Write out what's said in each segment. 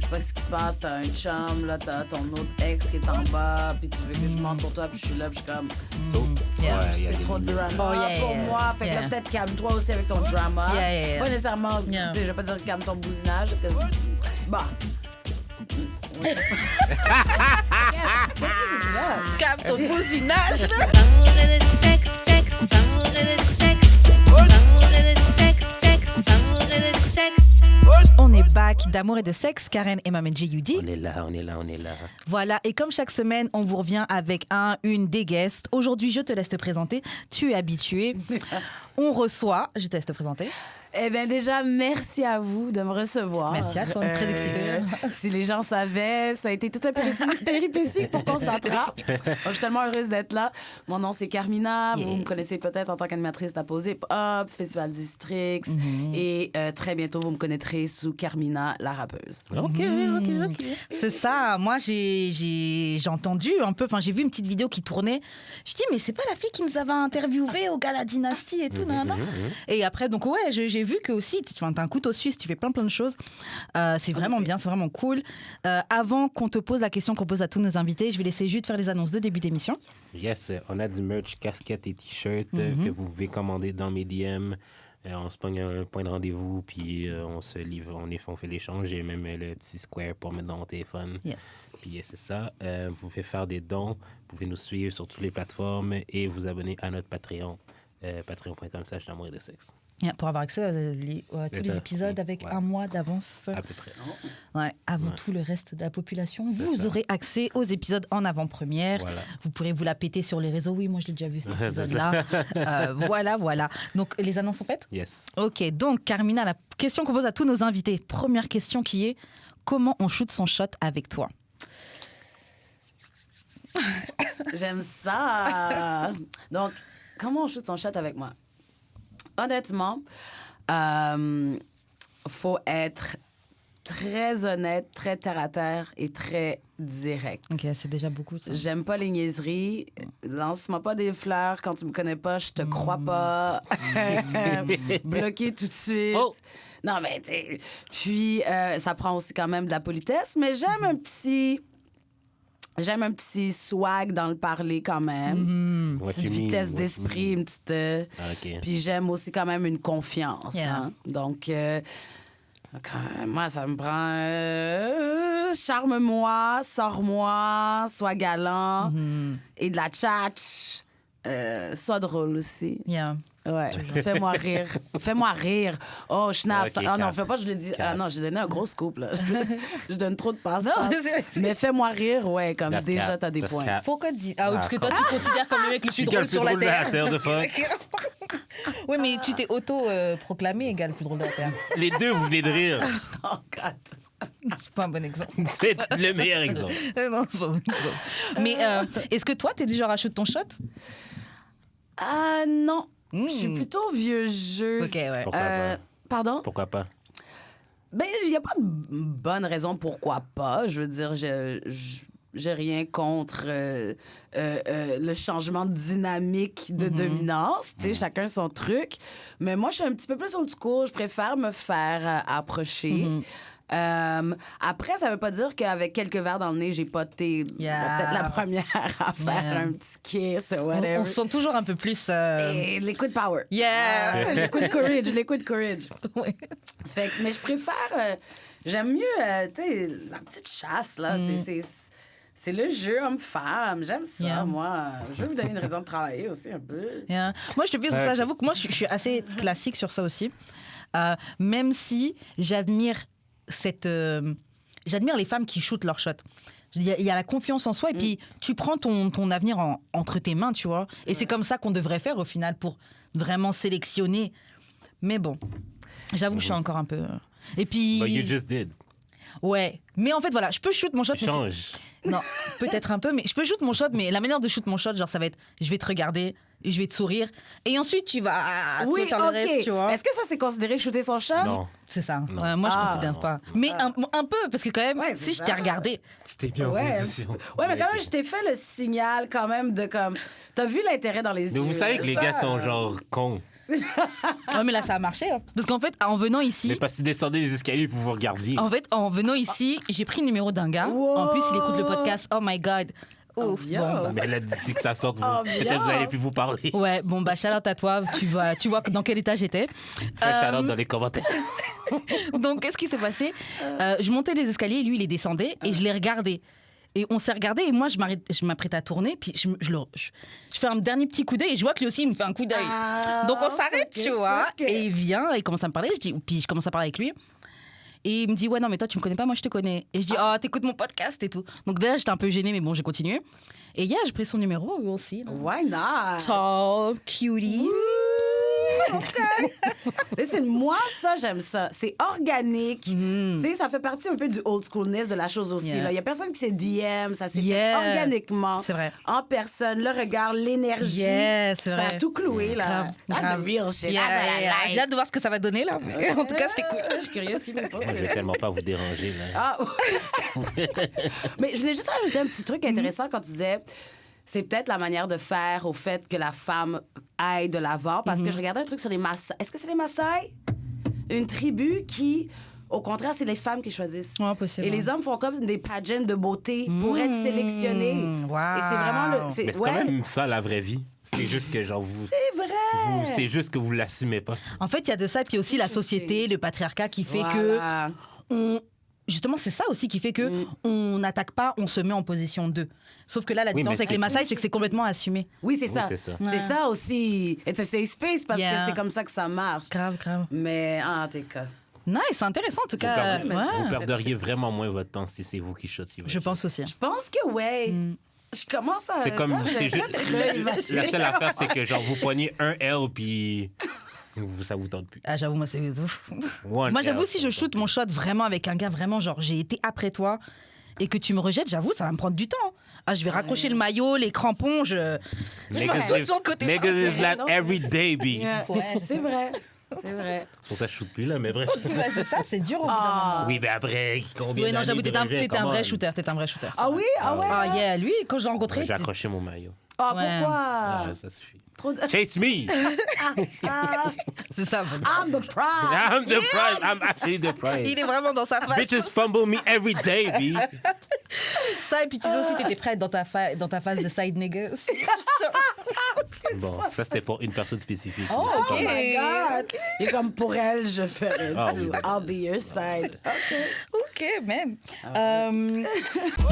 sais pas ce qui se passe, t'as un chum, là, t'as ton autre ex qui est en bas, puis tu veux que je monte pour toi, puis je suis là, puis je suis comme... c'est trop de drama pour moi. Fait que là, peut-être calme-toi aussi avec ton drama. Pas nécessairement, tu sais, je vais pas dire calme ton bousinage, parce que... Bah... Qu'est-ce que j'ai dit là? Calme ton bousinage, là! Amour et de sexe, sexe, amour et de sexe. Amour et de sexe, sexe, amour et de sexe. On est back d'amour et de sexe, Karen et Maman J.U.D. On est là. Voilà, et comme chaque semaine, on vous revient avec une des guests. Aujourd'hui, je te laisse te présenter. Tu es habitué. On reçoit. Je te laisse te présenter. Eh bien, déjà, merci à vous de me recevoir. Merci à toi, on est très excités. Si les gens savaient, ça a été tout un péripétie pour qu'on s'attrape. Donc, je suis tellement heureuse d'être là. Mon nom, c'est Carmina. Vous me connaissez peut-être en tant qu'animatrice de la pause hip-hop, Festival Districts. Et très bientôt, vous me connaîtrez sous Carmina, la rappeuse. OK. C'est ça. Moi, j'ai entendu un peu, enfin, j'ai vu une petite vidéo qui tournait. Je dis, mais c'est pas la fille qui nous avait interviewé au Gala Dynasty et tout, Et après, donc, ouais, j'ai vu que aussi, tu as un couteau suisse, tu fais plein de choses. C'est vraiment bien, c'est vraiment cool. Avant qu'on te pose la question qu'on pose à tous nos invités, je vais laisser Jude faire les annonces de début d'émission. Yes, on a du merch, casquettes et t-shirts que vous pouvez commander dans mes DM. On se pogne un point de rendez-vous, puis on se livre, on fait l'échange. J'ai même le petit square pour mettre dans mon téléphone. Yes. Puis c'est ça. Vous pouvez faire des dons, vous pouvez nous suivre sur toutes les plateformes et vous abonner à notre Patreon. Patreon.com/amour et de sexe. Pour avoir accès à tous les épisodes avec un mois d'avance. À peu près. Ouais, avant tout le reste de la population. Vous aurez accès aux épisodes en avant-première. Voilà. Vous pourrez vous la péter sur les réseaux. Oui, moi, je l'ai déjà vu, cet épisode-là. Voilà. Donc, les annonces sont faites? Yes. OK, donc, Carmina, la question qu'on pose à tous nos invités. Première question qui est, comment on shoot son shot avec toi? J'aime ça. Donc, comment on shoot son shot avec moi? Honnêtement, faut être très honnête, très terre-à-terre et très direct. OK, c'est déjà beaucoup, ça. J'aime pas les niaiseries. Lance-moi pas des fleurs quand tu me connais pas. Je te crois pas. Bloqué tout de suite. Oh. Non, mais t'sais. Puis, ça prend aussi quand même de la politesse, mais j'aime un petit swag dans le parler quand même. Une petite vitesse d'esprit, une petite... OK. Puis j'aime aussi quand même une confiance. Yeah. Hein? Donc, moi, ça me prend... charme-moi, sors-moi, sois galant et de la tchatch. Sois drôle aussi. Yeah. Ouais, fais-moi rire. Fais-moi rire. Oh, schnapp. Ok, Ah non, cap. fais pas, je le dis. Cap. Ah non, j'ai donné un gros scoop, là. Je donne trop de passe. Non, c'est- Mais fais-moi rire, ouais, comme That's déjà, cap. t'as des That's points. cap. Pourquoi dire... Ah oui, parce que toi, tu te considères comme le mec le plus drôle sur la drôle de la Terre. Terre, de fuck. Oui, mais tu t'es auto-proclamé égal le plus drôle de la Terre. Les deux, vous venez de rire. Oh, God. C'est pas un bon exemple. C'est le meilleur exemple. Non, c'est pas un bon exemple. Mais est-ce que toi, t'es du genre à shoot ton shot? Ah non. Je suis plutôt vieux jeu. OK, ouais. Pourquoi pas? Pardon? Pourquoi pas? Ben, il n'y a pas de bonne raison pourquoi pas. Je veux dire, j'ai rien contre le changement de dynamique de dominance. Tu sais, chacun son truc. Mais moi, je suis un petit peu plus old school. Je préfère me faire approcher. Après, ça veut pas dire qu'avec quelques verres dans le nez, j'ai pas été peut-être la première à faire un petit kiss ou whatever. On se sent toujours un peu plus... Et liquid power. Yeah! Liquid courage. Ouais. Fait que, mais je préfère... j'aime mieux, tu sais, la petite chasse, là. C'est le jeu homme-femme. J'aime ça, Yeah. moi. Je vais vous donner une raison de travailler aussi un peu. Yeah. Moi, je te fais sur ça. J'avoue que moi, je suis assez classique sur ça aussi. Même si j'admire j'admire les femmes qui shootent leur shot. Il y a la confiance en soi et puis tu prends ton avenir entre tes mains, tu vois. Et c'est comme ça qu'on devrait faire au final pour vraiment sélectionner. Mais bon, j'avoue que je suis encore un peu... Et puis... But you just did. Ouais. Mais en fait, voilà, je peux shoot mon shot. Change. Non, peut-être un peu, mais je peux shoot mon shot, mais la manière de shoot mon shot, genre, ça va être, je vais te regarder, je vais te sourire, et ensuite, tu vas Oui, faire le reste, tu vois. Est-ce que ça, c'est considéré shooter son chat? Non. C'est ça. Non. Ouais, moi, je Ah. considère pas. Mais un peu, parce que quand même, Ouais, si c'est je ça. t'ai regardé, Tu t'es bien en Ouais, position. ouais, mais quand même, je t'ai fait le signal quand même de comme... T'as vu l'intérêt dans les Mais yeux. vous savez que les Ça. gars sont genre cons. Ouais, mais là, ça a marché. Hein. Parce qu'en fait, en venant ici... Mais parce que tu descendais les escaliers pour vous regarder. En fait, en venant ici, j'ai pris le numéro d'un gars. Wow. En plus, il écoute le podcast. Oh my God. Oh, Ambiance. Mais elle a dit que ça sorte. Ambiance. Peut-être vous n'allez plus vous parler. Ouais, bon, bah, shout-out à toi. Tu vois dans quel état j'étais. Fais shout-out dans les commentaires. Donc, qu'est-ce qui s'est passé? Je montais les escaliers, lui, il les descendait et je les regardais. Et on s'est regardé et moi, je m'apprête à tourner, puis je fais un dernier petit coup d'œil et je vois que lui aussi, il me fait un coup d'œil. Donc, on s'arrête, c'est tu ok, vois. c'est ok. Et il vient, il commence à me parler, puis je commence à parler avec lui. Et il me dit, ouais, non, mais toi, tu me connais pas, moi, je te connais. Et je dis, oh, t'écoutes mon podcast et tout. Donc, déjà, j'étais un peu gênée, mais bon, j'ai continué. Et hier, j'ai pris son numéro, lui aussi. Why not? Tall, cutie. OK. Listen, moi, ça, j'aime ça. C'est organique. Tu sais, ça fait partie un peu du old schoolness de la chose aussi. Yeah. Il y a personne qui s'est DM, ça s'est Yeah. fait organiquement. C'est vrai. En personne, le regard, l'énergie. Yeah, c'est Ça vrai. a tout cloué, là. Grave, That's grave. the real shit. Yeah, That's what I yeah. like. J'ai hâte de voir ce que ça va donner, là. Mais en tout cas, c'était cool. Je suis curieuse qui nous pose. Moi, je vais tellement pas vous déranger. Là. Ah. Mais je voulais juste rajouter un petit truc intéressant quand tu disais c'est peut-être la manière de faire au fait que la femme aille de l'avant. Parce que je regardais un truc sur les Maasai. Est-ce que c'est les Maasai? Une tribu qui, au contraire, c'est les femmes qui choisissent. Ouais, possible. Et les hommes font comme des pageants de beauté pour être sélectionnés. Wow. Et c'est vraiment le. Mais c'est ouais, quand même ça, la vraie vie. C'est juste que, genre, c'est vrai. c'est juste que vous l'assumez pas. En fait, il y a de ça, puis aussi la Je société, sais. le patriarcat qui fait Voilà. que justement, c'est ça aussi qui fait que on n'attaque pas, on se met en position 2. Sauf que là, la Oui, différence mais avec les Maasai, c'est que c'est complètement assumé. Oui, c'est ça. c'est ça. C'est ça aussi. It's a safe space parce Yeah. que c'est comme ça que ça marche. Grave, grave. Mais en tout cas. Nice, c'est intéressant en tout Vous, cas. perdez- Ouais. vous perderiez vraiment moins votre temps si c'est vous qui chotiez. Je pense aussi. Je pense que ouais. Je commence à. C'est comme. là, C'est j'ai juste, peut-être réévalué. la seule affaire, c'est que, genre, vous poignez un L, puis ça vous tente plus. Ah, j'avoue, moi, c'est. One Moi, j'avoue, L, si ça je vous shoot tente mon shot vraiment avec un gars, vraiment, genre, j'ai été après toi et que tu me rejettes, j'avoue, ça va me prendre du temps. Ah, je vais raccrocher le maillot, les crampons, je m'assois sur le côté. Niggas live that non? every day, B. Yeah. Ouais. C'est vrai. C'est vrai. C'est pour ça que je shoot plus, là, mais bref. Ouais, c'est ça, c'est dur au bout d'un moment. Oui, mais après, combien Oui, non, j'avoue, d'années t'es un, de rejet, t'es un come vrai on. shooter, t'es un vrai shooter. Ah oui? Ah ouais? Ah, yeah, lui, quand je l'ai rencontré. J'ai accroché mon maillot. Ah, Ouais. pourquoi? Ah, ça suffit. Trop de... Chase me! C'est ça. I'm the prize. I'm the prize. I'm actually the prize. Il est vraiment dans sa face. Bitches fumble me every day, B. Ça, et puis tu dis aussi, t'étais prête dans ta phase de side nigga aussi. Bon, ça, c'était pour une personne spécifique. Oh, mais c'est ok. pas Oh mal. my God. Et comme pour elle, je ferais Ah tout. oui, I'll be your side. OK. Ok, même.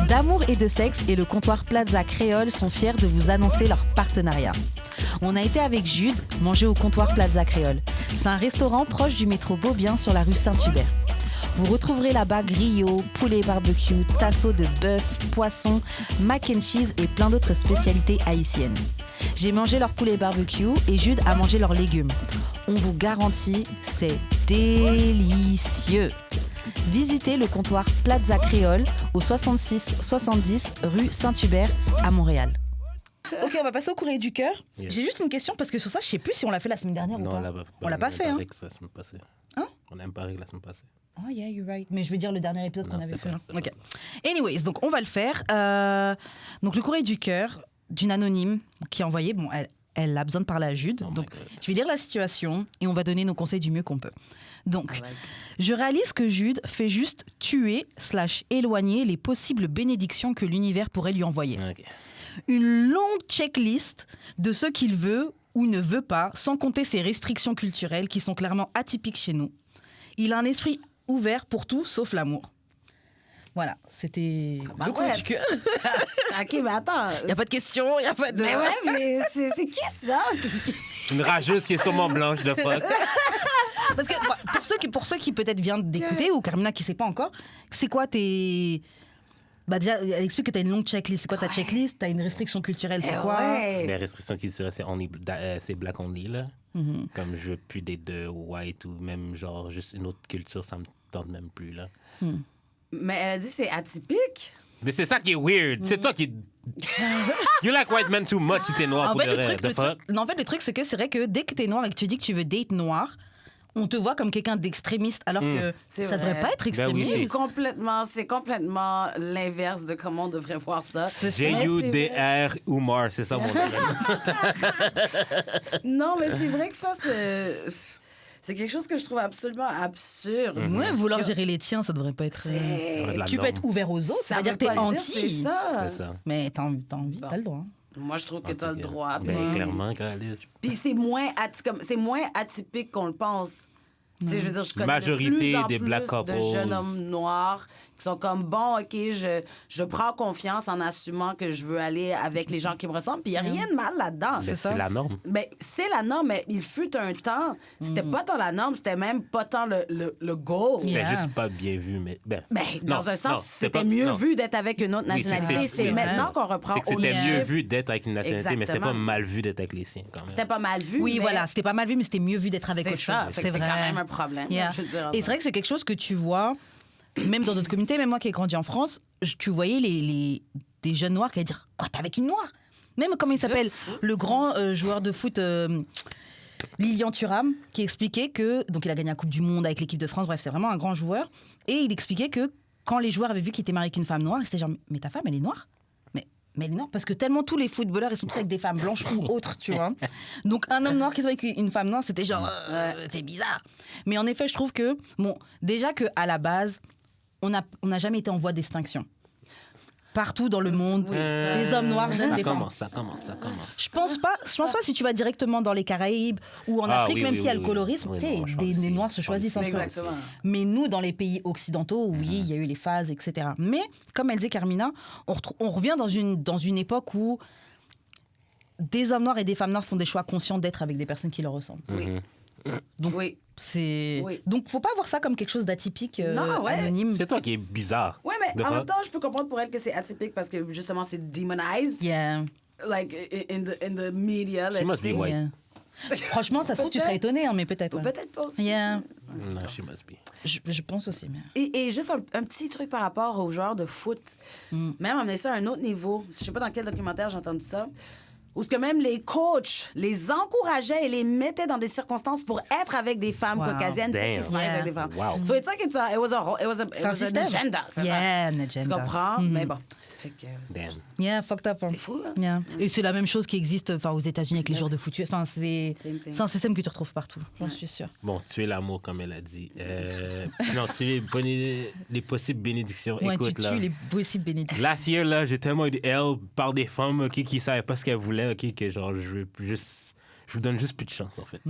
D'amour et de sexe et le comptoir Plaza Créole sont fiers de vous annoncer leur partenariat. On a été avec Jude manger au comptoir Plaza Créole. C'est un restaurant proche du métro Beaubien sur la rue Saint-Hubert. Vous retrouverez là-bas griot, poulet barbecue, tasseau de bœuf, poisson, mac and cheese et plein d'autres spécialités haïtiennes. J'ai mangé leur poulet barbecue et Jude a mangé leurs légumes. On vous garantit, c'est délicieux. Visitez le comptoir Plaza Créole au 66-70 rue Saint-Hubert à Montréal. Ok, on va passer au courrier du cœur. Yes. J'ai juste une question parce que sur ça, je sais plus si on l'a fait la semaine dernière ou Non, pas. là, On l'a pas fait, hein. La semaine passée. Hein? On n'a même pas réglé la semaine passée. Oh yeah, you're right. Mais je veux dire le dernier épisode qu'on Non, avait c'est fait. pas- hein. c'est pas Ok. ça. Anyways, donc on va le faire. Donc le courrier du cœur d'une anonyme qui a envoyé. Bon, elle a besoin de parler à Jude. Oh my donc God. je vais lire la situation et on va donner nos conseils du mieux qu'on peut. Donc, I like. je réalise que Jude fait juste tuer / éloigner les possibles bénédictions que l'univers pourrait lui envoyer. Ok. Une longue checklist de ce qu'il veut ou ne veut pas, sans compter ses restrictions culturelles qui sont clairement atypiques chez nous. Il a un esprit ouvert pour tout sauf l'amour. Voilà, c'était bah le courrier ouais. du cœur. OK, mais attends. Il n'y a pas de question, il n'y a pas de... Mais ouais, mais c'est qui ça? Une rageuse qui est sûrement blanche de fuck. Parce que bah, pour ceux qui peut-être viennent d'écouter, ou Carmina qui ne sait pas encore, c'est quoi tes... Bah déjà, elle explique que tu as une longue checklist. C'est quoi ta checklist? Tu as une restriction culturelle, c'est quoi? Ouais. Les restrictions culturelles, c'est black only, là. Comme je veux plus d'être de white ou même genre juste une autre culture, ça me tente même plus, là. Mais elle a dit c'est atypique. Mais c'est ça qui est weird. C'est toi qui... You like white men too much si t'es noir En pour fait, de vrai. The fuck? non, en fait, le truc, c'est que c'est vrai que dès que tu es noir et que tu dis que tu veux date noir, on te voit comme quelqu'un d'extrémiste, alors que C'est ça vrai. devrait pas être Ben oui, extrémiste. C'est complètement l'inverse de comment on devrait voir ça. C'est ça. Mais c'est vrai. J-U-D-R Oumar, c'est ça mon nom. Non, mais c'est vrai que ça, c'est quelque chose que je trouve absolument absurde. Ouais, vouloir gérer les tiens, ça devrait pas être. C'est- de la Tu peux norme. être ouvert aux autres, ça veut dire que t'es veut pas dire, anti. C'est ça. C'est ça. Mais t'as envie, t'as le droit. Moi, je trouve que En t'as tout le cas. droit. Ben, puis- clairement, Calis. Puis c'est moins atypique qu'on le pense. Tu sais, je veux dire, je connais Majorité de plus en des plus black de couples. jeunes hommes noirs qui sont comme, bon, OK, je prends confiance en assumant que je veux aller avec les gens qui me ressemblent. Puis il n'y a rien de mal là-dedans. Ben, c'est la norme. Ben, c'est la norme, mais il fut un temps, c'était pas tant la norme, c'était même pas tant le goal. C'était Yeah. juste pas bien vu, mais... Ben, Ben, dans non, un non, sens, c'est c'était pas- mieux non. vu d'être avec une autre Oui, nationalité. C'est maintenant qu'on reprend C'est que c'était ownership. mieux vu d'être avec une nationalité, mais c'était pas Exactement. mal vu d'être avec les siens, quand même. C'était pas mal vu. Oui, mais voilà, c'était pas mal vu, mais c'était mieux vu d'être avec c'est autre ça. chose. Fait que c'est quand même un problème. Yeah. Je veux dire, Et c'est vrai que c'est quelque chose que tu vois, même dans notre communauté, même moi qui ai grandi en France, tu voyais des jeunes noirs qui allaient dire « Quoi, t'es avec une noire ?» Même comment il s'appelle, le grand joueur de foot Lilian Thuram, qui expliquait que, donc il a gagné la Coupe du Monde avec l'équipe de France, bref, c'est vraiment un grand joueur, et il expliquait que quand les joueurs avaient vu qu'il était marié avec une femme noire, ils étaient genre « Mais ta femme, elle est noire ?» Mais elle est noire parce que tellement tous les footballeurs ils sont tous avec des femmes blanches ou autres, tu vois. Donc un homme noir qui soit avec une femme noire, c'était genre c'est bizarre. Mais en effet, je trouve que bon, déjà que à la base, on n'a jamais été en voie d'extinction. Partout dans le monde, Oui, ça- des hommes noirs gênent Ça des femmes. commence, ça commence, ça commence. Je pense pas si tu vas directement dans les Caraïbes ou en Ah, Afrique, oui, même oui, s'il y a oui, le oui. colorisme, Oui, tu sais, non, je pense des que noirs se c'est- choisissent entre eux. Exactement. Mais nous, dans les pays occidentaux, oui, il y a eu les phases, etc. Mais, comme elle disait Carmina, on revient dans une époque où des hommes noirs et des femmes noires font des choix conscients d'être avec des personnes qui leur ressemblent. Oui. Oui. Oui. Donc, faut pas voir ça comme quelque chose d'atypique, Non, ouais. anonyme. C'est toi qui es bizarre. Ouais, mais De en fois- même temps, je peux comprendre pour elle que c'est atypique parce que justement, c'est demonized. Yeah. Like in the media, let's must be say. white. Yeah. Franchement, ça se trouve, tu serais Peut-être. étonné, hein, mais peut-être. Ou ouais. peut-être pas aussi. Yeah. Non, she must be. Je pense aussi. Mais... Et juste un petit truc par rapport aux joueurs de foot. Même amener ça à un autre niveau. Je sais pas dans quel documentaire j'ai entendu ça. Où ce que même les coachs les encourageaient et les mettaient dans des circonstances pour être avec des femmes Wow. caucasiennes pour qu'ils se marient Damn. avec des femmes. Wow. So it's like it was C'est un an système. agenda. c'est Yeah, ça. an Tu agenda. comprends? Mais bon. Fait que, Damn. Yeah, fucked up. Hein. C'est fou, hein? Yeah. Et c'est la même chose qui existe aux États-Unis avec les joueurs de foot. Enfin, c'est Same thing. un système que tu retrouves partout, j'en suis sûre. Bon, tu es l'amour, comme elle a dit. Non, tu es les possibles bénédictions. Ouais, Écoute, tu là. tues les possibles bénédictions. Last year, là, j'ai tellement eu de hell par des femmes ok, qui savaient pas ce qu'elles voulaient, ok, que genre, je vous donne juste plus de chance, en fait.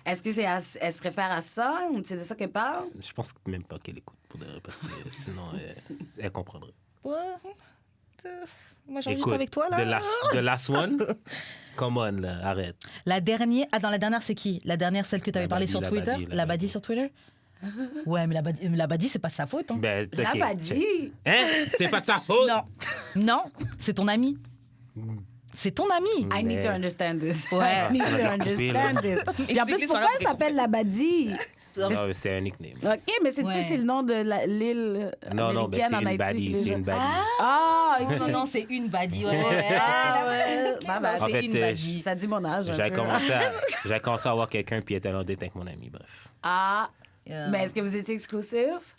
Est-ce que elle se réfère à ça? C'est de ça qu'elle parle? Je pense même pas qu'elle écoute, pour de vrai, parce que sinon, elle comprendrait. Ouais. Moi, j'enregistre Écoute, avec toi, là. The last one, come on, là, arrête. La dernière, la dernière, c'est qui? La dernière, celle que tu avais parlé Badi, sur la Twitter? Badi, la La Badi Badi. sur Twitter? Ouais, mais la Badi, c'est pas sa faute. Hein. Ben, La ok, Badi! Hein? C'est pas de sa faute? Non, non, c'est ton ami. C'est ton ami. I need to understand this. Ouais. I need Ça to m'a coupé, là. understand this. Puis en C'est plus, qui, pourquoi ça elle va s'appelle la Badi? Ah, c'est un nickname. OK, mais c'est tu sais, Ouais. c'est le nom de l'île Non, ben, américaine c'est en une Haïti. baddie, les c'est gens- une baddie. Ah, OK. Non, non, c'est une Badi. Ouais, Ah, ouais. Bye bye. En C'est fait, une Badi. Ça dit mon âge. un J'avais peu. commencé à voir quelqu'un, puis elle était en date avec mon ami, bref. Ah, Yeah. mais est-ce que vous étiez exclusif?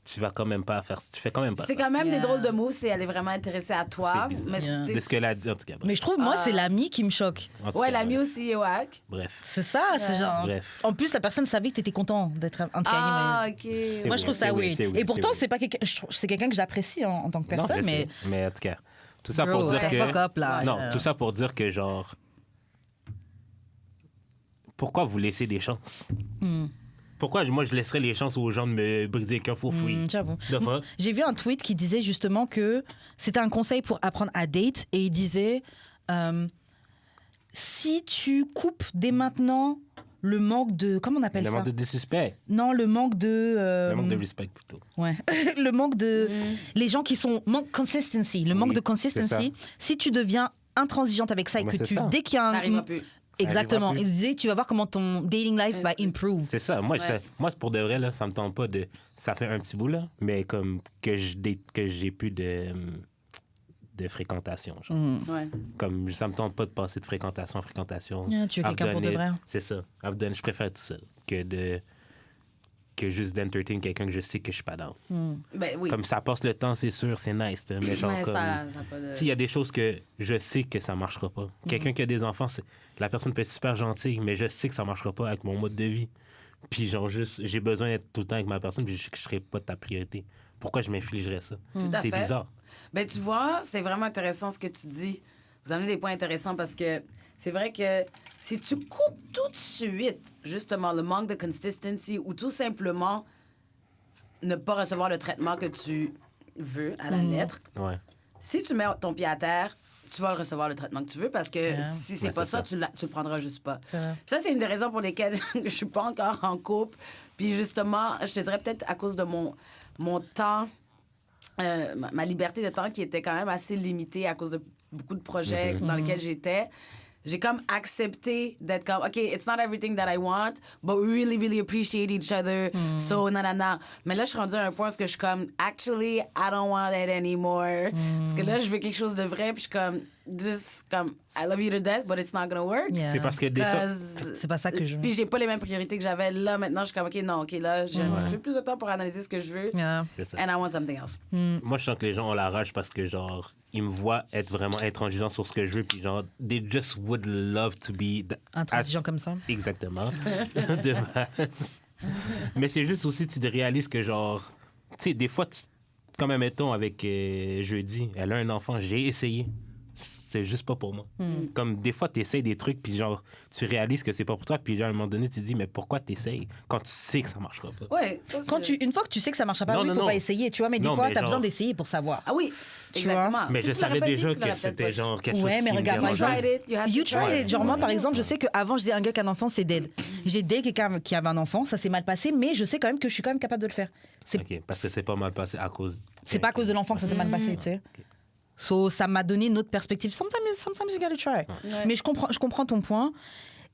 Tu vas quand même pas faire... Tu fais quand même pas C'est ça. quand même Yeah. des drôles de mots si elle est vraiment intéressée à toi. C'est bizarre. Mais Yeah. tu sais, De ce qu'elle a dit, en tout cas. Bref. Mais je trouve, moi, c'est l'ami qui me choque. En tout Ouais, cas, l'ami aussi est wack. Bref. C'est ça, c'est genre. Bref. En plus, la personne savait que t'étais content d'être entre Ah, Kanye. OK. Moi, je trouve ça c'est weird, weird. c'est weird, Et pourtant, c'est c'est pas quelqu'un. C'est quelqu'un que j'apprécie en tant que Non, personne, je mais. sais. Mais en tout cas, tout ça Bro, pour dire ouais, que... fuck up, là. Non, tout ça pour dire que, genre... Pourquoi vous laissez des chances? Pourquoi moi, je laisserais les chances aux gens de me briser le cœur for free? J'avoue. The fuck? J'ai vu un tweet qui disait justement que c'était un conseil pour apprendre à date et il disait si tu coupes dès maintenant le manque de comment on appelle Le ça manque de suspect. Non, le manque de Le manque de respect, plutôt. ouais, le manque de les gens qui sont manque consistency, le manque Oui, de c'est consistency. Si tu deviens intransigeante avec ça et Ouais, que c'est tu ça. dès qu'il y a Ça un arrivera plus. exactement, arrivera il disait tu vas voir comment ton dating life va improve. C'est ça. Moi, Ouais. moi c'est pour de vrai, là, ça me tente pas de... Ça fait un petit bout, là, mais comme que j'ai plus de fréquentation. Genre. Ouais. Comme ça me tente pas de passer de fréquentation en fréquentation. Tu veux quelqu'un pour de vrai. C'est ça. Je préfère tout ça que juste d'entertain quelqu'un que je sais que je suis pas down. Ben oui. Comme ça passe le temps, c'est sûr, c'est nice. là, mais genre Mais comme... ça a pas de... Il y a des choses que je sais que ça marchera pas. Quelqu'un qui a des enfants, la personne peut être super gentille, mais je sais que ça marchera pas avec mon mode de vie. Puis genre juste, j'ai besoin d'être tout le temps avec ma personne, puis je sais que je serai pas ta priorité. Pourquoi je m'infligerais ça? à C'est fait. bizarre. Ben, tu vois, c'est vraiment intéressant ce que tu dis. Vous amenez des points intéressants parce que c'est vrai que si tu coupes tout de suite, justement, le manque de consistency ou tout simplement ne pas recevoir le traitement que tu veux à la lettre, Ouais. si tu mets ton pied à terre, tu vas le recevoir le traitement que tu veux parce que si c'est Ouais, pas c'est ça, ça. tu le prendras juste pas. C'est vrai. Puis ça, c'est une des raisons pour lesquelles je suis pas encore en couple. Puis justement, je te dirais peut-être à cause de mon temps, ma liberté de temps qui était quand même assez limitée à cause de beaucoup de projets dans lesquels j'étais. J'ai comme accepté d'être comme, OK, it's not everything that I want, but we really, really appreciate each other. So, nanana. Mais là, je suis rendue à un point où je suis comme, actually, I don't want it anymore. Parce que là, je veux quelque chose de vrai, puis je suis comme, I love you to death, but it's not gonna work. Yeah. C'est parce que des C'est pas ça que je veux. Puis j'ai pas les mêmes priorités que j'avais là. Maintenant, je suis comme, OK, non, OK, là, j'ai un petit peu plus de temps pour analyser ce que je veux. Yeah. C'est ça. And I want something else. Moi, je sens que les gens ont la rage parce que, genre, ils me voient être vraiment intransigeant sur ce que je veux, puis genre, they just would love to be... Intransigeant comme ça. Exactement. De base. Mais c'est juste aussi, tu te réalises que, genre, tu sais, des fois, comme admettons avec Jeudi, elle a un enfant, j'ai essayé. C'est juste pas pour moi. Comme des fois, tu essaies des trucs, puis genre, tu réalises que c'est pas pour toi, puis à un moment donné, tu te dis, mais pourquoi tu essayes quand tu sais que ça marchera pas? Ouais, ça, c'est... Une fois que tu sais que ça marchera pas, Non, il non, faut non. pas essayer, tu vois, mais des Non, fois, mais t'as genre- besoin d'essayer pour savoir. Ah oui, Tu exactement. Mais Si je tu l'aurais savais pas déjà essayé, tu que l'aurais c'était peut-être pas genre quelque Ouais, chose mais qui me regarde, par dérangeait. exemple, You tried it, you had to You try tried it. it. Genre, moi, par exemple, je sais qu'avant, je disais à un gars qui a un enfant, c'est dead. J'ai dead quelqu'un qui avait un enfant, ça s'est mal passé, mais je sais quand même que je suis quand même capable de le faire. C'est OK, parce que c'est pas mal passé à cause... pas à cause de l'enfant que ça s'est mal passé, tu sais. So, ça m'a donné une autre perspective. Sometimes you gotta try. Mais je comprends ton point.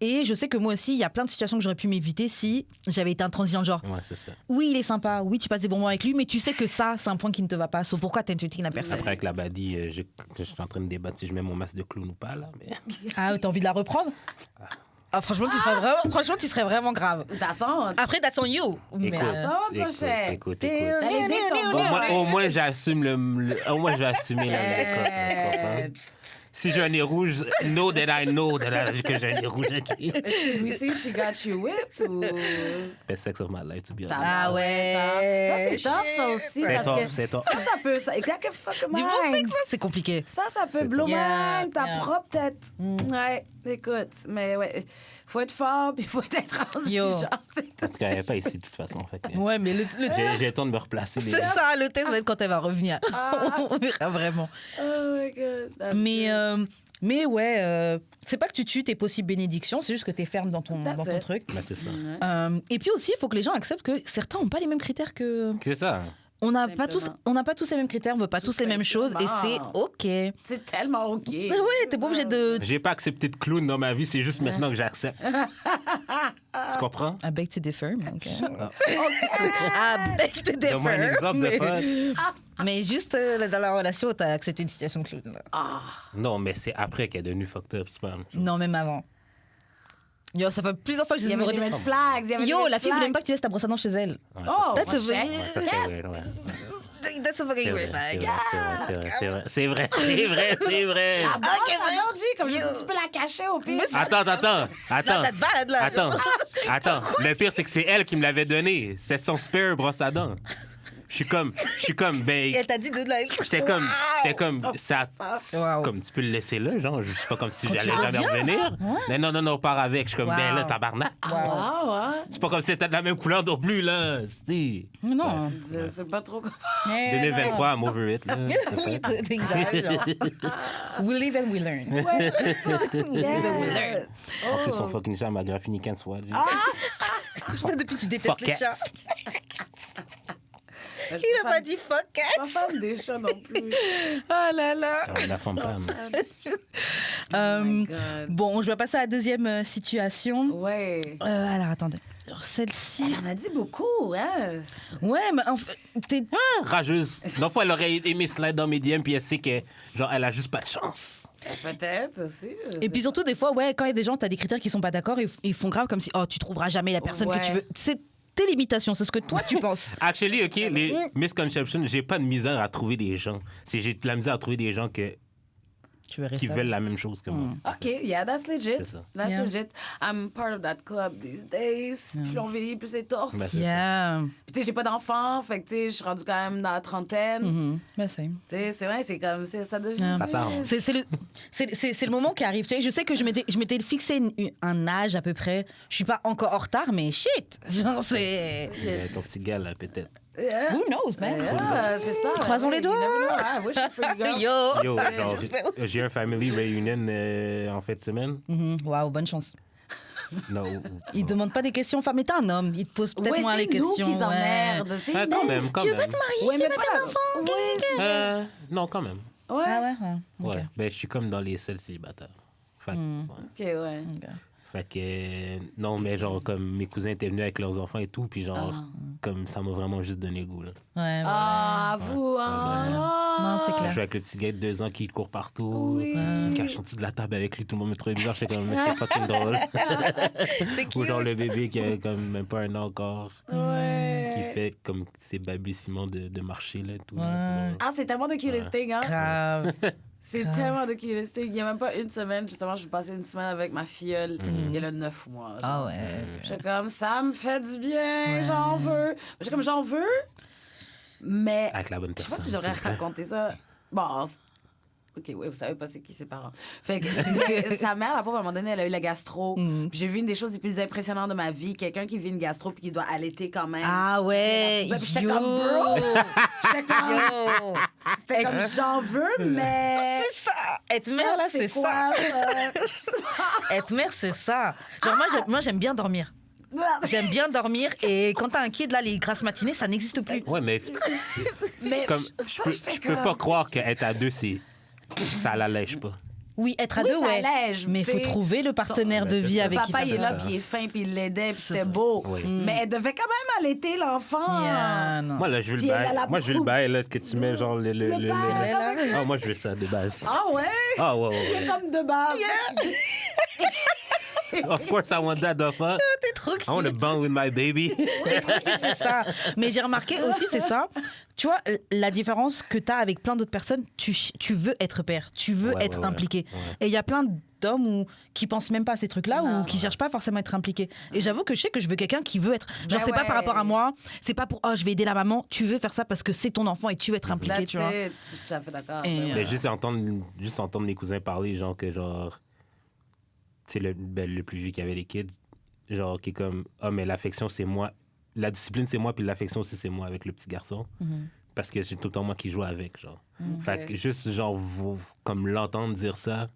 Et je sais que moi aussi, il y a plein de situations que j'aurais pu m'éviter si j'avais été intransigeante. Genre, Ouais, c'est ça. oui, il est sympa, oui, tu passes des bons moments avec lui, mais tu sais que ça, c'est un point qui ne te va pas. So, pourquoi t'entertaines la personne? Après, avec la badie, je suis en train de débattre si je mets mon masque de clown ou pas, là, mais... Ah, t'as envie de la reprendre? Ah, franchement, tu serais vraiment grave. De toute façon, Après, that's on you. Mais, Écoute. t'as les dés tombés. Au moins, j'assume au moins, je vais assumer la décote, tu comprends? Si j'ai un nez rouge, know that I know que j'ai un nez rouge. Should we see if she got you whipped ou... Best sex of my life, to be honest. Ah ouais. Ça, c'est tough, ça aussi. C'est parce tough, que c'est tough. Ça peut... Ça, it can fuck a Du bon mind. sexe, c'est compliqué. Ça peut C'est blow tough. Yeah, mind, ta yeah. propre tête. Ouais, écoute, mais ouais, faut être fort puis faut être intransigeant. C'est tout. Parce qu'elle n'est pas ici, de toute façon. Fait que Ouais, mais j'ai le temps de me replacer. c'est ça, le test va être quand elle va revenir. On verra vraiment. Oh my God. that's Mais ouais, c'est pas que tu tues tes possibles bénédictions, c'est juste que t'es ferme dans ton That's it. truc. Mais c'est ça. Et puis aussi, il faut que les gens acceptent que certains n'ont pas les mêmes critères que... C'est ça. On n'a pas tous les mêmes critères, on veut pas Tout tous les mêmes choses et c'est simplement. OK. Ouais, C'est tellement OK. t'es pas obligé de... J'ai pas accepté de clown dans ma vie, c'est juste maintenant que j'accepte. Tu comprends? I beg to differ, mais OK. I beg to Donne-moi un differ. exemple de fois. Mais juste dans la relation, t'as accepté une situation de clown. là. Non, mais c'est après qu'elle est devenue fucked up. C'est pas... Non, même avant. Yo, ça fait plusieurs fois que je Il y dis avait des red flags. il y avait Yo, des la red fille voulait flags. même pas que tu laisses ta brosse à dents chez elle. Ouais, Oh, That's a moi, very- check. ça, c'est vrai, ouais. That's a fucking C'est red vrai, flag. c'est vrai. Ah bon, Ok, ça mais- m'a dit, comme tu peux la cacher au pire. Attends. Not that bad, là. Attends. Le pire, c'est que c'est elle qui me l'avait donné. C'est son spare brosse à dents. Je suis comme, ben, Et elle t'a dit de la... j'étais comme, ça, Wow. comme tu peux le laisser là, genre, je sais pas comme si j'allais tu jamais revenir. Mais non, pars avec. Je suis comme, Wow. ben là, tabarnak. Ah ouais. C'est pas comme si c'était de la même couleur non plus, là. Si. Non. Je sais pas trop comment. 2023, I'm over it, là. Oui, exact. genre. We live and we learn. Yeah. En plus, son fucking chat m'a graffiné 15 fois. C'est depuis que tu détestes Fuck les chats. cats. Il a pas dit fuck Je suis pas fan des chats non plus. Oh là là. La femme femme. my God. Bon, je vais passer à la deuxième situation. Ouais. Alors, attendez. Alors, celle-ci... Elle en a dit beaucoup, hein? Ouais, mais en fait, t'es... Rageuse. Dans le fond, elle aurait aimé slide dans mes DM, puis elle sait que, genre, elle a juste pas de chance. Peut-être aussi. Et puis surtout, des fois, ouais, quand il y a des gens, t'as des critères qui sont pas d'accord, ils font grave comme si, oh, tu trouveras jamais la personne que tu veux. C'est tes limitations, c'est ce que toi, tu penses. Actually, OK, les misconceptions, j'ai pas de misère à trouver des gens. J'ai de la misère à trouver des gens qui veulent la même chose que moi. OK, yeah, that's legit. C'est ça. That's Yeah. legit. I'm part of that club these days. Plus on vieillit, plus c'est tough. Ben, c'est Yeah. Puis, tu sais, j'ai pas d'enfant, fait que, tu sais, je suis rendue quand même dans la trentaine. Ben, same. Tu sais, c'est vrai, c'est comme, ça devient... Yeah. Ça s'arrange. C'est le moment qui arrive. Tu sais, je sais que je m'étais fixé un âge à peu près. Je suis pas encore en retard, mais shit. Genre, c'est... Ton petit gars, là, peut-être. Yeah. Who knows, man? Yeah, c'est ça. Croisons les You doigts. never know. I wish for you, girl. Yo! Yo, genre, j'ai un family reunion en fin de semaine. Waouh, bonne chance. Non. Ils demandent pas des questions. Enfin, mais t'es un homme. Ils te posent peut-être Ouais, moins les c'est nous questions. qui emmerdent. C'est Ah, nous. quand même, quand Tu veux même. pas te marier? Ouais, tu mais veux pas pas d'enfant? Ouais, c'est- Non, quand même. Ouais. Ah ouais? Ok. Ouais. Ben, je suis comme dans les seuls célibataires. Fait, ouais. OK, ouais. Fait que, non, mais genre, comme mes cousins étaient venus avec leurs enfants et tout, puis genre, comme ça m'a vraiment juste donné le goût, là. Ouais, Ah, vous, hein? Non, c'est Je clair. joue avec le petit gars de 2 ans qui court partout. Oui. Il cache en dessous de la table avec lui, tout le monde me trouvait bizarre. J'étais comme, mais c'est fucking drôle. C'est Ou genre cute. le bébé qui a comme même pas un an encore, Ouais. qui fait comme ses balbutiements de marcher, là, tout. Ouais. C'est drôle. Ah, c'est tellement de cutest thing, hein? Grave. C'est tellement de cutest thing. Il y a même pas une semaine, justement, je vais passer une semaine avec ma filleule. Il y a le 9 mois. Genre. Ah ouais. J'étais comme, ça me fait du bien, j'en veux. J'étais comme, j'en veux, mais Avec la bonne je sais personne. pas si j'aurais c'est vrai. raconté ça. Bon, OK, oui, vous savez pas c'est qui ses parents. Fait que mais sa mère, la pauvre, à un moment donné, elle a eu la gastro. Puis j'ai vu une des choses les plus impressionnantes de ma vie. Quelqu'un qui vit une gastro puis qui doit allaiter quand même. Ah ouais. Puis j'étais Yo. comme, bro! J'étais comme, Yo. j'en veux, mais... C'est ça. Être mère, là, c'est ça. quoi, ça? Je sais pas. Être mère, c'est ça. Genre, moi, j'aime bien dormir. J'aime bien dormir et quand t'as un kid, là, les grasses matinées, ça n'existe plus. Ouais, mais Mais comme, ça, je peux pas croire qu'être à deux, ça l'allège pas. Oui, être à Oui, deux, ça ouais. allège, Mais il faut t'sais. trouver le partenaire de vie Le avec qui papa, il est faire là, ça. puis il est fin, puis il l'aidait, puis c'était beau. Oui. Mais elle devait quand même allaiter l'enfant. Yeah, non. Moi, là, je veux Puis le elle a bail. la Moi, je veux le poupe. bail, là, que tu mets genre le. Le bail. là. Ah, moi, je veux ça de base. Ah ouais? Ah, ouais, ouais, Il ouais. est comme de base. Of course, I want that, the fuck. T'es trop I want to bond with my baby. c'est ça. Mais j'ai remarqué aussi, c'est ça. Tu vois, la différence que tu as avec plein d'autres personnes, tu veux être père, tu veux Ouais, être ouais, impliqué. ouais. Et il y a plein d'hommes qui pensent même pas à ces trucs-là Non. ou qui cherchent pas forcément à être impliqués. Et j'avoue que je sais que je veux quelqu'un qui veut être. Genre, Ben c'est pas par ouais. rapport à moi, c'est pas pour oh, je vais aider la maman. Tu veux faire ça parce que c'est ton enfant et tu veux être impliqué, That's tu vois. it. Je suis tout à fait d'accord. Et, Ben Mais juste entendre mes cousins parler, genre que genre. C'est le plus vieux qui avait les kids. Genre qui est comme ah, mais l'affection, c'est moi. La discipline, c'est moi, puis l'affection aussi, c'est moi avec le petit garçon. Parce que c'est tout le temps moi qui joue avec, genre. Fait que juste, genre, comme l'entendre dire ça,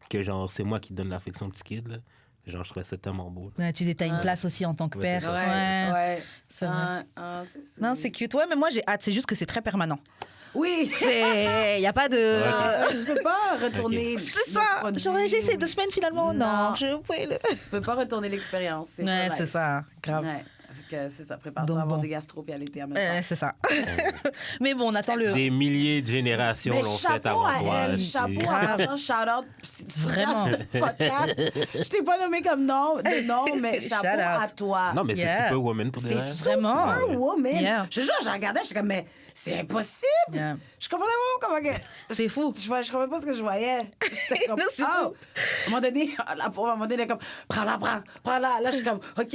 que genre, c'est moi qui donne l'affection au petit kid, là. Genre, je trouvais ça tellement beau. Ouais, tu dis, t'as une place aussi en tant que Ouais, père. c'est ça. Ouais, ouais. C'est vrai. C'est ça. Non, c'est cute. Ouais, mais moi j'ai hâte. C'est juste que c'est très permanent. Oui. Il y a pas de. Tu peux pas retourner. C'est le ça. produit. Genre, j'ai essayé 2 semaines finalement. Non, Non. je pouvais le. Tu peux pas retourner l'expérience. C'est Ouais, for c'est life. ça. Grave. Ouais. Fait que c'est ça. Prépare-toi Donc à avoir bon. des gastro puis allaiter en même temps. C'est ça. Mais bon, on attend le. Des milliers de générations Mais l'ont fait chapeau avant à toi. elle, c'est- chapeau en passant, shout-out. Si tu Vraiment. regardes le podcast, je t'ai pas nommé comme nom, mais chapeau Shout out. à toi. Non, mais Yeah. c'est Superwoman pour des C'est vrai. Vraiment. Superwoman. Yeah. Je te jure, je regardais, j'étais comme, mais c'est impossible. Yeah. Je comprenais pas comment que... C'est fou. Je comprenais pas ce que je voyais. J'étais comme, Non, c'est oh. fou. À un moment donné, la pauvre, à un moment donné, elle est comme, prends-la. Là, je suis comme, OK,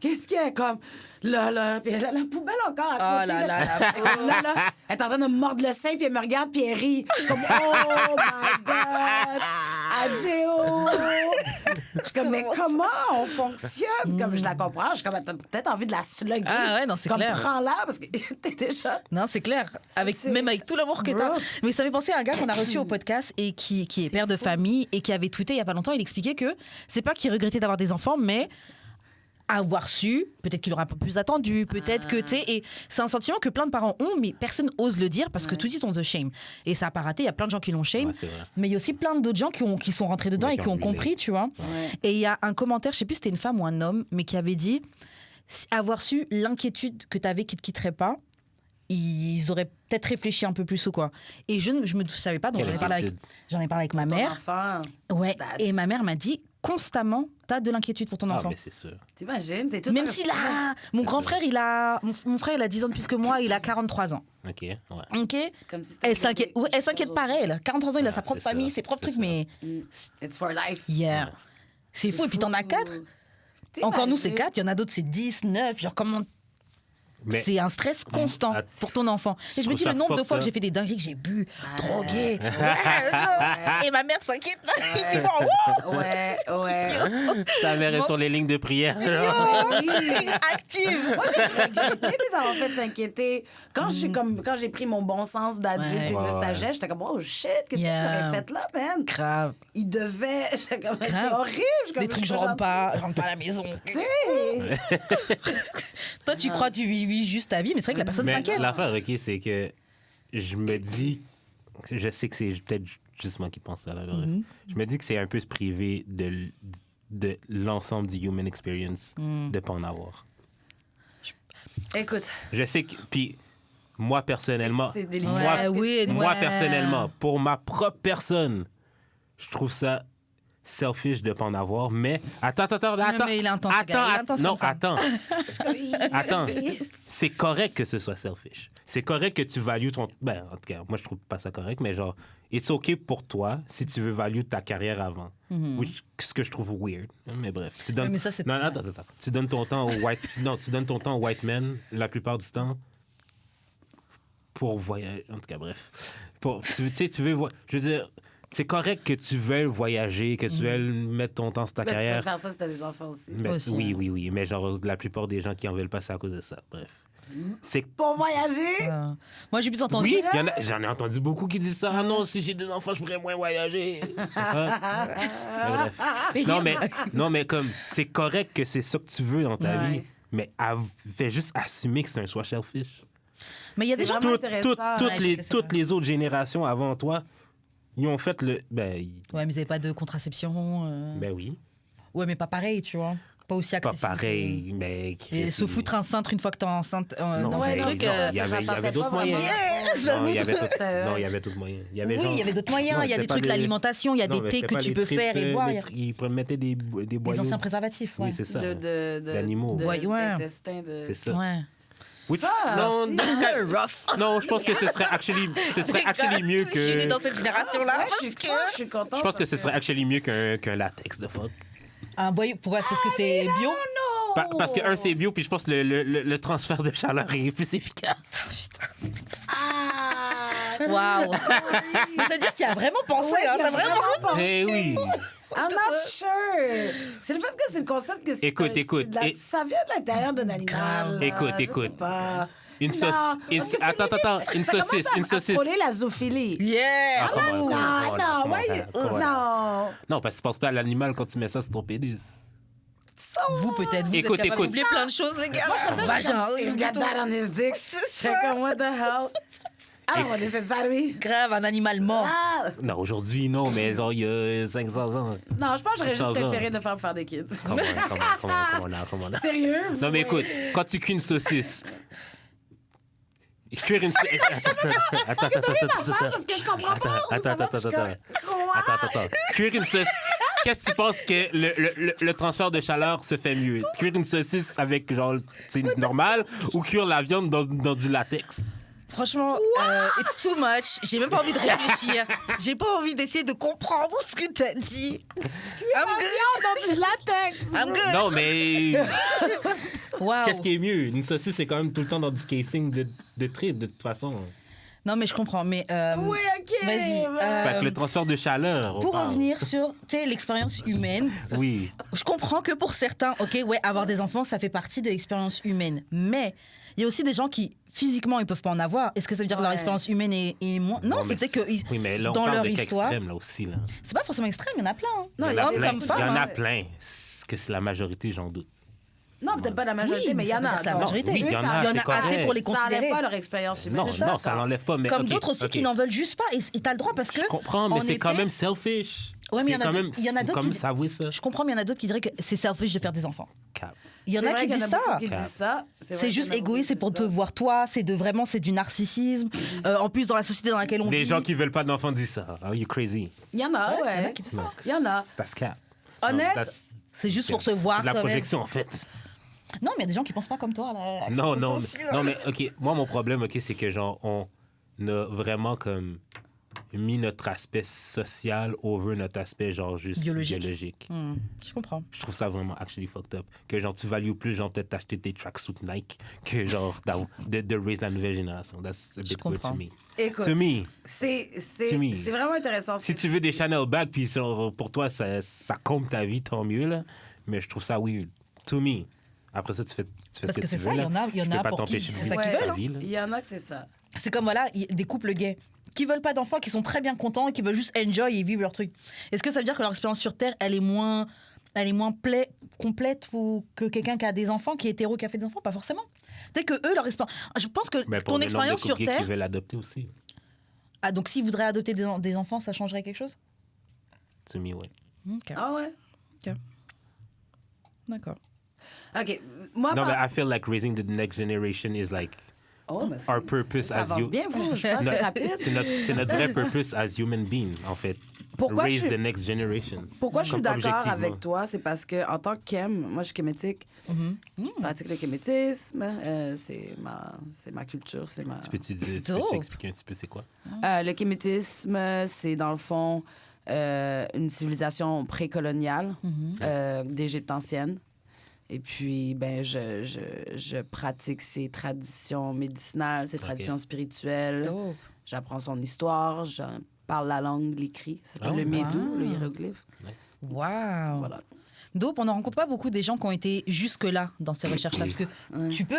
qu'est-ce qu'il y a? Comme, là. Puis elle a la poubelle encore à côté. Oh là là, Fait que là, elle est en train de me mordre le sein, puis elle me regarde, puis elle rit. Je suis comme, oh my God! Adjéo! Je suis comme, mais comment on fonctionne? Comme je la comprends. Je suis comme, t'as peut-être envie de la slugger. Ah ouais, non, c'est comme, clair. prends-la, parce que t'es déjà... Non, c'est clair. Même avec tout l'amour que t'as. Bro. Mais ça fait penser à un gars qu'on a reçu au podcast et qui est père de famille et qui avait tweeté il y a pas longtemps. Il expliquait que c'est pas qu'il regrettait d'avoir des enfants, mais avoir su, peut-être qu'il aurait un peu plus attendu, peut-être que, tu sais, et c'est un sentiment que plein de parents ont, mais personne ose le dire parce que tout de suite on the shame. Et ça n'a pas raté, il y a plein de gens qui l'ont shame, c'est vrai. mais il y a aussi plein d'autres gens qui sont rentrés dedans Ouais, et qui ont compris, tu vois. Ouais. Et il y a un commentaire, je sais plus si c'était une femme ou un homme, mais qui avait dit avoir su l'inquiétude que tu avais qui te quitterait pas, ils auraient peut-être réfléchi un peu plus ou quoi. Et je ne savais pas, donc Quelle inquiétude. j'en ai parlé avec ma Ton mère. enfant. Ouais, That's- et ma mère m'a dit constamment, t'as de l'inquiétude pour ton Ah, enfant. mais c'est sûr. T'imagines? T'es tout Même un- s'il a... Mon grand frère, mon frère, il a 10 ans de plus que moi, il a 43 ans. OK, ouais. OK. Comme si c'était Elle s'inquiète, ouais, elle s'inquiète pareil. Elle a 43 ans, il a Ah, sa propre c'est ça, famille, ses propres c'est trucs, ça. mais... It's for life. Yeah. C'est fou. Et puis t'en as 4. Encore nous, c'est 4. Il y en a d'autres, c'est 10, 9. Genre, comment... Mais C'est un stress constant Ah, pour ton enfant. Et je me trouve dis ça le nombre de fucked fois que up. j'ai fait des dingueries, que j'ai bu, drogué. Ouais, genre, et ma mère s'inquiète. Et puis moi, wouh, Ouais, ouais. ta mère est sur les lignes de prière. active. Moi, j'ai regretté de les avoir fait s'inquiéter. Quand j'ai pris mon bon sens d'adulte Ouais. et de Ouais, ouais. sagesse, j'étais comme, oh shit, qu'est-ce Yeah. que j'aurais fait là, man? Grave. Il devait. J'étais comme, c'est Grave. horrible. Je suis comme, Des trucs, je rentre pas à la maison. Hey! Toi, tu crois que tu vis juste ta vie, mais c'est vrai que la personne Mais s'inquiète. l'affaire, OK, c'est que je me dis... Je sais que c'est peut-être juste moi qui pense ça, là, bref. Je me dis que c'est un peu se priver de l'ensemble du human experience de pas en avoir. Écoute, Je sais que... Puis moi, personnellement... c'est délicat. Moi, Est-ce que oui, moi, ouais. personnellement, pour ma propre personne, je trouve ça selfish de pas en avoir, mais... Attends. mais il est intense, ce gars. Il est intense non, comme ça. attends. C'est correct que ce soit selfish. C'est correct que tu values ton... Ben, en tout cas, moi, je trouve pas ça correct, mais genre, it's OK pour toi si tu veux value ta carrière avant. Ce que je trouve weird. Mais bref, tu donnes... Oui, mais ça, c'est- Non, attends. Tu donnes ton temps au white... Non, tu donnes ton temps au white man la plupart du temps pour voyager. En tout cas, bref. Tu sais, tu veux... Je veux dire... C'est correct que tu veuilles voyager, que tu veuilles mettre ton temps sur ta Ben, tu peux carrière. faire ça si t'as des enfants aussi. Mais Aussi, oui. Mais genre, la plupart des gens qui en veulent pas, c'est à cause de ça. Bref. C'est... Pour voyager? Moi, j'ai plus entendu. Oui, j'en ai entendu beaucoup qui disent ça. Ah non, si j'ai des enfants, je pourrais moins voyager. Mais bref. Non, mais comme, c'est correct que c'est ça que tu veux dans ta Ouais. vie. Mais fais juste assumer que c'est un choix selfish. Mais il y a des C'est gens... vraiment Toutes, intéressant. Ouais, toutes les autres générations avant toi, ils ont fait le... Ouais, mais ils n'avaient pas de contraception. Ben oui. Ouais, mais pas pareil, tu vois. Pas aussi Pas accessible. pareil, mais... Et se foutre un cintre une fois que t'es enceinte. Non, Ouais, mais non, il y ça, avait- il y avait j'entendais d'autres pas moyens. vraiment. Non, il y avait C'était- non, il y avait d'autres moyens. Il y avait Oui, genre- il y avait d'autres moyens. Non, Il y a c'était des pas trucs, l'alimentation, il y a Non, des mais thés c'était que pas tu les peux tripes, faire et boire. Il y a Ils mettaient des des boyaux. anciens préservatifs. Ouais. Oui, c'est ça. D'animaux. D'animaux. D'intestin de... C'est ça. Ouais. Which- Ça, non, c'est- dans ce cas- Rough. non, je pense que ce serait actually mieux Je suis née que... dans cette génération-là. Ouais, parce je suis contente. Je pense que parce ce serait actually mieux qu'un latex de fuck. Un boyau, pourquoi? Parce que c'est bio? Non! Parce que un, c'est bio, puis je pense que le transfert de chaleur est plus efficace. Waouh! Mais c'est-à-dire que tu as vraiment pensé, Ouais, hein? il y a T'as vraiment... pensé. Eh oui. I'm not sure. C'est le fait que c'est le concept que c'est... Écoute, c'est écoute, de la- et- Ça vient de l'intérieur d'un animal. là, Écoute, je écoute. sais pas. Une Non, sauce... parce que c'est Attends, limite- une ça commence saucisse, à- une à saucisse. frôler la zoophilie. Yeah! Ah, comment- Non, comment- non, comment- ouais, comment- non. Non, parce que tu penses pas à l'animal quand tu mets ça sur ton pénis. So Vous, peut-être, vous Écoute, êtes capable écoute. d'oublier plein de choses, les gars. He's Vagin, oui, got that on his dick. C'est Check ça. on what the hell. I don't want this inside me. Grave, un animal mort. Ah! Non, aujourd'hui, non, mais genre, il y a 500 ans. Non, je pense que j'aurais juste 600 ans. préféré de faire des kids. Comment on a. Sérieux? Non, mais écoute, quand tu cuis une saucisse... Cuire une saucisse... Attends. Parce que je comprends pas. Attends. Cuire une saucisse... Qu'est-ce que tu penses que le transfert de chaleur se fait mieux? Cuire une saucisse avec, genre, c'est normal ou cuire la viande dans du latex? Franchement, it's too much. J'ai même pas envie de réfléchir. J'ai pas envie d'essayer de comprendre ce que t'as dit. I'm good. Dans du latex. I'm good. Non, mais Wow. qu'est-ce qui est mieux? Une saucisse, c'est quand même tout le temps dans du casing de trip, de toute façon. Non, mais je comprends. Mais Oui, OK. vas-y. Fait que le transfert de chaleur, on Pour parle. revenir sur l'expérience humaine, Oui. je comprends que pour certains, ok, ouais, avoir des enfants, ça fait partie de l'expérience humaine. Mais il y a aussi des gens qui, physiquement, ils peuvent pas en avoir. Est-ce que ça veut dire que leur Ouais. expérience humaine est moins... Non, c'est mais peut-être que Oui, mais là, on dans parle leur de cas histoire... extrême, là aussi, là. C'est pas forcément extrême, il y en a plein. Hein. Non, Il y en a hommes plein. comme Il y femmes. en a hein. plein. Que c'est la majorité, j'en doute. Non, peut-être pas la majorité, Oui, mais il y ça en veut a. dire que c'est la Donc, majorité. Oui, il y en a, ça- Il y en c'est a correct. assez pour les Ça enlève considérer. pas leur expérience humaine. Non, je suis non, d'accord. ça l'enlève pas. Mais, Comme ok, d'autres aussi ok. qui n'en veulent juste pas. Et t'as le droit parce que. Je comprends, mais en c'est quand effet- même selfish. Ouais, mais il y en a C'est quand d'autres- même- il y en a faut d'autres quand même qui- s'avouer ça. Je comprends, mais il y en a d'autres qui diraient que c'est selfish de faire des enfants. Cap. Il y en C'est a vrai qui qu'il y en disent ça. beaucoup qui disent ça. C'est vrai juste qu'il y en a beaucoup égoïste, qui c'est pour disent te ça. voir toi, c'est du narcissisme. En plus, dans la société dans laquelle on Les vit. gens qui veulent pas d'enfants disent ça. Are you crazy? Il y en a, Il y en a ouais. qui disent ça. Il y en a. That's cap. Honnête? Non, that's- C'est juste pour se voir C'est de la toi-même. projection, en fait. Non, mais il y a des gens qui pensent pas comme toi. Là. Non, non, Aussi, non, mais OK. Moi, mon problème, OK, c'est que, genre, on a vraiment, comme, mis notre aspect social over notre aspect, genre, juste biologique. Je comprends. Je trouve ça vraiment actually fucked up. Que, genre, tu values plus, genre, peut-être acheter tes tracksuits Nike que, genre, de raise la nouvelle génération. That's a bit weird to comprends. me. Écoute, To me. c'est To me. vraiment intéressant. Si tu veux des Chanel bags, puis genre, pour toi, ça compte ta vie, tant mieux, là. Mais je trouve ça weird. To me. Après ça, tu fais ce Parce que que tu c'est veux, ça, il y là. en a- il y en Je a peux pas pour qui t'empêcher de c'est vivre ça qu'ils ta veulent, vie, là. Il y en a que c'est ça. C'est comme voilà, des couples gays qui veulent pas d'enfants, qui sont très bien contents et qui veulent juste enjoy et vivre leur truc. Est-ce que ça veut dire que leur expérience sur Terre, elle est moins complète ou que quelqu'un qui a des enfants, qui est hétéro, qui a fait des enfants? Pas forcément. C'est que eux, leur expérience. Je pense que Mais pour ton le nombre de expérience sur couples gays qui Terre. veulent adopter aussi. Ah, donc s'ils voudraient adopter des enfants, ça changerait quelque chose? To me, ouais. Ok. Ah ouais? D'accord. OK. Moi, Non, par- mais I feel like raising the next generation is like Oh, mais our purpose ça as avance you. bien, vous. Je pense que c'est rapide. C'est notre vrai purpose as human being, en fait. Pourquoi Raise je suis- the next generation. Pourquoi je suis Comme d'accord objectivement. avec toi, c'est parce que en tant que Kem, moi je suis kémétique. Je pratique le kémétisme, c'est ma culture, c'est ma. Tu peux Dope. expliquer un petit peu c'est quoi? Le kémétisme, c'est dans le fond une civilisation précoloniale d'Égypte ancienne. Et puis, ben, je pratique ses traditions médicinales, ses traditions spirituelles. Dope. J'apprends son histoire, je parle la langue, l'écrit. Ça s'appelle Oh, le médou, wow. le hiéroglyphe. Nice. Waouh. Voilà. Dope, on ne rencontre pas beaucoup des gens qui ont été jusque-là dans ces recherches-là. Parce que tu peux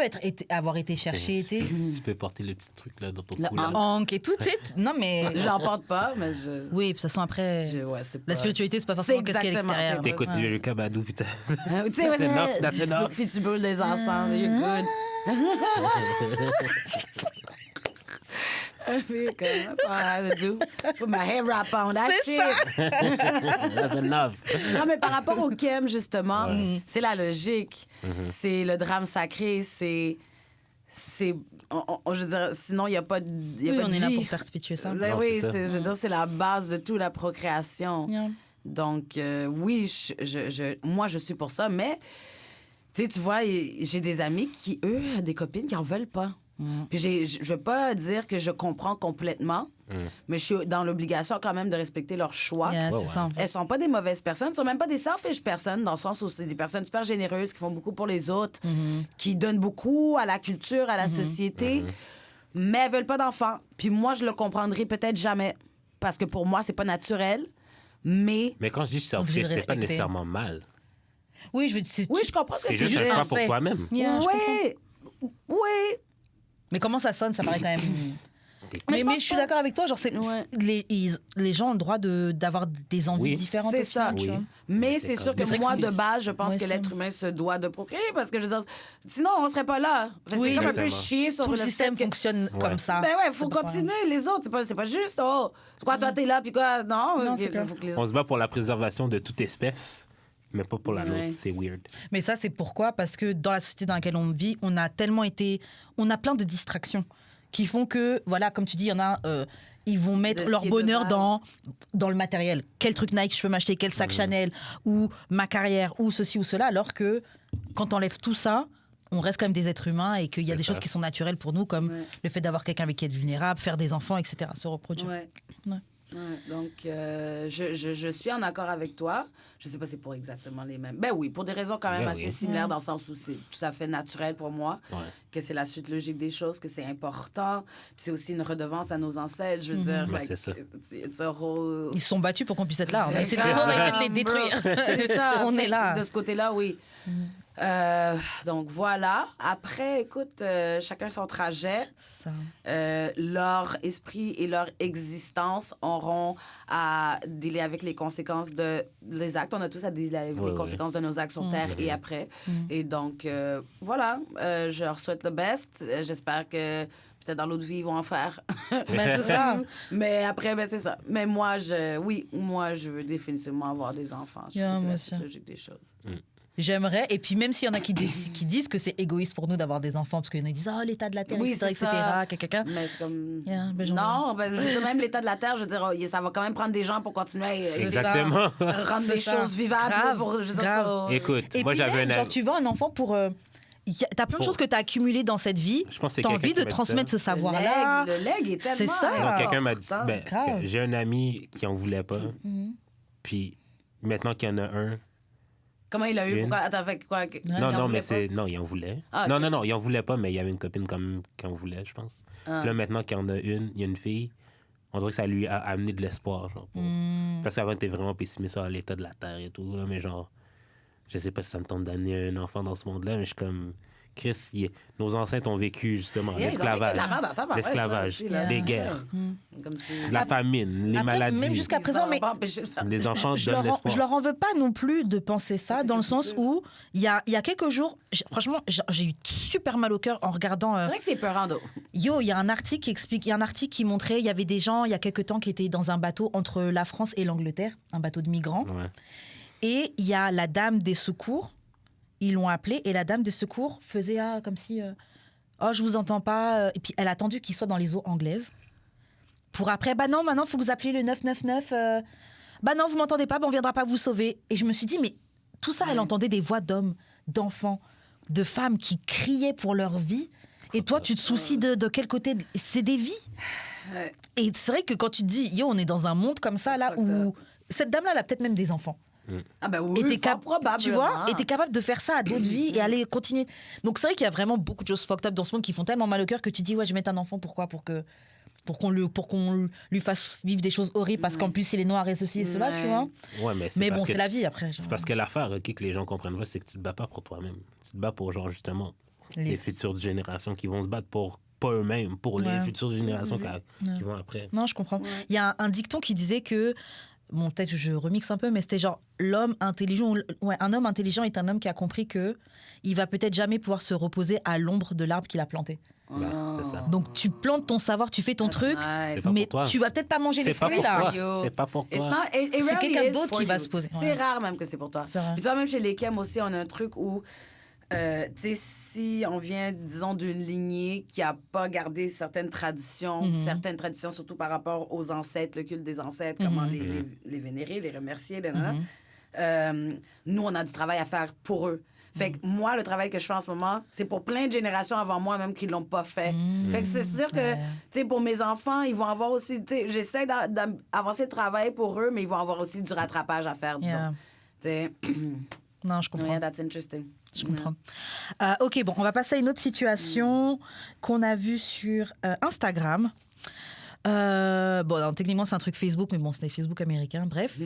avoir été cherché, Tu peux porter le petit truc là dans ton Le cou là. Hank et tout de suite. Non, mais. J'en porte pas, mais je. Oui, de toute façon, après. ouais, c'est La pas- spiritualité, c'est pas forcément qu'est-ce qu'il y a à exactement, l'extérieur. c'est T'écoutes pas ça. le Kabadou, putain. Tu sais, ouais, That's enough, that's enough. Puis tu brûles des encens, you're good. Puis, comme, that's all I have to do. Put my hair wrap on, that's C'est it. That's enough. Non, mais par rapport au Kem, justement, c'est la logique. C'est le drame sacré, c'est... je veux dire, sinon, il n'y a pas de y a Oui, pas on de est là vie. pour perpétuer ça. Ben Non, oui, c'est ça. je veux dire, c'est la base de tout, la procréation. Yeah. Donc, oui, moi, je suis pour ça, mais, tu vois, j'ai des amis qui, eux, des copines qui en veulent pas. Puis je veux pas dire que je comprends complètement, mais je suis dans l'obligation quand même de respecter leur choix. Yeah, Ouais, c'est ouais. ça. Elles sont pas des mauvaises personnes, elles sont même pas des selfish personnes, dans le sens où c'est des personnes super généreuses qui font beaucoup pour les autres, qui donnent beaucoup à la culture, à la société, mais elles veulent pas d'enfants. Puis moi, je le comprendrai peut-être jamais, parce que pour moi, c'est pas naturel, mais... Mais quand je dis Obligé selfish, de c'est pas respecter. nécessairement mal. Oui, je veux Oui, je comprends ce que C'est tu juste veux un dire. choix pour fait. toi-même. Yeah, je Oui, oui. Mais comment ça sonne, ça paraît quand même. Mais je pense je suis pas- d'accord avec toi, genre, Ouais. les gens ont le droit d'avoir des envies Oui. différentes. C'est au ça. final, tu Oui. vois. Mais c'est sûr que Mais c'est moi, que de base, je pense Ouais, que c'est- l'être humain se doit de procréer parce que je veux dire, sinon, on serait pas là. Fait que Oui. c'est comme un peu Exactement. chier sur Tout le fait système que- fonctionne comme ça. Ben ouais, faut C'est pas continuer. Les autres, c'est pas juste, oh, quoi, toi, t'es là, puis quoi, non. Non, c'est il clair. faut que les On se bat pour la préservation de toute espèce, mais pas pour la Ouais. nôtre. C'est weird. Mais ça, c'est pourquoi? Parce que dans la société dans laquelle on vit, on a plein de distractions qui font que, voilà, comme tu dis, il y en a, ils vont mettre De ce leur qui est de bonheur base. dans le matériel. Quel truc Nike je peux m'acheter, quel sac Chanel, ou ma carrière, ou ceci ou cela, alors que quand on enlève tout ça, on reste quand même des êtres humains et qu'il y a C'est des ça. choses qui sont naturelles pour nous, comme Ouais. le fait d'avoir quelqu'un avec qui être vulnérable, faire des enfants, etc., se reproduire. Ouais. Ouais. Ouais, donc, je suis en accord avec toi. Je sais pas si c'est pour exactement les mêmes. Ben oui, pour des raisons quand même Ben assez oui. similaires, dans le sens où c'est tout à fait naturel pour moi, Ouais. que c'est la suite logique des choses, que c'est important. Puis c'est aussi une redevance à nos ancêtres, je veux dire. Ouais, like, c'est ça. It's a whole... Ils se sont battus pour qu'on puisse être là. On a essayé de Exactement. les détruire. C'est ça. On Fait est là. que De ce côté-là, oui. Donc voilà. Après, écoute, chacun son trajet. Ça. Leur esprit et leur existence auront à dealer avec les conséquences des actes. On a tous à dealer avec les conséquences de nos actes sur Terre et après. Et donc, voilà. Je leur souhaite le best. J'espère que peut-être dans l'autre vie, ils vont en faire. Ben, c'est ça. Mais après, ben, c'est ça. Mais moi, je veux définitivement avoir des enfants. Je trouve que c'est la suite logique des choses. J'aimerais, et puis même s'il y en a qui disent que c'est égoïste pour nous d'avoir des enfants, parce qu'il y en a qui disent « Oh, l'état de la Terre, etc. » Mais c'est comme... ben, non, ben, je veux dire, même l'état de la Terre, je veux dire, ça va quand même prendre des gens pour continuer à Exactement. rendre les choses vivables. Grave, pour, je veux dire, grave. ça... Écoute, Et moi puis j'avais même, un genre, tu vois un enfant pour... t'as plein de choses que t'as accumulées dans cette vie. Je pense que c'est t'as quelqu'un envie qui de m'a dit transmettre ça. ce savoir-là. Le leg est tellement... C'est ça. Non, quelqu'un m'a dit... important. Ben, Grave. j'ai un ami qui en voulait pas. Puis maintenant qu'il y en a un... Comment il a eu? Une. Pourquoi? Attends, fait quoi? Non, mais c'est... Non, il en voulait. Ah, Non, ok. non, il en voulait pas, mais il y avait une copine comme qui en voulait, je pense. Ah. Puis là, maintenant qu'il y en a une, il y a une fille, on dirait que ça lui a amené de l'espoir, genre. Parce qu'avant, t'es vraiment pessimiste sur l'état de la Terre et tout, là, mais genre... Je sais pas si ça me tente d'amener un enfant dans ce monde-là, mais je suis comme... Chris, nos ancêtres ont vécu, justement, Yeah, ils ont vécu l'esclavage. de la merde en tabarouette, là, L'esclavage, aussi, là. des guerres, Comme si... de la famine, les Après, maladies. même jusqu'à présent, mais... Les enfants Je donnent l'espoir. leur en veux pas non plus de penser ça, dans le sens où il y a quelques jours, franchement, j'ai eu super mal au cœur en regardant. C'est vrai que c'est peurant, d'eau. Il y a un article qui explique, il y a un article qui montrait, il y avait des gens il y a quelques temps qui étaient dans un bateau entre la France et l'Angleterre, un bateau de migrants, Ouais. et il y a la dame des secours. Ils l'ont appelée et la dame des secours faisait comme si oh je vous entends pas, et puis elle a attendu qu'il soit dans les eaux anglaises pour après bah non maintenant faut que vous appeliez le 999 bah non vous m'entendez pas, bah on viendra pas vous sauver. Et je me suis dit mais tout ça elle entendait des voix d'hommes, d'enfants, de femmes qui criaient pour leur vie, et toi tu te soucies de quel côté c'est des vies. Ouais. Et c'est vrai que quand tu te dis yo on est dans un monde comme ça là où cette dame là elle a peut-être même des enfants. Ah ben oui, Et t'es probablement. tu vois, et t'es capable de faire ça à d'autres vies et aller continuer. Donc c'est vrai qu'il y a vraiment beaucoup de choses fucked up dans ce monde qui font tellement mal au cœur que tu dis ouais je vais mettre un enfant pourquoi pour qu'on lui fasse vivre des choses horribles parce qu'en plus il est noir et ceci et cela, tu vois. Ouais, mais Mais parce bon que c'est la vie après. C'est parce que l'affaire, OK, que les gens comprennent pas, c'est que tu te bats pas pour toi-même. Tu te bats pour, genre, justement, les futures générations qui vont se battre pour pas eux-mêmes, pour les futures générations qui vont après. Non, je comprends. Il y a un dicton qui disait que bon, peut-être je remixe un peu, mais c'était genre l'homme intelligent, un homme intelligent est un homme qui a compris que il va peut-être jamais pouvoir se reposer à l'ombre de l'arbre qu'il a planté. Ben, c'est ça. Donc tu plantes ton savoir, tu fais ton truc, Nice. C'est pas mais pour toi. tu vas peut-être pas manger les C'est pas fruits pour là. toi. C'est pas pour toi. C'est quelqu'un d'autre qui va se poser. C'est rare même que c'est pour toi. C'est vrai. Puis tu vois, même chez les Kem aussi, on a un truc où, tu sais, si on vient, disons, d'une lignée qui a pas gardé certaines traditions, surtout par rapport aux ancêtres, le culte des ancêtres, comment les vénérer, les remercier, nous, on a du travail à faire pour eux. Fait que moi, le travail que je fais en ce moment, c'est pour plein de générations avant moi, même qui l'ont pas fait. Fait que c'est sûr que, tu sais, pour mes enfants, ils vont avoir aussi, tu sais, j'essaie d'avancer le travail pour eux, mais ils vont avoir aussi du rattrapage à faire, disons. Tu sais, Non, je comprends. yeah, that's interesting. Je comprends. Ok, bon, on va passer à une autre situation qu'on a vue sur Instagram. Bon, alors, techniquement, c'est un truc Facebook, mais bon, c'est Facebook américain, bref.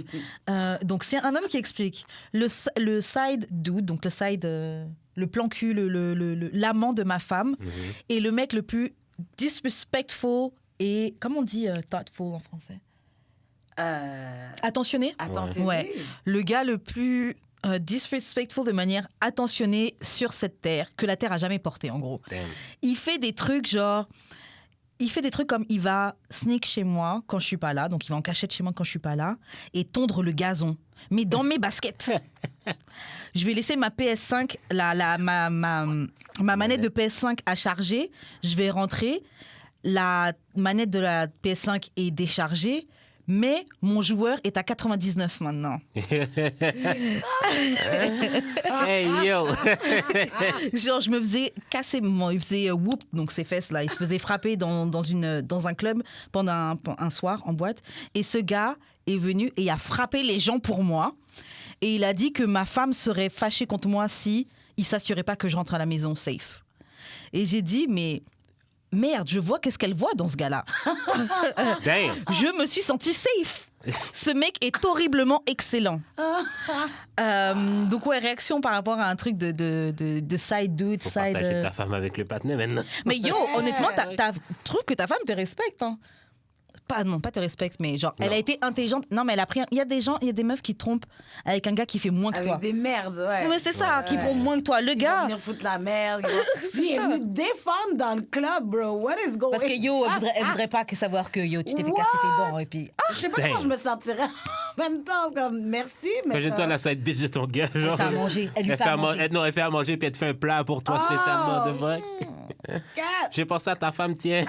Donc, c'est un homme qui explique le side dude, donc le plan cul, l'amant de ma femme, est le mec le plus disrespectful et, comment on dit thoughtful en français? Attentionné? Attention. Ouais. Le gars le plus disrespectful de manière attentionnée sur cette terre, que la terre a jamais portée, en gros. Damn. Il fait des trucs genre... Il fait des trucs comme il va sneak chez moi quand je suis pas là, donc il va en cachette chez moi quand je suis pas là, et tondre le gazon, mais dans mes baskets. Je vais laisser ma PS5, ma manette de PS5 à charger, je vais rentrer, la manette de la PS5 est déchargée, mais mon joueur est à 99 maintenant. Hey, yo! Genre, je me faisais casser, il faisait whoop, donc ses fesses là, il se faisait frapper dans un club pendant un soir en boîte. Et ce gars est venu et a frappé les gens pour moi. Et il a dit que ma femme serait fâchée contre moi si il s'assurait pas que je rentre à la maison safe. Et j'ai dit, mais merde, je vois qu'est-ce qu'elle voit dans ce gars-là. Damn! Je me suis sentie safe. Ce mec est horriblement excellent. Donc ouais, réaction par rapport à un truc de side dude, Faut side... partager ta femme avec le partenaire maintenant. Mais yo, honnêtement, trouve que ta femme te respecte, hein. Pas te respecte, mais genre, elle a été intelligente. Non, mais elle a pris... Il y a des meufs qui trompent avec un gars qui fait moins que toi. Avec des merdes, ouais. Non, mais c'est ça, qui font moins que toi. Le Ils vont gars... venir foutre la merde. Lui, il est venu défendre dans le club, bro. What is going on? Parce que yo, elle voudrait pas que savoir que yo, tu t'es fait casser tes dents et puis... Je sais pas comment je me sentirais en même temps. Comme, merci, mais... Imagine-toi la side bitch de ton gars. Genre, fait à manger. Elle lui fait à manger. Non, elle fait à manger puis elle te fait un plat pour toi spécialement. De vrai. J'ai pensé à ta femme, tiens.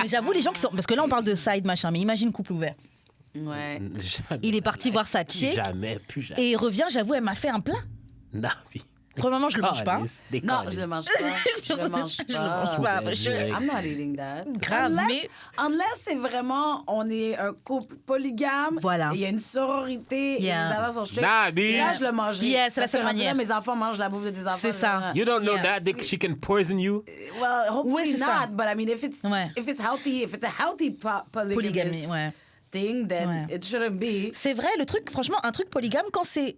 Mais j'avoue, les gens qui sont... Parce que là, on parle de side, machin, mais imagine couple ouvert. Ouais. Jamais. Il est parti voir sa chick. Plus jamais. Et il revient, j'avoue, elle m'a fait un plat. Non, puis... Premièrement, je le mange pas. Non, je le mange pas. Je le mange pas. Je le mange pas. I'm not eating that. Grave, mais... Unless c'est vraiment, on est un couple polygame. Voilà. Il y a une sororité. Yeah. Et les enfants sont straight. Nah, Et là, je le mangerai. Yeah, c'est la Parce que seule rendu là, manière. Mes enfants mangent la bouffe de tes enfants. C'est ça. You don't know Yeah. that she can poison you. Well, hopefully Ouais, c'est not. ça. But I mean, if it's healthy, if it's a healthy Polygamie, polygamous ouais. thing, then Ouais. it shouldn't be. C'est vrai, le truc, franchement, un truc polygame, quand c'est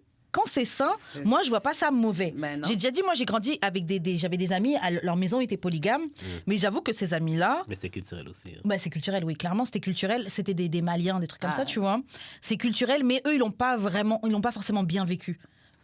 sain, moi, je vois pas ça mauvais. Mais non. J'ai déjà dit, moi, j'ai grandi avec j'avais des amis, leur maison était polygame, mais j'avoue que ces amis-là, Mais c'est culturel aussi. Hein. bah, c'est culturel, oui, clairement, c'était culturel. C'était des Maliens, des trucs comme ça, tu vois. C'est culturel, mais eux, ils l'ont pas forcément bien vécu.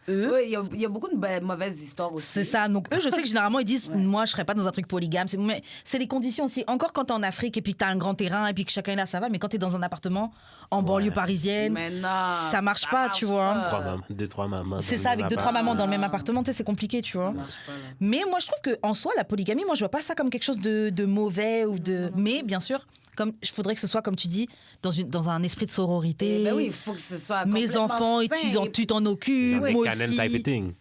Eux, Oui, il y a beaucoup de mauvaises histoires aussi. c'est ça. Donc, eux, je sais que généralement, ils disent, moi, je serais pas dans un truc polygame. Mais c'est les conditions aussi. Encore quand t'es en Afrique et puis que t'as un grand terrain et puis que chacun est là, ça va. Mais quand t'es dans un appartement en banlieue parisienne, Mais non, ça marche pas, tu vois. Deux, trois mamans. C'est ça, avec 2-3 mamans dans le même appartement, tu sais, c'est compliqué, tu vois. Ça marche pas, là. Mais moi, je trouve qu'en soi, la polygamie, moi, je vois pas ça comme quelque chose de mauvais ou de. Mais bien sûr, il faudrait que ce soit, comme tu dis, dans un esprit de sororité. Ben oui, il faut que ce soit Mes complètement enfants, et sain. tu t'en occupes, Avec moi Canon aussi. type of thing.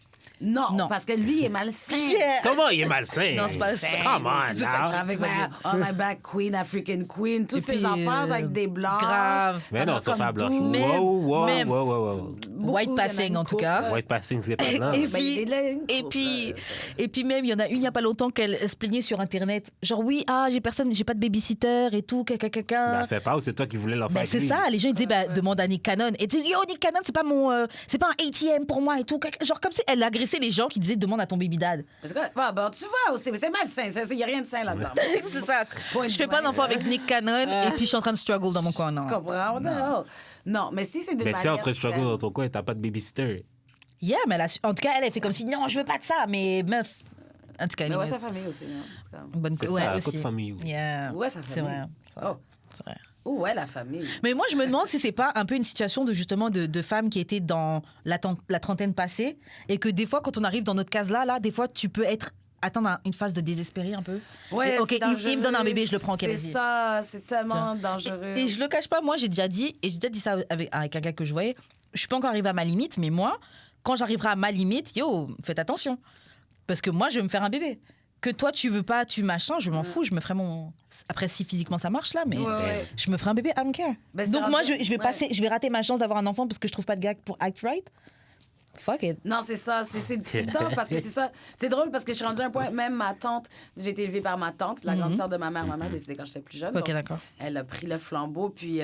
Non, parce que lui, il est malsain. Comment il est malsain? Non, c'est pas- Come on, now. Avec my back queen, African queen, tous Et ces puis, enfants avec des blanches. grave. Mais non, c'est pas blanc. Même- Wow. White passing, en tout cas. White passing, c'est pas blanc. Et Ben, il puis, est là, une et couple, puis, et puis même, il y en a une il n'y a pas longtemps qu'elle se plaignait sur Internet. Genre, oui, j'ai pas de babysitter et tout, Mais elle fait pas ou c'est toi qui voulais leur faire Ben, c'est avec lui? ça, les gens ils disaient demande à Nick Cannon et dit yo Nick Cannon c'est pas un ATM pour moi et tout, genre comme si elle agressait les gens qui disaient demande à ton baby dad. Parce que, tu vois aussi, mais c'est malsain. Il n'y a rien de sain là-dedans. C'est ça. Point Je fais de pas vue. d'enfant avec Nick Cannon et puis je suis en train de struggle dans mon coin, non. Tu comprends? What the hell? Non, mais si c'est d'une Mais t'es manière en train de struggle saine. dans ton coin et t'as pas de babysitter. Yeah, mais en tout cas elle fait comme si non je veux pas de ça, mais meuf. En tout cas, Mais ouais, anyways. sa famille aussi. Hein. Bonne C'est ouais, ça, aussi. coup de famille. Yeah. Ouais, sa C'est famille. vrai. Oh. C'est vrai. Oh, ouais, la famille. Mais moi, je me demande si c'est pas un peu une situation de justement de femmes qui étaient dans la trentaine passée et que des fois, quand on arrive dans notre case-là, des fois, tu peux atteindre une phase de désespéré un peu. Ouais, Et, ok, c'est il me donne un dangereux. bébé, je le prends. C'est ça, c'est tellement dangereux. Et je le cache pas, moi, j'ai déjà dit ça avec un gars que je voyais. Je suis pas encore arrivée à ma limite, mais moi, quand j'arriverai à ma limite, faites attention, parce que moi, je vais me faire un bébé. Que toi, tu veux pas, tu machin, je m'en fous, je me ferai mon. Après, si physiquement ça marche là, mais Ouais. je me ferai un bébé, I don't care. Ben, Donc c'est moi, rendu- je vais rater ma chance d'avoir un enfant parce que je trouve pas de gars pour act right. Fuck it. Non, c'est ça. C'est top parce que c'est ça. C'est drôle parce que je suis rendue à un point, même ma tante, j'ai été élevée par ma tante, la grande sœur de ma mère. Ma mère est décédée quand j'étais plus jeune. Ok, donc d'accord. Elle a pris le flambeau, puis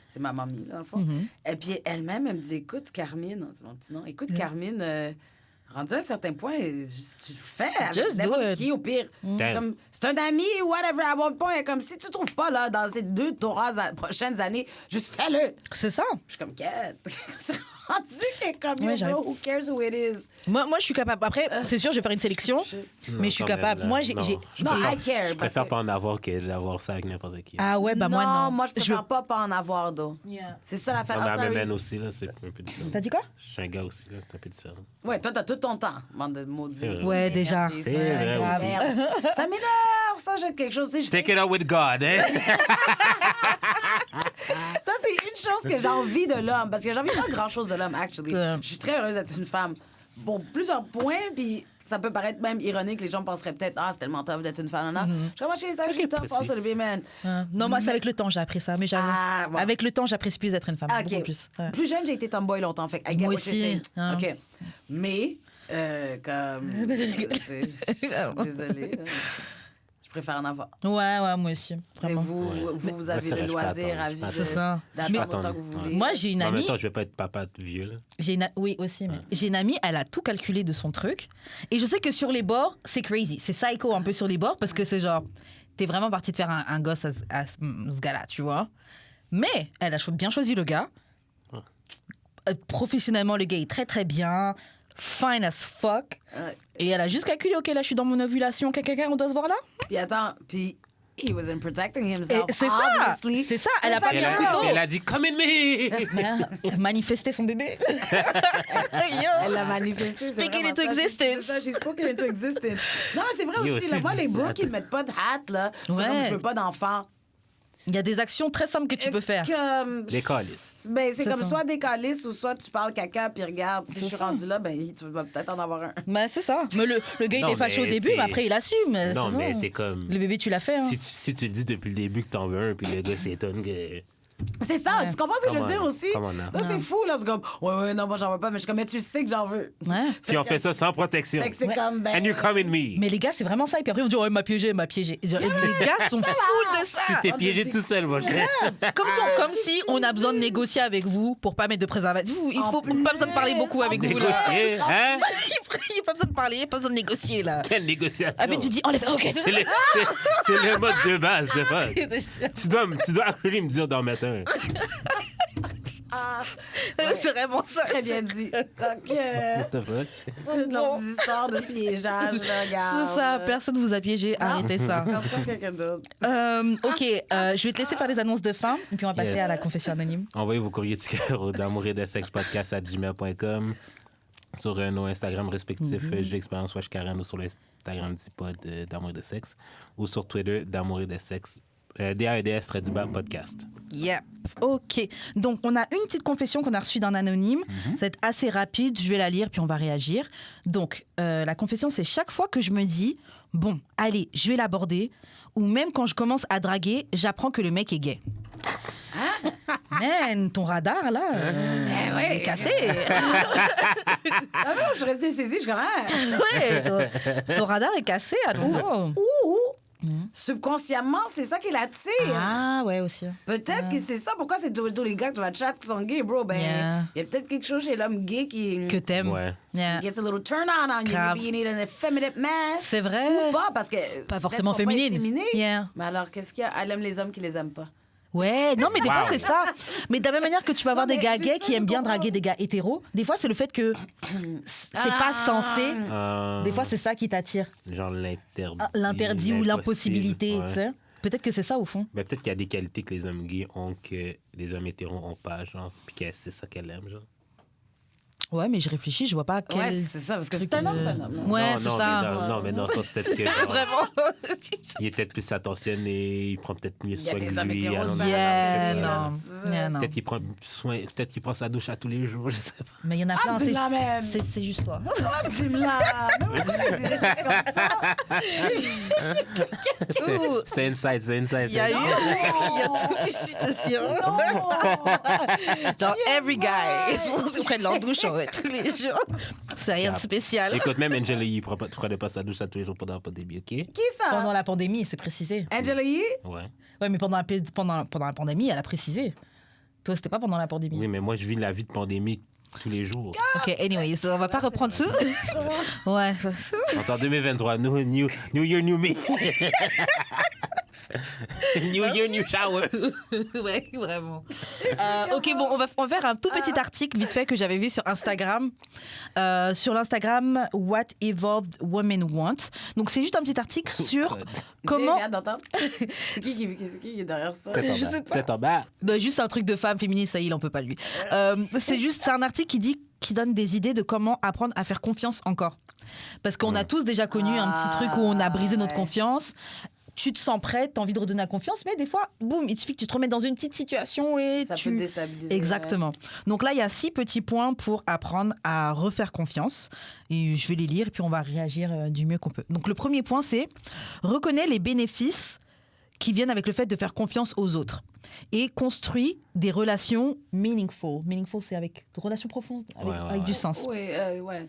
c'est ma mamie, là, dans le fond. Et puis elle-même, elle me dit écoute, Carmine, c'est mon petit nom, écoute, Carmine. Rendu à un certain point, tu le fais Just avec do n'importe it. qui, au pire. Damn. Comme, c'est un ami, whatever, à bon point. Comme si tu trouves pas, là, dans ces 2-3 prochaines années, juste fais-le. C'est ça. Je suis comme, quête. C'est rendu qu'elle est comme, Ouais, yo, j'arrive. bro, who cares who it is? Moi, je suis capable. Après, c'est sûr, je vais faire une sélection, mais je suis quand même, capable. là. Moi, Non, je Non, préfère- I care. Je parce préfère que- pas en avoir que d'avoir ça avec n'importe qui. Ah ouais, bah moi non. moi, je préfère pas en avoir, d'eau. Yeah. C'est ça la Non, fin. mais Ah, à sorry. Mémène aussi, là, c'est un peu différent. T'as dit quoi? Je suis un gars aussi, là, c'est un peu différent. Ouais, toi, t'as tout ton temps, bande de maudits. C'est vrai. Ouais, déjà. Ça C'est vrai m'énerve. Ça m'énerve, ça, j'ai quelque chose. Tu sais, Take it out with God, hein? Ça, c'est une chose que j'ai envie de l'homme. Parce que j'ai envie pas grand-chose de l'homme, actually. Je suis très heureuse d'être une femme. Pour plusieurs points, puis ça peut paraître même ironique. Les gens penseraient peut-être, c'est tellement tough d'être une femme. Non, Je suis vraiment chez ça, je suis tough, précis. also to be man. Non, moi, c'est avec le temps, j'ai appris ça. Mais j'avoue, Ah, bon. avec le temps, j'apprécie plus d'être une femme. Ah, Beaucoup OK. plus. Ouais. Plus jeune, j'ai été tomboy longtemps. Fait que I get Moi what you're aussi, saying. hein. OK. Mais, comme... Désolée. là. Je préfère en avoir. Ouais, moi aussi. T'sais, Vraiment. vous avez Moi, le je peux loisir à attendre, vie je C'est ça. d'attendre Mais- autant que vous voulez. Moi, j'ai une Mais en même amie. temps, je vais pas être papa vieux. Là. Oui, aussi. Mais j'ai une amie, elle a tout calculé de son truc. Et je sais que sur les bords, c'est crazy. C'est psycho un peu sur les bords parce que c'est genre, t'es vraiment parti de faire un gosse à ce gars-là, tu vois. Mais elle a bien choisi le gars. Professionnellement, le gars est très, très bien. Fine as fuck. Et elle a juste calculé, OK, là, je suis dans mon ovulation. Quelqu'un, on doit se voir là? Puis attends, puis he wasn't protecting Et himself. c'est ça. obviously. C'est ça. Elle a pas mis Elle un a, couteau. elle a dit, come in me! Mais là, manifester son bébé. Elle l'a manifesté. c'est Speaking vraiment into ça. existence. C'est ça, j'ai spoken into existence. Non, mais c'est vrai Yo, aussi. c'est Là, moi, les du- bros qui ne mettent pas de hâte, là, c'est Ouais. comme je veux pas d'enfant. Il y a des actions très simples que tu peux faire. Des calices. Ben, c'est C'est comme ça. soit des calices ou soit tu parles caca, puis regarde, si je suis ça. rendu là, ben, tu vas peut-être en avoir un. Ben, c'est ça. Mais le gars, il Non, était fâché au mais début, c'est- mais après, il assume. Non, c'est mais ça. c'est comme. Le bébé, tu l'as fait. Hein. Si tu le dis depuis le début que t'en veux un, puis le gars s'étonne que. C'est ça, tu comprends ce que je veux Come dire on, aussi? come on now. Là, c'est fou, là. C'est comme, ouais, non, moi, j'en veux pas, mais je suis comme, mais tu sais que j'en veux. Ouais. Puis on fait ça sans protection. Fait que c'est Ouais. comme, ben. And you come in me. Mais les gars, c'est vraiment ça. Et puis après, ils vont dire, oh, il m'a piégé, il m'a piégé. Genre, les gars sont full de ça. Tu t'es piégé tout seul, mon cher. Comme si on a besoin de négocier avec vous pour pas mettre de préservatif. Il En faut plus, pas besoin de parler beaucoup avec vous. Là. Négocier, hein? Il n'y a pas besoin de parler, pas besoin de négocier. Là. Quelle négociation? Ah, mais tu dis, enlève. Ok. C'est le mode de base de fuck. Tu dois appeler me dire d'en mettre un. C'est vraiment ça. Très bien dit. Donc, What the fuck? dans ces histoires de piégeage, là, regarde. C'est ça, personne vous a piégé. Arrêtez ça. Comme ça, quelqu'un d'autre. Ok, je vais te laisser faire les annonces de fin, et puis on va passer Yes. à la confession anonyme. Envoyez vos courriers du cœur au d'amour et de sexe podcast@gmail.com sur nos Instagram respectifs, J'ai l'expérience Wesh Karen ou sur l'Instagram du pod d'amour et de sexe ou sur Twitter d'amour et de sexe. DAEDS-podcast. Yep. Ok. Donc, on a une petite confession qu'on a reçue d'un anonyme. C'est assez rapide. Je vais la lire, puis on va réagir. Donc, la confession, c'est chaque fois que je me dis, bon, allez, je vais l'aborder, ou même quand je commence à draguer, j'apprends que le mec est gay. Man, ton radar, là, il est cassé. Ah non, je restais saisie, je suis comme, ah. Ouais, ton radar est cassé, à nouveau. Ou, subconsciemment, c'est ça qui l'attire. Ah, ouais, aussi. Peut-être que c'est ça. Pourquoi c'est tous les gars que tu vas chat qui sont gays, bro? Ben, Yeah. il y a peut-être quelque chose chez l'homme gay qui Que t'aimes. Ouais. Yeah. gets a little turn on you. Grave. Maybe you need an effeminate man. C'est vrai. Ou pas, parce que. Pas forcément peut-être sont féminine. efféminés. Yeah. Mais alors, qu'est-ce qu'il y a? Elle aime les hommes qui les aiment pas. Ouais, non, mais des fois, Wow. c'est ça. Mais de la même manière que tu vas avoir Non, des mais gars j'essaie gays qui de aiment bien comprendre. draguer des gars hétéros, des fois, c'est le fait que c'est pas censé. Des fois, c'est ça qui t'attire. Genre l'interdit. L'interdit ou l'impossibilité, Ouais. tu sais. Peut-être que c'est ça, au fond. Ben, peut-être qu'il y a des qualités que les hommes gays ont que les hommes hétéros ont pas, genre, puis que c'est ça qu'elle aime, genre. Ouais, mais je réfléchis, je vois pas quel... Ouais, c'est ça, parce que c'est un homme, c'est un homme. non? Ouais, non, c'est non, ça. Mais non, mais dans le sens, peut-être que. genre, Vraiment. il est peut-être plus attentionné, il prend peut-être mieux Il y a soin des de hommes lui. hétéros, alors, c'est Yeah, pas non. grave. Yeah, non. Peut-être qu'il prend soin, peut-être qu'il prend sa douche à tous les jours, je sais pas. Mais il y en a plein, dis-la même. c'est juste toi. Dis-moi. Non, mais c'est juste comme ça. Ouh, C'est inside, c'est inside. il y a eu... Il y a toute une citation. Genre, every guy, ils prennent leur douche ouais, tous les jours. C'est rien de spécial. Écoute, même Angela, il prenait pas sa douche à tous les jours pendant la pandémie, OK? Qui ça? Pendant la pandémie, c'est précisé. Angela Yee? Ouais. Ouais, mais pendant la pandémie, elle a précisé. Toi, c'était pas pendant la pandémie. Oui, mais moi, je vis la vie de pandémie tous les jours. Ok, anyways, on va pas reprendre tout. Ouais. En 2023, new year, new me. New year, new shower. Ouais, vraiment. Ok, bon, on va faire un tout petit article vite fait que j'avais vu sur Instagram. Sur l'Instagram What Evolved Women Want. Donc, c'est juste un petit article sur comment. J'ai hâte d'entendre. C'est qui qui est derrière ça? Je sais pas. Tête en bas. Non, juste un truc de femme féministe, ça il en peut pas lui. C'est un article qui donne des idées de comment apprendre à faire confiance encore. Parce qu'on a tous déjà connu un petit truc où on a brisé notre confiance. Tu te sens prête, t'as envie de redonner la confiance, mais des fois, boum, il suffit que tu te remettes dans une petite situation et Ça tu... peut te déstabiliser. Exactement. Donc là, il y a 6 petits points pour apprendre à refaire confiance. Et je vais les lire et puis on va réagir du mieux qu'on peut. Donc le premier point, c'est reconnais les bénéfices qui viennent avec le fait de faire confiance aux autres. Et construis des relations meaningful. Meaningful, c'est avec des relations profondes, avec du sens. Oui, ouais.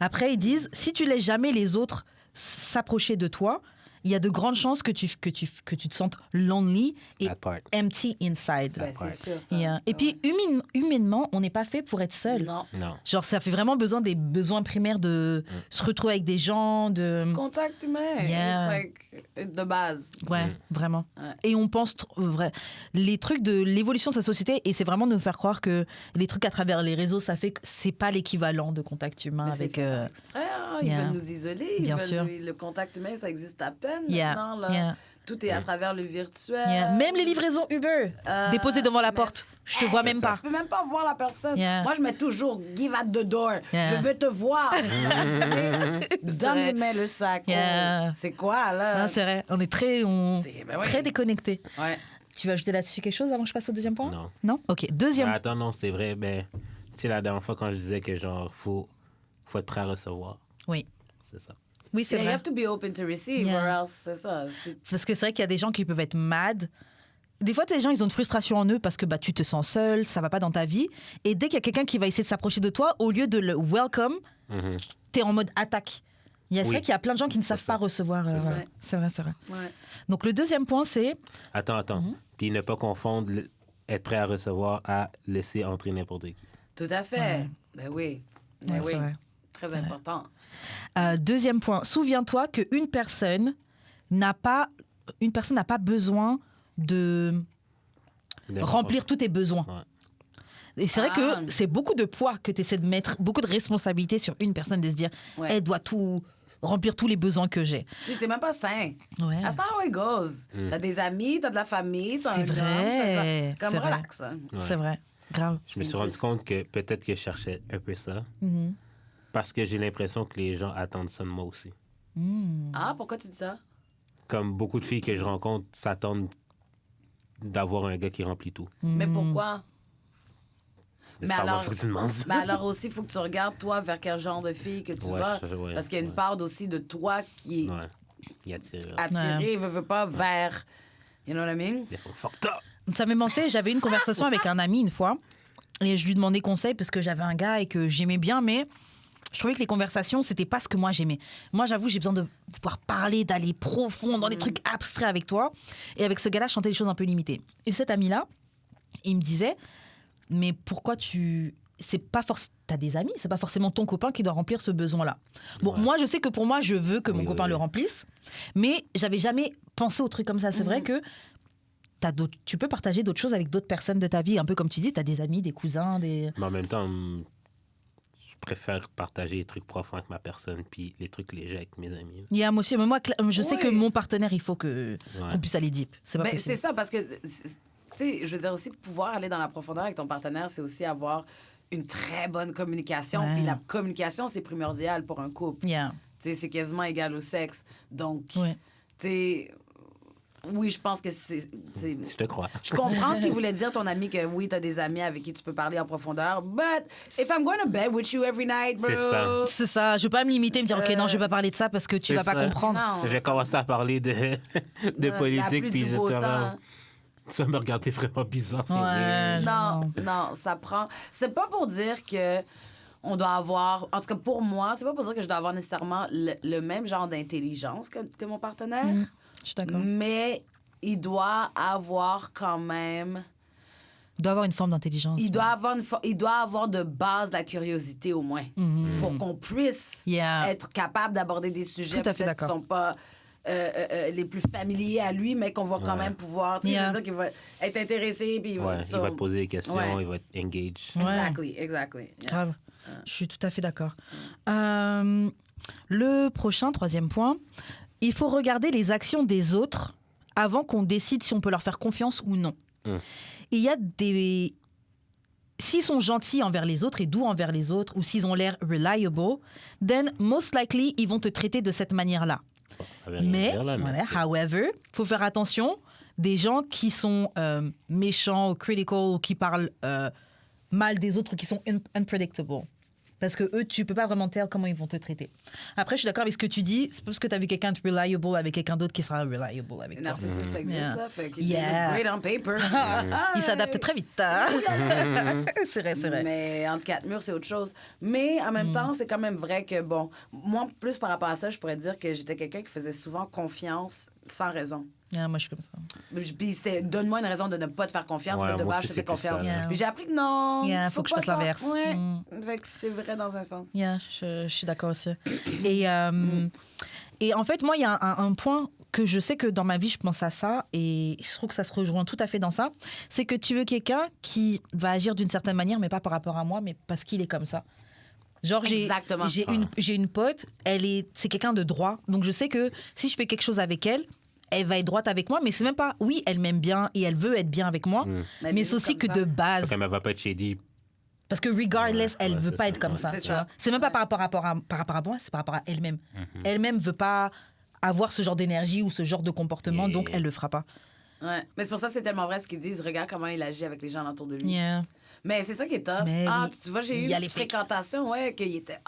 Après, ils disent, si tu laisses jamais les autres s'approcher de toi, il y a de grandes chances que tu te sentes lonely et That part. empty inside. Ben, c'est sûr, ça. Yeah. Et puis, humainement, on n'est pas fait pour être seul. Non. Non. Genre, ça fait vraiment besoin des besoins primaires de se retrouver avec des gens, de... Contact humain. Yeah. It's like de base. Ouais, vraiment. Ouais. Et on pense, les trucs de l'évolution de sa société, et c'est vraiment de nous faire croire que les trucs à travers les réseaux, ça fait que c'est pas l'équivalent de contact humain Mais c'est avec... fait exprès, hein. Ils yeah. veulent nous isoler. Bien Ils veulent sûr. Le contact humain, ça existe à peine Yeah, maintenant. Là. yeah. Tout est à travers le virtuel. Yeah. Même les livraisons Uber, déposées devant la mais porte. Je te vois même pas. Je peux même pas voir la personne. Yeah. Moi, je mets toujours give at the door. Yeah. Je veux te voir. Dans vrai. mes mains le sac. Oh, Yeah. c'est quoi, là? Non, c'est vrai, on est très, Ben ouais. très déconnectés. Ouais. Tu veux ajouter là-dessus quelque chose avant que je passe au deuxième point? Non. Non? Ok, deuxième. Attends, non, c'est vrai. Ben, tu sais, la dernière fois, quand je disais que, genre, faut être prêt à recevoir. Oui, C'est ça. oui, c'est Yeah, you vrai. have to be open to receive, Yeah. or else, c'est ça. Parce que c'est vrai qu'il y a des gens qui peuvent être mad. Des fois, les gens, ils ont une frustration en eux parce que tu te sens seul, ça va pas dans ta vie. Et dès qu'il y a quelqu'un qui va essayer de s'approcher de toi, au lieu de le welcome, t'es en mode attaque. C'est Oui. vrai qu'il y a plein de gens qui ne savent ça. pas recevoir. C'est ça. Ouais. C'est vrai, c'est vrai. Ouais. Donc, le deuxième point, c'est... Attends. Puis ne pas confondre être prêt à recevoir à laisser entrer n'importe qui. Tout à fait. Ben oui. Ben Ouais, oui. c'est vrai. Très important. Deuxième point, souviens-toi qu'une personne n'a pas besoin de remplir tous tes besoins. Ouais. Et c'est vrai Ah. que c'est beaucoup de poids que tu essaies de mettre, beaucoup de responsabilités sur une personne, de se dire, Ouais. elle doit tout remplir tous les besoins que j'ai. Puis c'est même pas sain. Ouais. That's not how it goes. T'as des amis, t'as de la famille, t'as C'est un homme, vrai, Comme c'est vrai. relax. Hein. C'est vrai, grave. Je me suis rendu compte que peut-être que je cherchais un peu ça. Parce que j'ai l'impression que les gens attendent ça de moi aussi. Ah, pourquoi tu dis ça? Comme beaucoup de filles que je rencontre s'attendent d'avoir un gars qui remplit tout. Mais pourquoi? Mais c'est pas moi, faut que tu demandes ça. mais alors aussi, il faut que tu regardes, toi, vers quel genre de fille que tu Ouais, vas. ouais, Parce qu'il y a une ouais. part aussi de toi qui est Ouais. Il attire. attirée, veut pas, vers... You know what I mean? Des fois, fucked up. Ça m'est pensé, j'avais une conversation avec un ami une fois, et je lui demandais conseil parce que j'avais un gars et que j'aimais bien, mais je trouvais que les conversations, c'était pas ce que moi j'aimais. Moi, j'avoue, j'ai besoin de pouvoir parler, d'aller profond dans des trucs abstraits avec toi. Et avec ce gars-là, je chantais des choses un peu limitées. Et cet ami-là, il me disait, mais pourquoi c'est pas t'as des amis, c'est pas forcément ton copain qui doit remplir ce besoin-là. Bon, Ouais. moi, je sais que pour moi, je veux que mon Oui, copain oui, le oui. remplisse, mais j'avais jamais pensé au truc comme ça. C'est vrai que tu peux partager d'autres choses avec d'autres personnes de ta vie. Un peu comme tu dis, tu as des amis, des cousins, des... Mais en même temps, je préfère partager les trucs profonds avec ma personne puis les trucs légers avec mes amis. Il y a moi aussi, mais moi, je sais Oui. que mon partenaire, il faut qu'on puisse aller deep. C'est pas Ben, possible. c'est ça, parce que, tu sais, je veux dire aussi, pouvoir aller dans la profondeur avec ton partenaire, c'est aussi avoir une très bonne communication. Ouais. Puis la communication, c'est primordial pour un couple. Yeah. Tu sais, c'est quasiment égal au sexe. Donc, Ouais. tu sais, oui, je pense que c'est... Je te crois. Je comprends ce qu'il voulait dire, ton ami, que oui, t'as des amis avec qui tu peux parler en profondeur. But if I'm going to bed with you every night, bro... C'est ça. C'est ça. Je veux pas me limiter, me dire, OK, non, je vais pas parler de ça parce que tu C'est vas pas ça. comprendre. Non, Je vais commencer à parler de la politique pluie puis du je beau te temps. tu vas me regarder vraiment bizarre. C'est Ouais. weird. Non, ça prend... C'est pas pour dire que on doit avoir... En tout cas, pour moi, c'est pas pour dire que je dois avoir nécessairement le même genre d'intelligence que mon partenaire, Je suis d'accord. mais il doit avoir quand même... Il doit avoir une forme d'intelligence. Il doit avoir de base la curiosité au moins pour qu'on puisse Yeah. être capable d'aborder des sujets Tout à fait peut-être qui d'accord. sont pas les plus familiers à lui, mais qu'on va quand même pouvoir... Tu sais, Yeah. je veux dire qu'il va être intéressé. Puis Ouais, il va te poser des questions, Ouais. il va être engaged. Ouais. Exactly. Yeah. Grave. Je suis tout à fait d'accord. Le prochain, troisième point, il faut regarder les actions des autres avant qu'on décide si on peut leur faire confiance ou non. Il y a des... S'ils sont gentils envers les autres et doux envers les autres, ou s'ils ont l'air reliable, then most likely, ils vont te traiter de cette manière-là. Ça veut rien Mais, dire, là, voilà, c'est- however, il faut faire attention. Des gens qui sont méchants ou critical ou qui parlent mal des autres, qui sont unpredictable. Parce que eux, tu peux pas vraiment dire comment ils vont te traiter. Après, je suis d'accord avec ce que tu dis. C'est parce que tu as vu quelqu'un de reliable avec quelqu'un d'autre qui sera reliable avec toi. Narcissisme, ça existe, Yeah. là. Fait que Yeah. great on paper. Ils s'adaptent très vite. Hein? C'est vrai, c'est vrai. Mais entre quatre murs, c'est autre chose. Mais en même temps, c'est quand même vrai que, bon, moi, plus par rapport à ça, je pourrais dire que j'étais quelqu'un qui faisait souvent confiance sans raison. Ah, moi, je suis comme ça. Puis c'était donne-moi une raison de ne pas te faire confiance, Ouais, mais de moi base, aussi, je te fais c'est plus ça, confiance. là. Puis j'ai appris que non. Yeah, faut que je fasse pas l'inverse. Ouais. Fait que c'est vrai dans un sens. Yeah, je suis d'accord aussi. Et en fait, moi, il y a un point que je sais que dans ma vie, je pense à ça, et je trouve que ça se rejoint tout à fait dans ça. C'est que tu veux quelqu'un qui va agir d'une certaine manière, mais pas par rapport à moi, mais parce qu'il est comme ça. Genre, Exactement. j'ai une pote, c'est quelqu'un de droit. Donc, je sais que si je fais quelque chose avec elle, elle va être droite avec moi, mais c'est même pas, oui, elle m'aime bien et elle veut être bien avec moi, Mais mais juste c'est aussi comme que ça. de base. Comme elle va pas être shady. Parce que regardless, Ouais, elle ouais, veut c'est pas ça. être comme Ouais, ça. c'est tu ça. vois. C'est même pas par rapport à moi, c'est par rapport à elle-même. Elle-même veut pas avoir ce genre d'énergie ou ce genre de comportement, Yeah. donc elle le fera pas. Ouais. Mais c'est pour ça que c'est tellement vrai ce qu'ils disent. Regarde comment il agit avec les gens autour de lui. Yeah. Mais c'est ça qui est tough. Mais Ah, oui, tu vois, j'ai eu il y a une les petite fakes. fréquentation, ouais, qu'il était...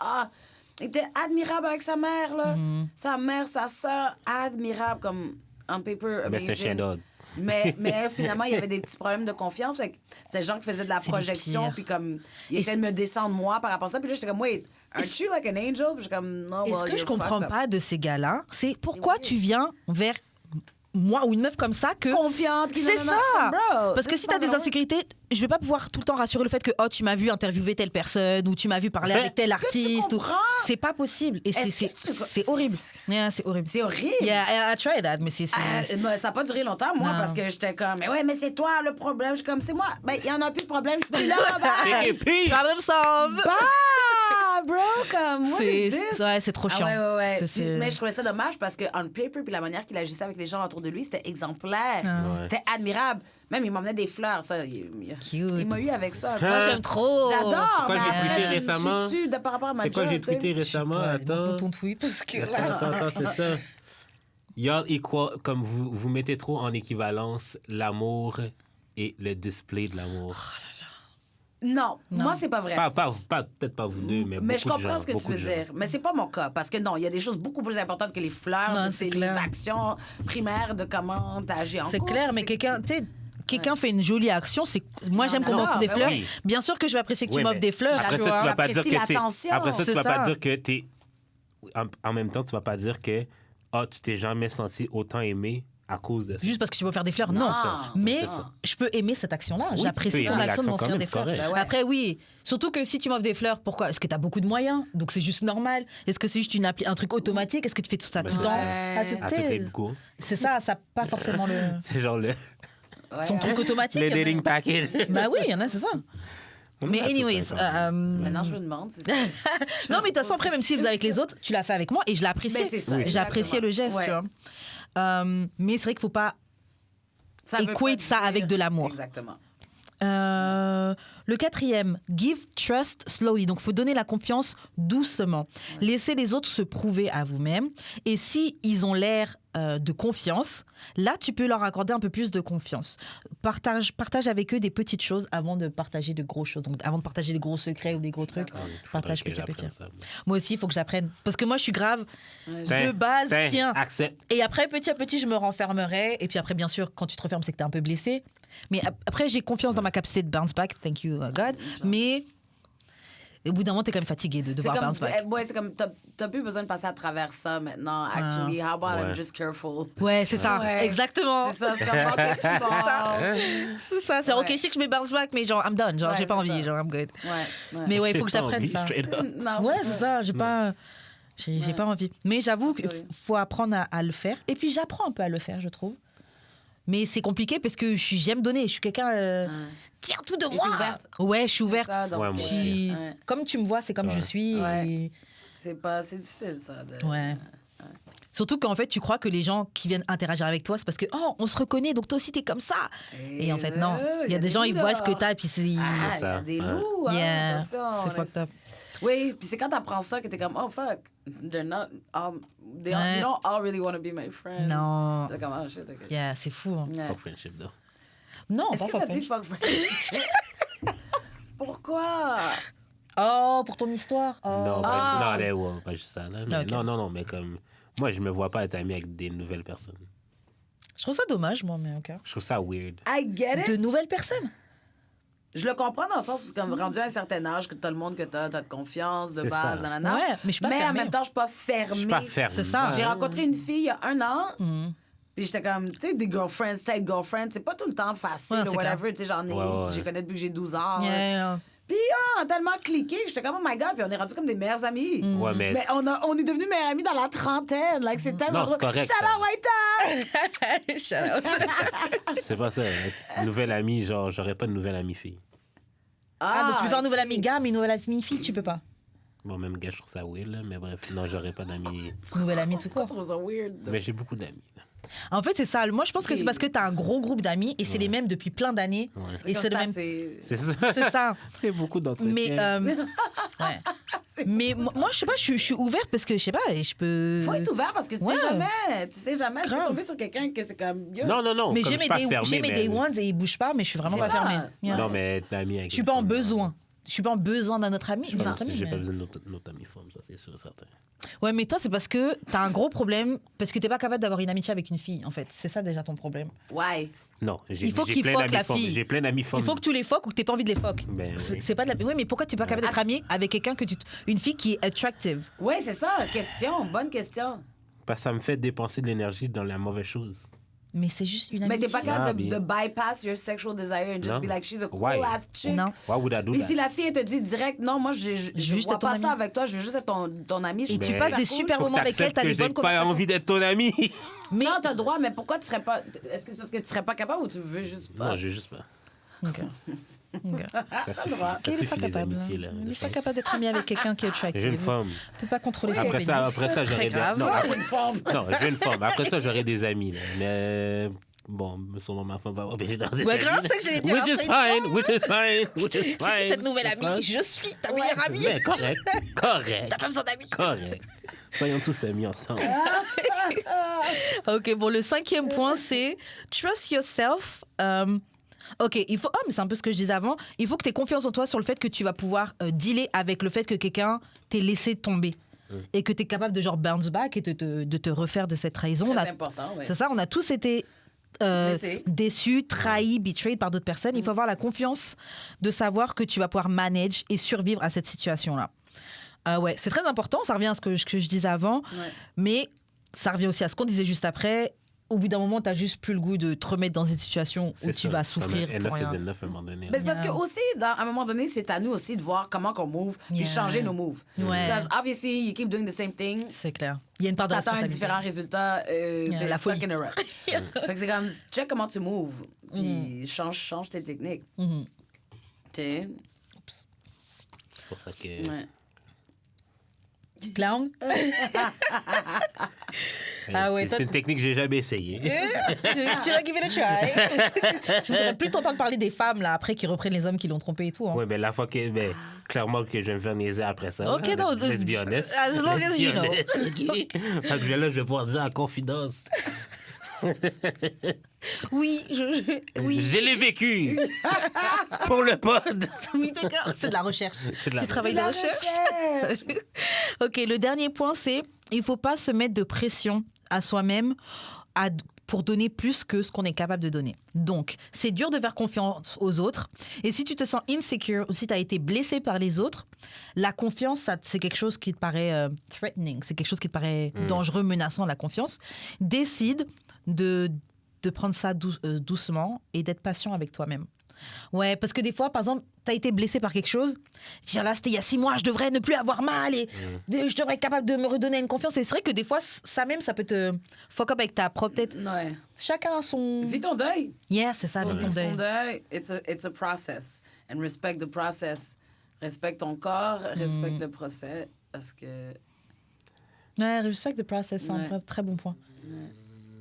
il était admirable avec sa mère, là. Sa mère, sa sœur, admirable comme on paper. Mais c'est un chien dog. Mais finalement, il y avait des petits problèmes de confiance. Fait que c'était des gens qui faisaient de la C'est les projection, pires. puis comme, ils Et essayaient de me descendre moi par rapport à ça. Puis là, j'étais comme, wait, aren't you like an angel? Puis j'étais comme, no, Et well, ce que je you're comprends fucked up. pas de ces gars-là, c'est pourquoi weird. tu viens vers moi ou une meuf comme ça que Confiante. qui c'est nanana. ça. Bro, Parce que this si is t'as not des gonna work. insécurités, je vais pas pouvoir tout le temps rassurer le fait que tu m'as vu interviewer telle personne ou tu m'as vu parler avec tel Est-ce que tu artiste. comprends? C'est pas possible et Est-ce que tu- c'est horrible. Yeah, c'est horrible. C'est horrible. Yeah, I tried that, mais c'est Ben, ça n'a pas duré longtemps, moi, Non. parce que j'étais comme, mais ouais, mais c'est toi le problème. Je suis comme, c'est moi. Ben, il y en a plus de problème. Je suis là, Et puis, problem solved. bah, bro, comme, what is this? Ouais, c'est trop chiant. Ah ouais. C'est- Puis- mais je trouvais ça dommage parce que on paper, puis la manière qu'il agissait avec les gens autour de lui, c'était exemplaire. Ouais. C'était admirable. Même, il m'emmenait des fleurs. Ça, il m'a eu avec ça. Moi, j'aime trop. J'adore. Quoi, mais j'ai après, tweeté je suis récemment? dessus par rapport à ma c'est quoi job, j'ai tu sais. tweeté récemment? Attends. ton tweet parce que là. Attends, c'est ça. Y'all equal, comme vous mettez trop en équivalence l'amour et le display de l'amour. Non, moi, c'est pas vrai. Peut-être pas vous deux, mais Mais beaucoup je comprends de gens, ce que tu beaucoup veux de gens. dire. Mais c'est pas mon cas. Parce que non, il y a des choses beaucoup plus importantes que les fleurs. Non, c'est c'est les clair. actions primaires de comment t'agis en C'est couple. clair, mais C'est- quelqu'un, tu sais, quelqu'un fait une jolie action, c'est moi j'aime qu'on non, m'offre des ben fleurs. oui. Bien sûr que je vais apprécier que tu Oui, m'offres mais des fleurs. Après tu ça, vois. tu vas pas dire que J'apprécie c'est. l'attention. Après ça, tu C'est vas pas ça. dire que t'es. En même temps, tu vas pas dire que tu t'es jamais senti autant aimé à cause de ça. Juste parce que tu veux faire des fleurs, non. ça. Mais C'est ça. je peux aimer cette action-là. Oui, J'apprécie tu peux ton aimer action de l'action quand m'offrir même, des c'est fleurs. correct. Ben ouais. Après, oui. Surtout que si tu m'offres des fleurs, pourquoi? Est-ce que tu as beaucoup de moyens? Donc c'est juste normal. Est-ce que c'est juste un truc automatique? Est-ce que tu fais tout ça tout le temps? ouais. Ah, tu À sais, toutes les coups. c'est ça, ça n'a pas forcément C'est genre le Ouais, son truc automatique. le il y en a- dating package. Bah oui, il y en a, c'est ça. Mais anyways, Maintenant, je me demande. C'est ça. non, mais de toute façon, après, même si je faisais avec les autres, tu l'as fait avec moi et je l'ai apprécié. Ben, c'est ça, J'ai apprécié le geste, Ouais. tu vois. Mais c'est vrai qu'il ne faut pas. Ça veut Equate pas ça dire- avec de l'amour. Exactement. Le quatrième, give trust slowly. Donc, il faut donner la confiance doucement. Laissez les autres se prouver à vous-même. Et si ils ont l'air de confiance, là, tu peux leur accorder un peu plus de confiance. Partage avec eux des petites choses avant de partager de grosses choses. Donc, avant de partager des gros secrets ou des gros trucs, partage petit à petit. Moi aussi, il faut que j'apprenne. Parce que moi, je suis grave de base, tiens. Accepte. Et après, petit à petit, je me renfermerai. Et puis après, bien sûr, quand tu te refermes, c'est que tu es un peu blessé. Mais après, j'ai confiance dans ma capacité de bounce back. Thank you, God. Mais au bout d'un moment, tu es quand même fatigué de devoir bounce back. Ouais, c'est comme, t'as plus besoin de passer à travers ça maintenant. Actually, how about I'm Ouais. just careful? Ouais, c'est ça. Ouais. Exactement. C'est ça, c'est comme, ok, c'est ça. C'est ça. C'est OK, je sais que je mets bounce back, mais genre, I'm done. Genre, Ouais, j'ai pas c'est envie. ça. Genre, I'm good. Ouais. Mais ouais, il faut que J'ai pas j'apprenne envie, ça. straight up. Non, Ouais, c'est ça. J'ai pas. J'ai Ouais. pas envie. Mais j'avoue qu'il Sorry. faut apprendre à le faire. Et puis j'apprends un peu à le faire, je trouve. Mais c'est compliqué parce que j'aime donner. Je suis quelqu'un. Tiens tout de Et moi. t'es ouverte. Ouais, je suis ouverte. Ça, donc, Ouais, moi Je aussi. suis- Ouais. Comme tu me vois, c'est comme je suis. Ouais. et- C'est difficile, ça. Ouais. Surtout qu'en fait, tu crois que les gens qui viennent interagir avec toi, c'est parce que, oh, on se reconnaît, donc toi aussi, t'es comme ça. Et en fait, non. Il y a des gens, ils voient ce que t'as, et puis c'est. Ah, il y a ça. des Ouais. loups, hein, Yeah, attention, c'est fucked up. Oui, puis c'est quand t'apprends ça que t'es comme, oh fuck, they're not, they Ouais. don't all really want to be my friend. Non. T'es comme, oh shit, ok. Yeah, c'est fou. Hein. Ouais. Fuck friendship, though. Non, Est-ce pas que t'as fuck dit fuck friend? Pourquoi? Oh, pour ton histoire. Oh. Non, pas juste ça. Là, mais Ah, ok. non, mais comme... Moi, je me vois pas être ami avec des nouvelles personnes. Je trouve ça dommage, moi, mais ok. Je trouve ça weird. I get it. De nouvelles personnes? Je le comprends dans le sens où, c'est comme rendu à un certain âge, que t'as le monde que t'as de confiance, de C'est base, ça. nanana. Ouais, mais je suis pas Mais en fermée. même temps, je suis pas fermée. Je suis pas ferme. C'est ça. J'ai rencontré une fille il y a 1 an. Puis j'étais comme, tu sais, des girlfriends, side girlfriends, c'est pas tout le temps facile Ouais, ou c'est whatever. Tu sais, j'en ai, Ouais. je les connais depuis que j'ai 12 ans. Yeah. Puis on a tellement cliqué que j'étais comme, oh my god, puis on est rendu comme des meilleures amies. Ouais, mais... Mais on est devenus meilleures amies dans la trentaine. Like, c'est tellement Non, c'est drôle. correct, Shout ça. out, White Shout out. C'est pas ça. Nouvelle amie, genre, j'aurais pas de nouvelle amie fille. Ah, donc tu veux faire un nouvel ami gars, mais une nouvelle amie fille, tu peux pas. Bon, même gars, je trouve ça weird, là, mais bref, non, j'aurais pas d'amis. Nouvelle amie tout Je court. trouve ça weird. Mais j'ai beaucoup d'amis. là. En fait, c'est ça. Moi, je pense que c'est parce que t'as un gros groupe d'amis et c'est les mêmes depuis plein d'années. Et c'est le même. C'est ça. C'est ça. C'est beaucoup d'entretiens. Mais ouais. Mais moi, je sais pas, je suis ouverte parce que je sais pas, et je peux. Faut être ouvert parce que tu Ouais. sais jamais. Tu sais jamais. Tu peux Grave. tomber sur quelqu'un que c'est comme. yo, Non, Mais comme j'ai je suis pas fermé, j'ai mes mais... day ones et ils bougent pas, mais je suis vraiment C'est pas ça. fermée. Yeah. Non, mais t'es ami avec Je suis une pas en femme, besoin. Je suis pas en besoin d'un autre ami. Je d'un pense autre que ami, j'ai mais- pas besoin de notre ami femme, ça, c'est sûr et certain. Ouais, mais toi, c'est parce que t'as un gros problème, parce que t'es pas capable d'avoir une amitié avec une fille, en fait. C'est ça déjà ton problème. Ouais. Non, j'ai Il faut j'ai qu'il plein fuck d'amis la femmes. fille. J'ai plein d'amis femmes. Il faut que tu les fuck ou que t'aies pas envie de les fuck. Ben oui. C'est pas de la. Oui, mais pourquoi tu es pas capable d'être ami avec quelqu'un que tu. Une fille qui est attractive? Ouais, c'est ça. Question. Bonne question. Parce que ça me fait dépenser de l'énergie dans la mauvaise chose. Mais c'est juste une Mais amitié. t'es pas capable Ah, de, mais- de bypass your sexual desire and just Non. be like, she's a cool Why? ass chick. Non. Why would I do Puis that? si la fille elle te dit direct, non, moi je veux je juste vois être ton pas ça ami. avec toi, je veux juste être ton ami. Et tu Mais- passes des Cool. super Faut que moments avec elle, t'acceptes t'as que des j'ai bonnes pas conversations. envie d'être ton ami. Mais Non, t'as le droit, mais pourquoi tu serais pas. Est-ce que c'est parce que tu serais pas capable ou tu veux juste pas? Non, je veux juste pas. Ok. Ok. Ça suffit. droit. Ça Il est pas suffit les capable. amitiés, là. Il est pas capable d'être ami avec quelqu'un qui est attractive. J'ai une femme. Il peut pas contrôler ses Après pénis. ça, j'aurais Très des... grave. Non, après- Une forme. non, j'ai une femme. Après ça, j'aurais des amis. Là. Mais bon, sûrement ma femme va m'empêcher d'avoir des Ouais, amis. grave, c'est que j'allais dire, Which is c'est une fine, which is fine, which is C'est fine. qui cette nouvelle amie? Je suis ta meilleure amie. Mais correct, correct, T'as pas besoin d'amis. correct. Soyons tous amis ensemble. Ok, bon, le 5e point, c'est trust yourself. Ok, il faut. Oh, mais c'est un peu ce que je disais avant. Il faut que tu aies confiance en toi sur le fait que tu vas pouvoir dealer avec le fait que quelqu'un t'ait laissé tomber. Et que tu es capable de genre bounce back et de te refaire de cette trahison. C'est important, oui. C'est ça, on a tous été Blessés. déçus, trahis, betrayed par d'autres personnes. Il faut avoir la confiance de savoir que tu vas pouvoir manage et survivre à cette situation-là. Ouais, c'est très important, ça revient à ce que je disais avant, Ouais. mais ça revient aussi à ce qu'on disait juste après. Au bout d'un moment, tu n'as juste plus le goût de te remettre dans une situation où C'est tu ça. vas souffrir Comme pour enough is rien. enough à un moment donné. Mais c'est parce que aussi, à un moment donné, c'est à nous aussi de voir comment qu'on move, puis Yeah. changer nos moves. Ouais. Because obviously, you keep doing the same thing. C'est clair. Il y a une part Si de t'attends un responsabilité. différent résultat, t'es la stuck folie. in a rut. Fait que c'est comme, check comment tu moves, puis change tes techniques. Mhm. Tu sais? C'est pour ça que... Ouais. Clown. Ah ouais, c'est toi- une technique que j'ai jamais essayée. tu vas give it a try. Je voudrais plus t'entendre parler des femmes là après qui reprennent les hommes qui l'ont trompé et tout. Hein. Oui, mais la fois que... Ben, clairement que je vais me faire niaiser après ça. Ok, là. non, Let's be honest. as long Let's as be you know. honest. Fait que là, je vais pouvoir dire en confidence. Oui, oui, Je l'ai vécu pour le pod. oui, d'accord. C'est de la recherche. C'est de la Du travail de La recherche. Ok, le dernier point, c'est il faut pas se mettre de pression à soi-même pour donner plus que ce qu'on est capable de donner. Donc, c'est dur de faire confiance aux autres. Et si tu te sens insecure ou si tu as été blessé par les autres, la confiance, c'est quelque chose qui te paraît threatening. C'est quelque chose qui te paraît dangereux, menaçant, la confiance. Décide de prendre ça doucement et d'être patient avec toi-même. Ouais, parce que des fois, par exemple, tu as été blessé par quelque chose. Tu dis, là, c'était il y a 6 mois, je devrais ne plus avoir mal et je devrais être capable de me redonner une confiance. Et c'est vrai que des fois, ça même, ça peut te fuck up avec ta propre tête. Ouais. Chacun a son... Vis ton deuil. Yeah, c'est ça, Faut vis ton vivre son deuil. deuil. It's a process. And respect the process. Respecte ton corps, respecte le procès. Parce que Ouais, respect the process, c'est un Ouais. très bon point.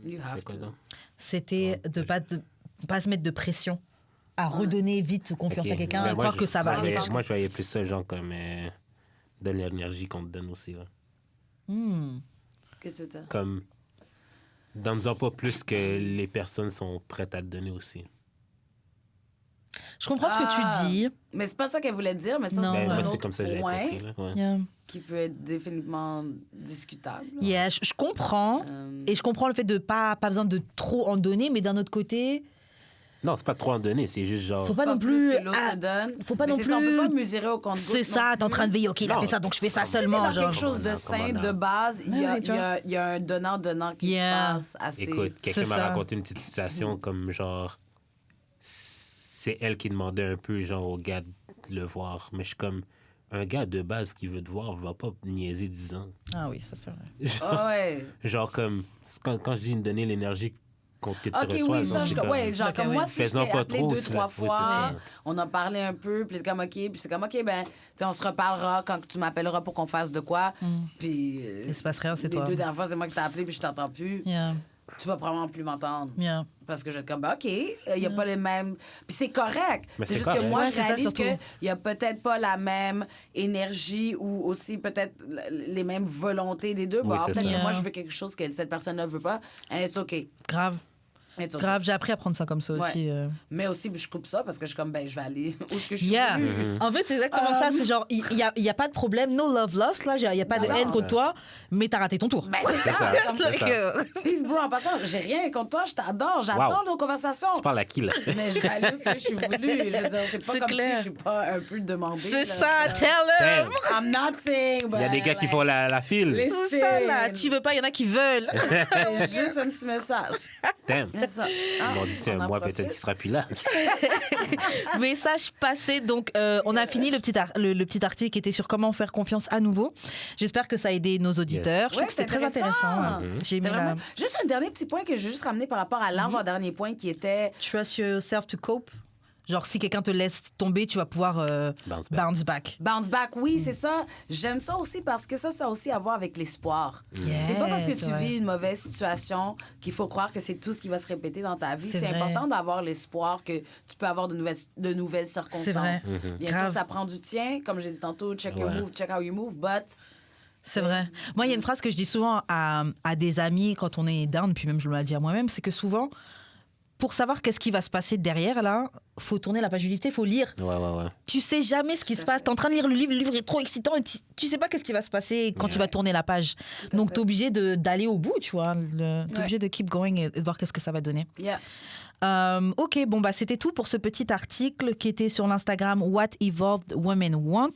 you have C'est quoi, to. donc? C'était de pas se mettre de pression à redonner vite confiance Ok. à quelqu'un, Mais à moi, croire que ça va aller. Moi, je voyais plus ça, genre, comme... donne l'énergie qu'on te donne aussi, là. Qu'est-ce que t'as? Comme... Donne-en pas plus que les personnes sont prêtes à te donner aussi. Je comprends ce que tu dis. Mais c'est pas ça qu'elle voulait dire, mais ça, Non. c'est Ben, un moi, c'est autre comme ça que j'avais point compris. Là. Ouais. Yeah. qui peut être définitivement discutable. là. Yeah, je comprends. Et je comprends le fait de pas besoin de trop en donner, mais d'un autre côté, Non, c'est pas trop en donner, c'est juste genre. faut pas non plus. que l'autre te donne. faut pas Mais non c'est ça, on plus- peut pas mesurer au compte-gouttes. C'est ça, t'es en train de veiller, ok, il a Non. fait ça, donc je fais ça Si seulement. t'es dans Genre. quelque chose de Comment sain, non? de base, il y a, Ouais, tu vois. il y a un donnant-donnant qui Yeah. se passe assez... Écoute, quelqu'un C'est m'a ça. raconté une petite situation comme genre. C'est elle qui demandait un peu, genre, au gars de le voir. Mais je suis comme. Un gars de base qui veut te voir va pas niaiser 10 ans. Ah oui, ça c'est vrai. Genre, Ah ouais. genre comme. Quand je dis me donner l'énergie que tu OK, reçois, oui, ça, donc c'est comme- ouais, genre Ok, comme oui. moi, si je Fais-en t'ai pas appelé trop, 2-3 c'est- oui, fois, c'est ça. on en parlait un peu, puis c'est comme OK, puis c'est comme OK, ben, tu sais, on se reparlera quand tu m'appelleras pour qu'on fasse de quoi, puis... Il se passe rien, c'est les toi. 2 dernières fois, c'est moi qui t'ai appelé, puis je t'entends plus. Yeah. Tu vas probablement plus m'entendre. Yeah. Parce que je vais être comme, ben, OK, il n'y a pas les mêmes... Puis c'est correct. Mais C'est c'est juste que correct. moi, Ouais, je c'est ça, réalise surtout. qu'il n'y a peut-être pas la même énergie ou aussi peut-être les mêmes volontés des deux. Oui, Bon, alors, c'est peut-être ça. que moi, je veux quelque chose que cette personne ne veut pas. And it's OK. Grave. It's OK. Grave, j'ai appris à prendre ça comme ça aussi. Mais aussi, je coupe ça parce que je suis comme, ben, je vais aller où est-ce que je suis Yeah. venue. En fait, c'est exactement ça. C'est genre, il y a pas de problème, no love lost, là. Il y a pas de Non, haine non. contre toi, mais t'as raté ton tour. Ben, c'est ça. ça, Comme- c'est ça. Peace, bro, en passant, j'ai rien contre toi, je t'adore, j'adore Wow. nos conversations. Tu parles à qui, là? Mais je réalise que je suis voulu. Je veux dire, c'est pas C'est comme clair. si je suis pas un peu demandée. C'est là. ça, tell him! Damn. I'm not saying, but Il y a des gars qui like, font la file. listen, Tout ça, là. Tu veux pas, il y en a qui veulent. C'est juste un petit message. Damn. C'est ça. Ah, Bon, d'ici un on en mois, profite. peut-être qu'il sera plus là. Message passé. Donc, on a fini le petit article qui était sur comment faire confiance à nouveau. J'espère que ça a aidé nos auditeurs. Je Ouais, trouve que c'était très c'était intéressant. J'ai C'était aimé vraiment... la Juste un dernier petit point que je veux juste ramener par rapport à l'avant-dernier point qui était... trust yourself to cope. Genre, si quelqu'un te laisse tomber, tu vas pouvoir Bounce back. bounce back. Bounce back, oui, c'est ça. J'aime ça aussi parce que ça a aussi à voir avec l'espoir. Yeah, C'est pas parce que c'est tu vrai. vis une mauvaise situation qu'il faut croire que c'est tout ce qui va se répéter dans ta vie. C'est C'est vrai. important d'avoir l'espoir que tu peux avoir de nouvelles circonstances. C'est vrai. Bien Grave. sûr, ça prend du tien. Comme j'ai dit tantôt, check your Ouais. move, check how you move, but... C'est vrai. Moi, il y a une phrase que je dis souvent à des amis quand on est down, puis même je me la dis à moi-même, c'est que souvent, pour savoir qu'est-ce qui va se passer derrière, là, faut tourner la page du livre, il faut lire. Ouais. Tu sais jamais ce qui se passe. T'es en train de lire le livre est trop excitant et tu sais pas qu'est-ce qui va se passer quand tu vas tourner la page. Donc, t'es obligé d'aller au bout, tu vois. T'es obligé de keep going et de voir qu'est-ce que ça va donner. Yeah. Ok, bon, bah, c'était tout pour ce petit article qui était sur l'Instagram What Evolved Women Want.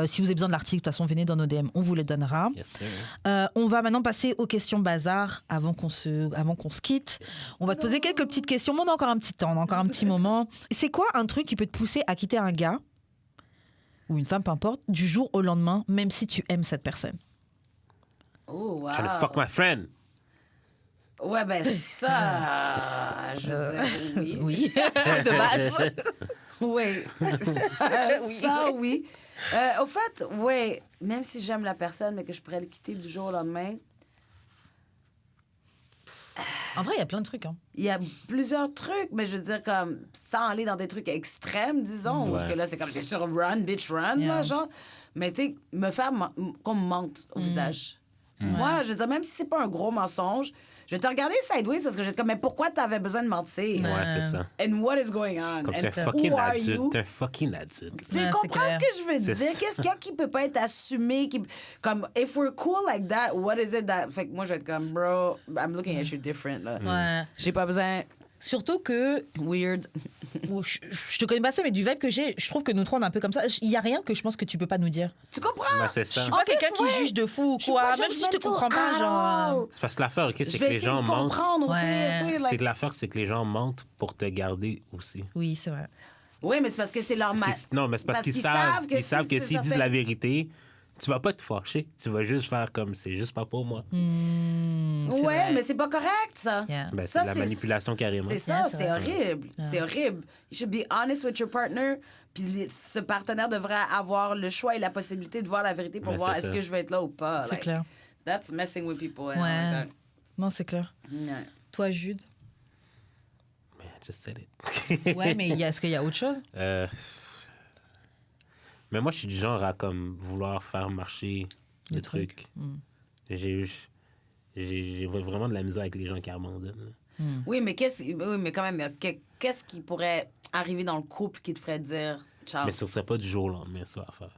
Si vous avez besoin de l'article, de toute façon, venez dans nos DM, on vous le donnera. Yes, sir. On va maintenant passer aux questions bazar avant qu'on se quitte. On va te poser quelques petites questions, mais on a encore un petit temps, on a encore un petit moment. C'est quoi un truc qui peut te pousser à quitter un gars ou une femme, peu importe, du jour au lendemain, même si tu aimes cette personne? Oh, wow. Trying to fuck my friend. Ouais, ben ça, je veux dire, oui. Oui, de base. Oui. Ça, oui. Au fait, oui, même si j'aime la personne, mais que je pourrais le quitter du jour au lendemain, En vrai, il y a plein de trucs. Hein. il y a plusieurs trucs, mais je veux dire, comme, sans aller dans des trucs extrêmes, disons, parce que là, c'est comme, c'est sur run, bitch, run, Yeah. là, genre. Mais tu sais, me faire qu'on me mente au visage. Moi, je veux dire, même si c'est pas un gros mensonge, je vais te regarder sideways parce que je vais être comme, mais pourquoi t'avais besoin de mentir? Ouais, c'est ça. And what is going on? Comme And t'es un fucking who are adulte. you? T'es un fucking adulte. Tu Ouais, comprends c'est ce clair. que je veux C'est dire? ça. Qu'est-ce qu'il y a qui peut pas être assumé? Comme, if we're cool like that, what is it that... Fait que moi, je vais être comme, bro, I'm looking at you different, là. Ouais. J'ai pas besoin... Surtout que Weird. je te connais pas ça, mais du vibe que j'ai, je trouve que nous trois on est un peu comme ça. Il y a rien que je pense que tu peux pas nous dire. Tu comprends? Ben, c'est ça. Je suis En pas plus, quelqu'un qui ouais. juge de fou ou Je suis quoi. pas Même si je te judgmental comprends pas, at genre. all. C'est parce que l'affaire, OK, Je c'est vais que les essayer gens de mentent. comprendre au Ouais. pire, tu sais, C'est like... que l'affaire, c'est que les gens mentent pour te garder aussi. Oui, c'est vrai. Oui, mais c'est parce que c'est leur... Non, mais c'est parce qu'ils savent que que c'est s'ils disent certain- la vérité, tu vas pas te fâcher. Tu vas juste faire comme c'est juste pas pour moi. C'est Ouais, vrai. mais c'est pas correct, ça. Yeah. Ben, c'est de la manipulation carrément. C'est ça, Yeah, c'est c'est vrai. horrible. C'est horrible. You should be honest with your partner. Puis ce partenaire devrait avoir le choix et la possibilité de voir la vérité pour Ben, voir c'est est-ce ça. que je vais être là ou pas. C'est clair. That's messing with people. and Ouais. all that. Non, c'est clair. Ouais. Toi, Jude. Man, I just said it. Ouais, mais est-ce qu'il y a autre chose? Mais moi, je suis du genre à comme vouloir faire marcher le truc. truc. J'ai vraiment de la misère avec les gens qui abandonnent. là. Oui, mais quand même, qu'est-ce qui pourrait arriver dans le couple qui te ferait dire ciao. Mais ce serait pas du jour au lendemain, ça, à faire.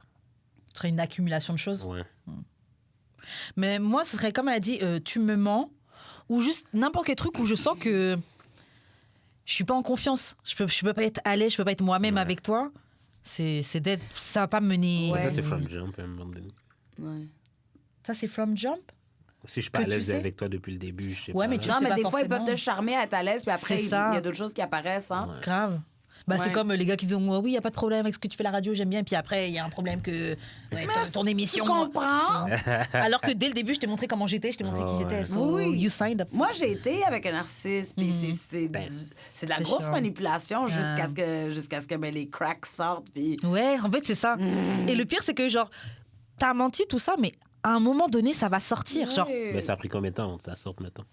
Ce serait une accumulation de choses. Ouais. Mais moi, ce serait comme elle a dit, tu me mens, ou juste n'importe quel truc où je sens que je suis pas en confiance. Je peux pas être à l'aise, je peux pas être moi-même avec toi. C'est d'être, ça va pas me mener. Ouais. Ça, c'est from jump, à un moment donné. Ouais. Ça, c'est from jump. Si je suis pas Que à tu l'aise sais. avec toi depuis le début, je sais Ouais, pas. mais tu- Non, sais mais pas des fois, ils peuvent forcément. te charmer à ta l'aise, puis après, C'est il y ça. a d'autres choses qui apparaissent. Hein? Ouais. Grave. Bah, Ouais. C'est comme les gars qui disent oui, il n'y a pas de problème avec ce que tu fais à la radio, j'aime bien. Puis après, il y a un problème que ton émission. Tu comprends? Alors que dès le début, je t'ai montré comment j'étais, je t'ai montré qui j'étais. Ouais. So Oui. you signed up. Moi, j'ai été avec un narcissiste, puis c'est de la C'est grosse sûr. manipulation jusqu'à ce que les cracks sortent. Puis Ouais, en fait, c'est ça. Et le pire, c'est que, genre, t'as menti, tout ça, mais à un moment donné, ça va sortir. Genre, Ouais. Mais ça a pris combien de temps avant que ça sorte, mettons?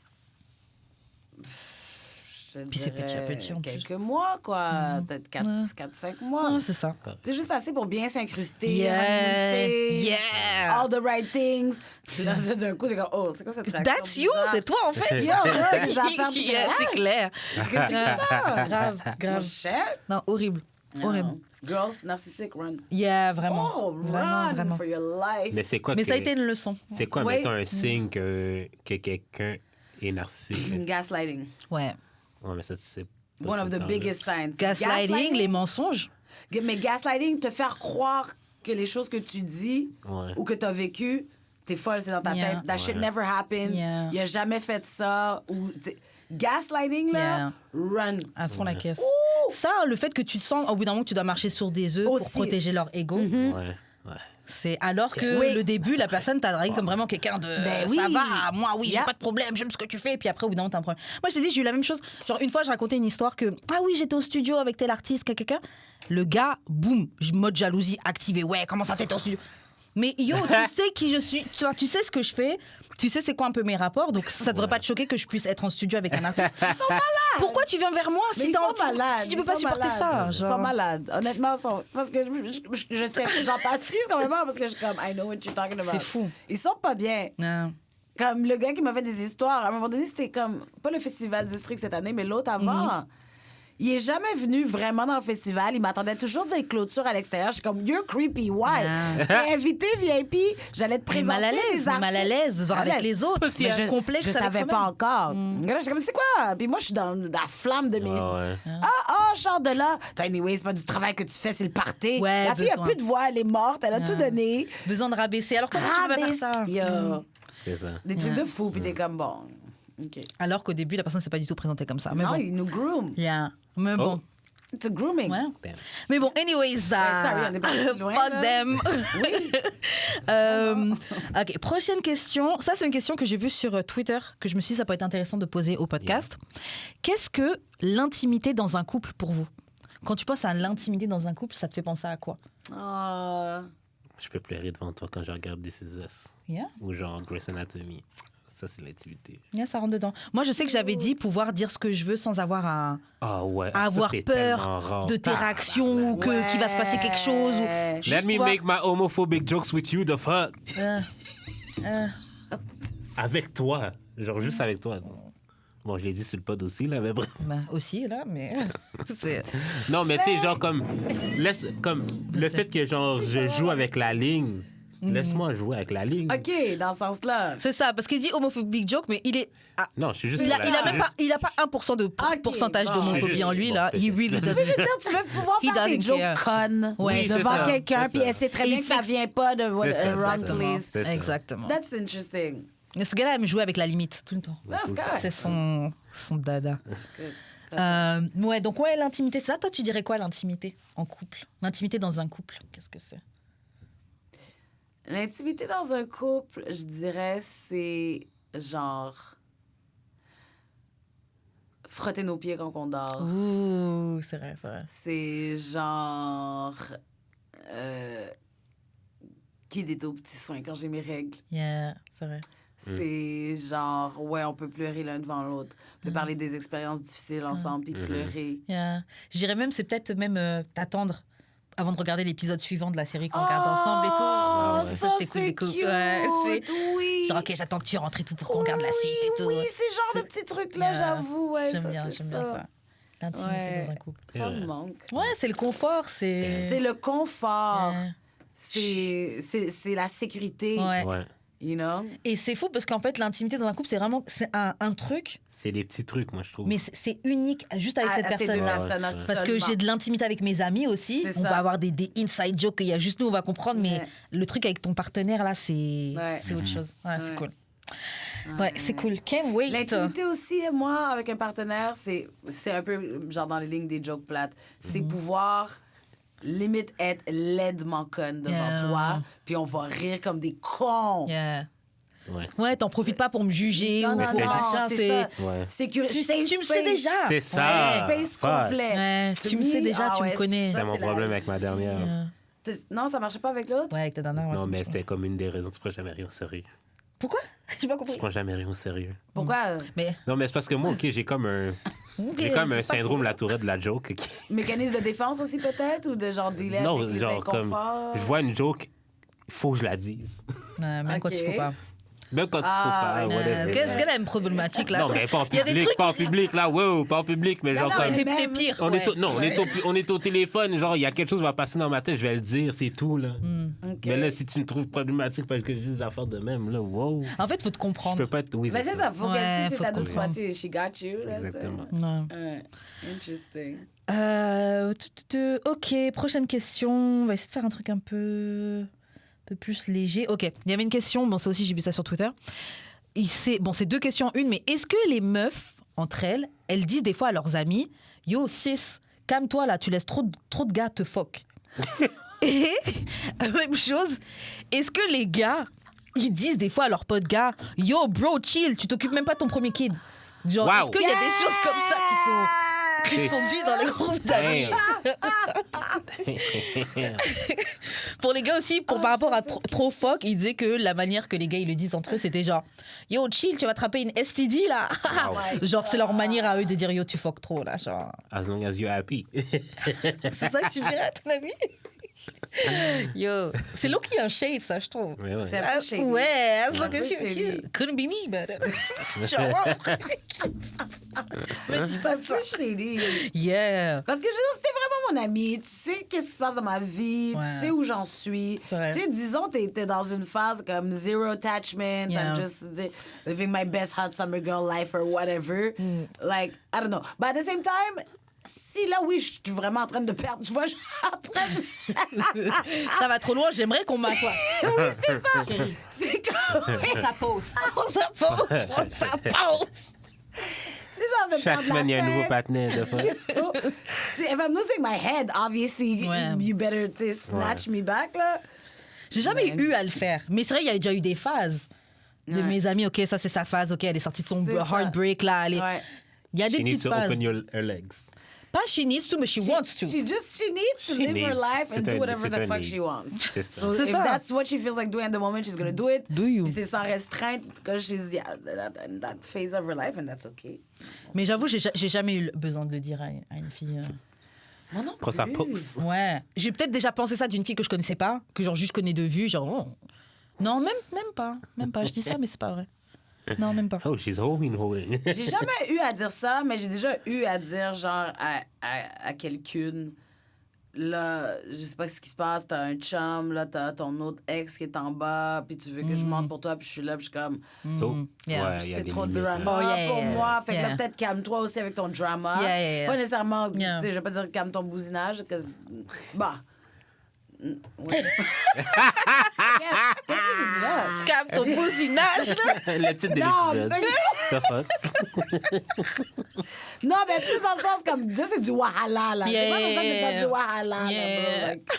Je Puis c'est petit à dirais petit, en plus. quelques mois, quoi. Peut-être 4-5 mois. ah, c'est ça. C'est juste assez pour bien s'incruster. Yeah. honeymoon phase, Yeah. All the right things. Puis là, d'un coup, t'es comme, oh, c'est quoi cette réaction That's you, bizarre? c'est toi, en fait. Yo, ouais, les affaires de Yeah, c'est clair. C'est comme ça. Grave, Mon grave. cher. Non, horrible. Horrible. Non. Girls, narcissique, run. Yeah, vraiment. Oh, vraiment, run vraiment. for your life. Mais c'est quoi Mais que... ça a été une leçon. C'est quoi, Oui. mettons, un signe que quelqu'un est narcissique? Gaslighting. Ouais. Ouais, mais ça, c'est... pas One tout of le the temps, biggest signs. Gaslighting, les mensonges. Mais gaslighting, te faire croire que les choses que tu dis Ouais. ou que tu as vécues, t'es folle, c'est dans ta Yeah. tête. That shit Ouais. never happened. Yeah. Il a jamais fait ça. Gaslighting, là, Yeah. run. À fond la caisse. Ça, le fait que tu te sens, au bout d'un moment, que tu dois marcher sur des œufs Aussi. pour protéger leur ego, Ouais, ouais. c'est alors que Oui. le début, la personne t'a dragué comme vraiment quelqu'un de Ben oui. ça va, moi oui, j'ai Yeah. pas de problème, j'aime ce que tu fais. Et puis après, au bout d'un moment, t'as un problème. Moi, je t'ai dit, j'ai eu la même chose. Genre, une fois, je racontais une histoire que, ah oui, j'étais au studio avec tel artiste, quelqu'un. Le gars, boum, mode jalousie activée. Ouais, comment ça t'étais au studio? Mais yo, tu sais qui je suis, tu sais ce que je fais, tu sais c'est quoi un peu mes rapports, donc ça devrait pas te choquer que je puisse être en studio avec un artiste. Ils sont malades! Pourquoi tu viens vers moi Mais si ils sont t'as- malades. si tu peux ils pas sont supporter malades. ça? Ils Genre... sont malades. Honnêtement, parce que je sais, j'empathise quand même parce que je suis comme, I know what you're talking about. C'est fou. Ils sont pas bien. Non. Comme le gars qui m'a fait des histoires, à un moment donné, c'était comme, pas le festival District cette année, mais l'autre avant. Il est jamais venu vraiment dans le festival. Il m'attendait toujours des clôtures à l'extérieur. Je suis comme, you're creepy, why? T'es invité VIP, j'allais te Mais présenter mal à des l'aise, artistes. mal à l'aise de voir Mal à avec l'aise. les autres. Mais je, complexe je avec savais soi-même. pas encore. Là, je suis comme, c'est quoi? Puis moi, je suis dans la flamme de mes... Ah ouais. Je sors de là. Anyway, c'est pas du travail que tu fais, c'est le party. Ouais, La fille a besoin. plus de voix, elle est morte, elle a tout donné. Besoin de rabaisser. Alors comment tu peux pas faire ça? Yo. C'est ça. Des trucs de fou, puis t'es comme, bon, OK. Alors qu'au début, la personne s'est pas du tout présentée comme ça. Mais Non, bon. il nous groom. Yeah. Mais bon. It's a grooming. Ouais. Damn. Mais bon, anyways, sorry, on est parti loin, fuck là. them. Ok, prochaine question. Ça, c'est une question que j'ai vue sur Twitter, que je me suis dit ça peut être intéressant de poser au podcast. Qu'est-ce que l'intimité dans un couple pour vous? Quand tu penses à l'intimité dans un couple, ça te fait penser à quoi? Je peux pleurer devant toi quand je regarde This Is Us. Yeah. Ou genre Grey's Anatomy. Ça, c'est l'intimité. Yeah, ça rentre dedans. Moi, je sais que j'avais dit pouvoir dire ce que je veux sans avoir à Ah ouais. à avoir ça, c'est peur tellement rare. de tes réactions ou que qu'il va se passer quelque chose. Ou Ouais. juste Let me pouvoir- make my homophobic jokes with you, the fuck. Avec toi. Genre juste avec toi. Bon, je l'ai dit sur le pod aussi, là, mais bref. Ben, aussi, là, mais... c'est... Non, mais tu sais, genre comme... comme le fait que genre je joue avec la ligne. Laisse-moi jouer avec la ligne. OK, dans ce sens-là. C'est ça, parce qu'il dit homophobique joke, mais il est... ah, Non, je suis juste... il a, sur il la- a même pas, il a pas 1% de Ok, pourcentage bon. d'homophobie en lui, Bon, là. c'est He ça. really Tu veux doesn't. juste dire, tu veux pouvoir He faire des doesn't jokes care. connes Ouais, c'est devant ça. quelqu'un, C'est puis ça. elle sait très bien Il que ça fixe- vient pas de C'est ça, wrong c'est ça. place. C'est ça. Exactement. That's interesting. Mais ce gars-là aime jouer avec la limite, tout le temps. That's correct. C'est son dada. Good. Ouais, donc ouais, l'intimité, c'est ça. Toi, tu dirais quoi, l'intimité en couple? L'intimité dans un couple, qu'est-ce que c'est? L'intimité dans un couple, je dirais, c'est genre frotter nos pieds quand on dort. Ouh, c'est vrai, c'est vrai. C'est genre qui des tout petits soins quand j'ai mes règles. Yeah, c'est vrai. C'est genre, ouais, on peut pleurer l'un devant l'autre. On peut parler des expériences difficiles ensemble, puis pleurer. Yeah. Je dirais même, c'est peut-être même t'attendre avant de regarder l'épisode suivant de la série qu'on regarde ensemble et tout. Oh, Ouais, ça, c'était c'est cool, cute! ouais, c'est- Oui! Genre, ok, j'attends que tu rentres et tout pour qu'on regarde la suite et tout. Oui, c'est genre de petits trucs-là, Yeah. j'avoue. Ouais, J'aime ça, bien, c'est j'aime bien ça. L'intimité Ouais. dans un couple. Ça me manque. Ouais, c'est le confort, C'est le confort. Ouais. C'est la sécurité. Ouais. Ouais. You know? Et c'est fou parce qu'en fait, l'intimité dans un couple, c'est vraiment c'est un truc, C'est des petits trucs, moi, je trouve. mais c'est unique juste avec cette À ces deux personne-là. personnes-là Parce que j'ai de l'intimité avec mes amis aussi. C'est On ça. va avoir des inside jokes qu'il y a juste nous, on va comprendre. Mais Ouais. le truc avec ton partenaire, là, c'est Ouais. autre chose. Ouais, c'est Ouais. cool. Ouais, c'est cool. Can't wait. L'intimité aussi, moi, avec un partenaire, c'est un peu genre dans les lignes des jokes plates. C'est pouvoir limite être laidement conne devant Yeah. toi, puis on va rire comme des cons. Yeah. Ouais. Ouais, t'en profites pas pour me juger Non, ou non, pour non, machin. c'est ça. Ouais. Sécurité, Tu me sais déjà. C'est ça. Safe space Fuck. complet. Ouais, To tu me me, sais déjà, tu me connais. ça, C'est mon la- problème avec ma dernière. Non, ça marchait pas avec l'autre? Ouais, avec ta dernière. ouais, Non, c'est mais bon. c'était comme une des raisons. Tu prends jamais rien au sérieux. Pourquoi? J'ai pas Tu compris. prends jamais rien au sérieux. Pourquoi? Mais Non, mais c'est parce que moi, OK, j'ai comme un... J'ai comme un syndrome la tourette de la joke. OK? Mécanisme de défense aussi, peut-être? Ou de genre dealer Non, avec les genre comme... inconforts? Je vois une joke, il faut que je la dise. même quand il faut Ok. pas. Même quand il faut pas, whatever. Qu'est-ce qu'elle a une problématique là? Non, mais pas en Il y a des public, trucs- pas en public, là, wow, pas en public, mais genre non, comme... mais T'es pire. On ouais. est non, on est au téléphone, genre, il y a quelque chose qui va passer dans ma tête, je vais le dire, c'est tout, là. Ok. Mais là, si tu me trouves problématique parce que je dis des affaires de même, là, wow. En fait, faut te Je comprendre. peux pas être... Oui, Mais c'est ça, faut Ouais, que si faut c'est ta douce comprendre. moitié, she got you. Là, Exactement. Ouais. Ouais. Interesting. Ok, prochaine question. On va essayer de faire un truc un peu plus léger. Ok, il y avait une question. Bon, ça aussi, j'ai vu ça sur Twitter. C'est deux questions en une, mais est-ce que les meufs, entre elles, elles disent des fois à leurs amis, yo, sis, calme-toi là, tu laisses trop de gars te fuck. Et, même chose, est-ce que les gars, ils disent des fois à leurs potes gars, yo, bro, chill, tu t'occupes même pas de ton premier kid. Genre, Wow. est-ce qu'il y a des choses comme ça qui sont dites dans les groupes d'amis? Pour les gars aussi, par rapport à trop fuck, ils disaient que la manière que les gars ils le disent entre eux, c'était genre yo chill, tu vas attraper une STD là. Genre c'est leur manière à eux de dire yo tu fuck trop là, genre. As long as you're happy. C'est ça que tu dirais à ton ami? Yo, c'est low qui un shade ça je trouve. Ouais, ouais. C'est un peu shady. Ouais, as long Un peu as shady. you couldn't be me, but genre, wow. Mais dis pas ça. C'est shady. Yeah. Parce que je veux dire, c'était vraiment mon ami. Tu sais qu'est-ce qui se passe dans ma vie. Ouais. Tu sais où j'en suis. C'est vrai. Tu sais, disons, t'es dans une phase comme zero attachments. Yeah. I'm just living my best hot summer girl life or whatever. Like, I don't know. But at the same time, si là, oui, je suis vraiment en train de perdre. Tu vois, je suis en train de... Ça va trop loin, j'aimerais qu'on m'assoie. oui, c'est ça. C'est comme... Ça pose. Ça pose. Ça pose. C'est genre de Chaque perdre semaine, il y a la un nouveau tête. patinet. de fois. See, if I'm losing my head, obviously, Ouais. you better tu sais, snatch me back, là. J'ai jamais Man. eu à le faire. Mais c'est vrai, il y a déjà eu des phases. De Ouais. mes amis, ok, ça c'est sa phase, ok, elle est sortie de son C'est ça. heartbreak là. Elle est... Ouais. Il y a des She needs petites to phases. open her legs. Pas she needs to, mais she wants to. She needs to She live her needs. life and C'est do un- whatever c'est the un fuck need. she wants. C'est ça. So C'est if ça. that's what she feels like doing at the moment, she's gonna do it. Do you? Puis c'est sans restreinte quand she's in that phase of her life and that's okay. Mais j'avoue, j'ai jamais eu besoin de le dire à une fille. Moi non Quand ça plus. pousse. Ouais. J'ai peut-être déjà pensé ça d'une fille que je connaissais pas, que genre juste connais de vue, genre. Oh. Non, même pas. Même pas. Je dis ça, mais c'est pas vrai. Non, même pas. Oh, she's hoeing. J'ai jamais eu à dire ça, mais j'ai déjà eu à dire genre à quelqu'une, là, je sais pas ce qui se passe, t'as un chum, là, t'as ton autre ex qui est en bas, puis tu veux que je monte pour toi, puis je suis là, puis je suis comme, Oh, Yeah. ouais, il y a c'est des trop de limites, drama Oh, yeah, pour yeah, moi. Fait que yeah. là, peut-être calme-toi aussi avec ton drama. Yeah, yeah, yeah. Pas nécessairement, Yeah. tu sais, je vais pas dire calme ton bousinage, que bah. Ouais. Qu'est-ce que j'ai dit là? Calme ton bousinage, là. Le titre de Non, l'épisode. mais- The fuck? Non, mais plus dans le sens comme dire c'est du wahala là. J'ai pas besoin de faire du wahala Yeah. là, bro. Like.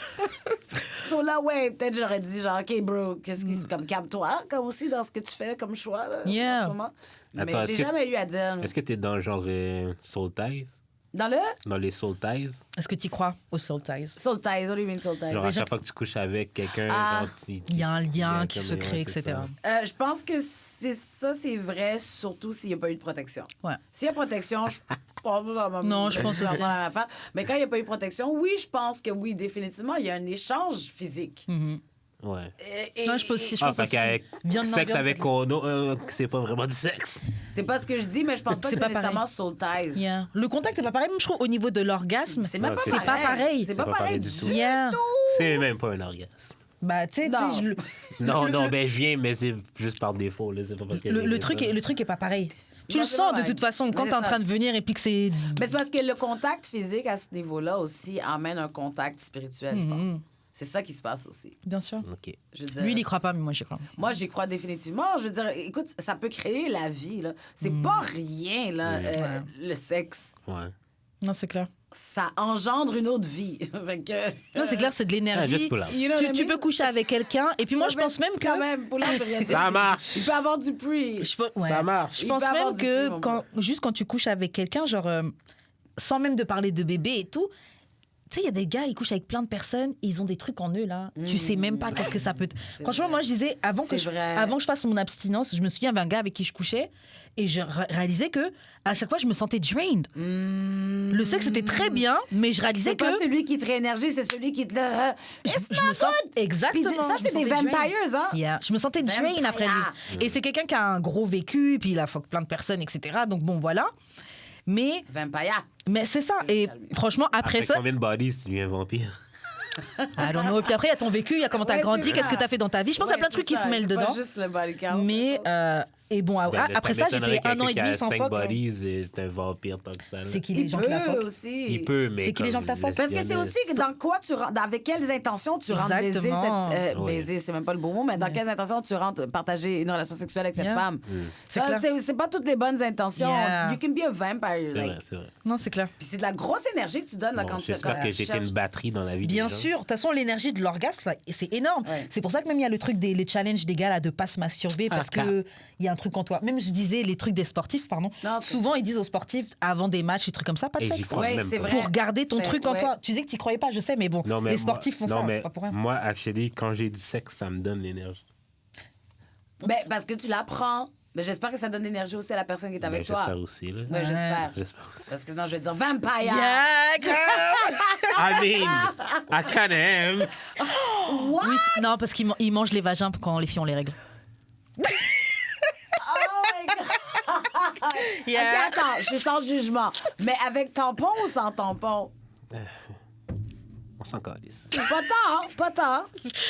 So là, ouais, peut-être j'aurais dit genre, OK, bro, qu'est-ce qui comme calme-toi, comme aussi dans ce que tu fais comme choix là, Yeah. en ce moment. Mais Attends, j'ai est-ce que- jamais eu à dire. Est-ce que t'es dans genre Soul Ties? Dans le Dans les Soul Ties? Est-ce que tu crois aux soul ties? soul ties, what do you mean soul ties? Genre à chaque fois que tu couches avec quelqu'un, Ah. genre, Il y a un lien il y a qui comme- se crée, ouais, c'est etc. ça. Je pense que c'est vrai, surtout s'il n'y a pas eu de protection. Ouais. S'il y a protection, je pense que ça va Non, je pense ça va aussi. prendre la même affaire. Mais quand il n'y a pas eu de protection, oui, je pense que oui, définitivement, il y a un échange physique. Ouais. Non, je pense Ah, aussi. fait qu'avec Viande non, sexe viande, avec c'est- condom, c'est pas vraiment du sexe. C'est pas ce que je dis, mais je pense pas que C'est c'est pas nécessairement soul ties. Yeah. Le contact n'est pas pareil, même je trouve au niveau de l'orgasme. C'est même Non, pas c'est pareil. pas pareil. C'est pas pareil du tout. Yeah. C'est même pas un orgasme. Bah, tu sais, Non. je- Non, ben je viens, mais c'est juste par défaut. Là. C'est pas parce que le j'aime truc ça. est pas pareil. Tu Non, le c'est sens pas de toute pareil. façon quand Mais t'es en ça- train de venir et puis que c'est. Mais c'est parce que le contact physique à ce niveau-là aussi amène un contact spirituel, je pense. C'est ça qui se passe aussi. Bien sûr. OK. Je veux dire, Lui, il y croit pas, mais moi, j'y crois. moi, j'y crois définitivement. Je veux dire, écoute, ça peut créer la vie, là. C'est pas rien, là, le sexe. Ouais. Non, c'est clair. Ça engendre une autre vie. Fait que... Non, c'est clair, c'est de l'énergie. juste pour la- You know what I Tu mean? peux coucher avec quelqu'un et puis moi, je pense même que. Quand même, pour la période. Ça marche. Il peut avoir du prix. Ouais. Ça marche. Je Il pense peut avoir même du que prix, mon juste quand tu couches avec quelqu'un, genre, sans même de parler de bébé et tout, tu sais, il y a des gars, ils couchent avec plein de personnes, ils ont des trucs en eux, là. Tu sais même pas qu'est-ce que ça peut... C'est Franchement, vrai. moi, je disais, avant C'est vrai. que je fasse mon abstinence, je me souviens, il y avait un gars avec qui je couchais et je réalisais que à chaque fois, je me sentais drained. Le sexe, c'était très bien, mais je réalisais C'est que... pas celui qui te réénergie, c'est celui qui te... It's je not me sens good. exactement. Puis ça, je c'est me des sentais drained. vampires, hein? Yeah. Je me sentais drain Vampire. après lui. Et c'est quelqu'un qui a un gros vécu, puis il a fuck plein de personnes, etc. Donc bon, voilà. Mais c'est ça. Et franchement, après ça, combien de bodies tu deviens vampire? I don't know. Puis après, il y a ton vécu, il y a comment t'as Ouais, grandi, c'est qu'est-ce ça. que t'as fait dans ta vie. Je pense qu'il y a plein de trucs qui se mêlent dedans. C'est pas juste le body count. Mais et bon, après ça, j'ai fait 1 an et demi sans fuck. bodies, c'est un vampire tant que ça. là. C'est qui les Il gens qui la peut fuck. aussi. Il peut, mais C'est qui les gens que t'as fuck? Parce que c'est aussi que dans quoi tu rentres, avec quelles intentions tu rentres baiser Exactement. cette. Ouais. Baiser, c'est même pas le beau mot, mais dans quelles intentions tu rentres partager une relation sexuelle avec cette Yeah. femme. C'est Ça, clair. c'est pas toutes les bonnes intentions. Yeah. You can be a vampire. C'est like. vrai, c'est vrai. Non, c'est clair. Puis c'est de la grosse énergie que tu donnes là, Bon, quand tu j'espère que tu j'étais cherches. une batterie dans la vie Bien des gens. sûr, de toute façon, l'énergie de l'orgasme, c'est énorme. Ouais. C'est pour ça que même il y a le truc les challenges des gars là, de pas se masturber parce cap. que il y a un truc en toi. Même je disais les trucs des sportifs, pardon. Non, c'est- Souvent ils disent aux sportifs avant des matchs, des trucs comme ça, pas de Et j'y sexe. crois Ouais, même c'est pas. vrai. Pour garder ton C'est- truc en ouais. toi. Tu disais que tu croyais pas, je sais, mais bon, Non, mais les sportifs font ça, c'est pas pour rien. Moi, actually, quand j'ai du sexe, ça me donne l'énergie. Ben, parce que tu l'apprends. Mais j'espère que ça donne l'énergie aussi à la personne qui est avec Ben, toi. j'espère aussi, là. Ben, j'espère. J'espère aussi. Parce que sinon, je vais dire vampire. Yeah, girl! I mean, I kinda am. What? Oui, non, parce qu'ils mangent les vagins quand les filles ont les règles. Oh my God. Yeah. Ok, attends, je suis sans jugement. Mais avec tampon ou sans tampon? On s'en calisse. Pas tant, pas tant.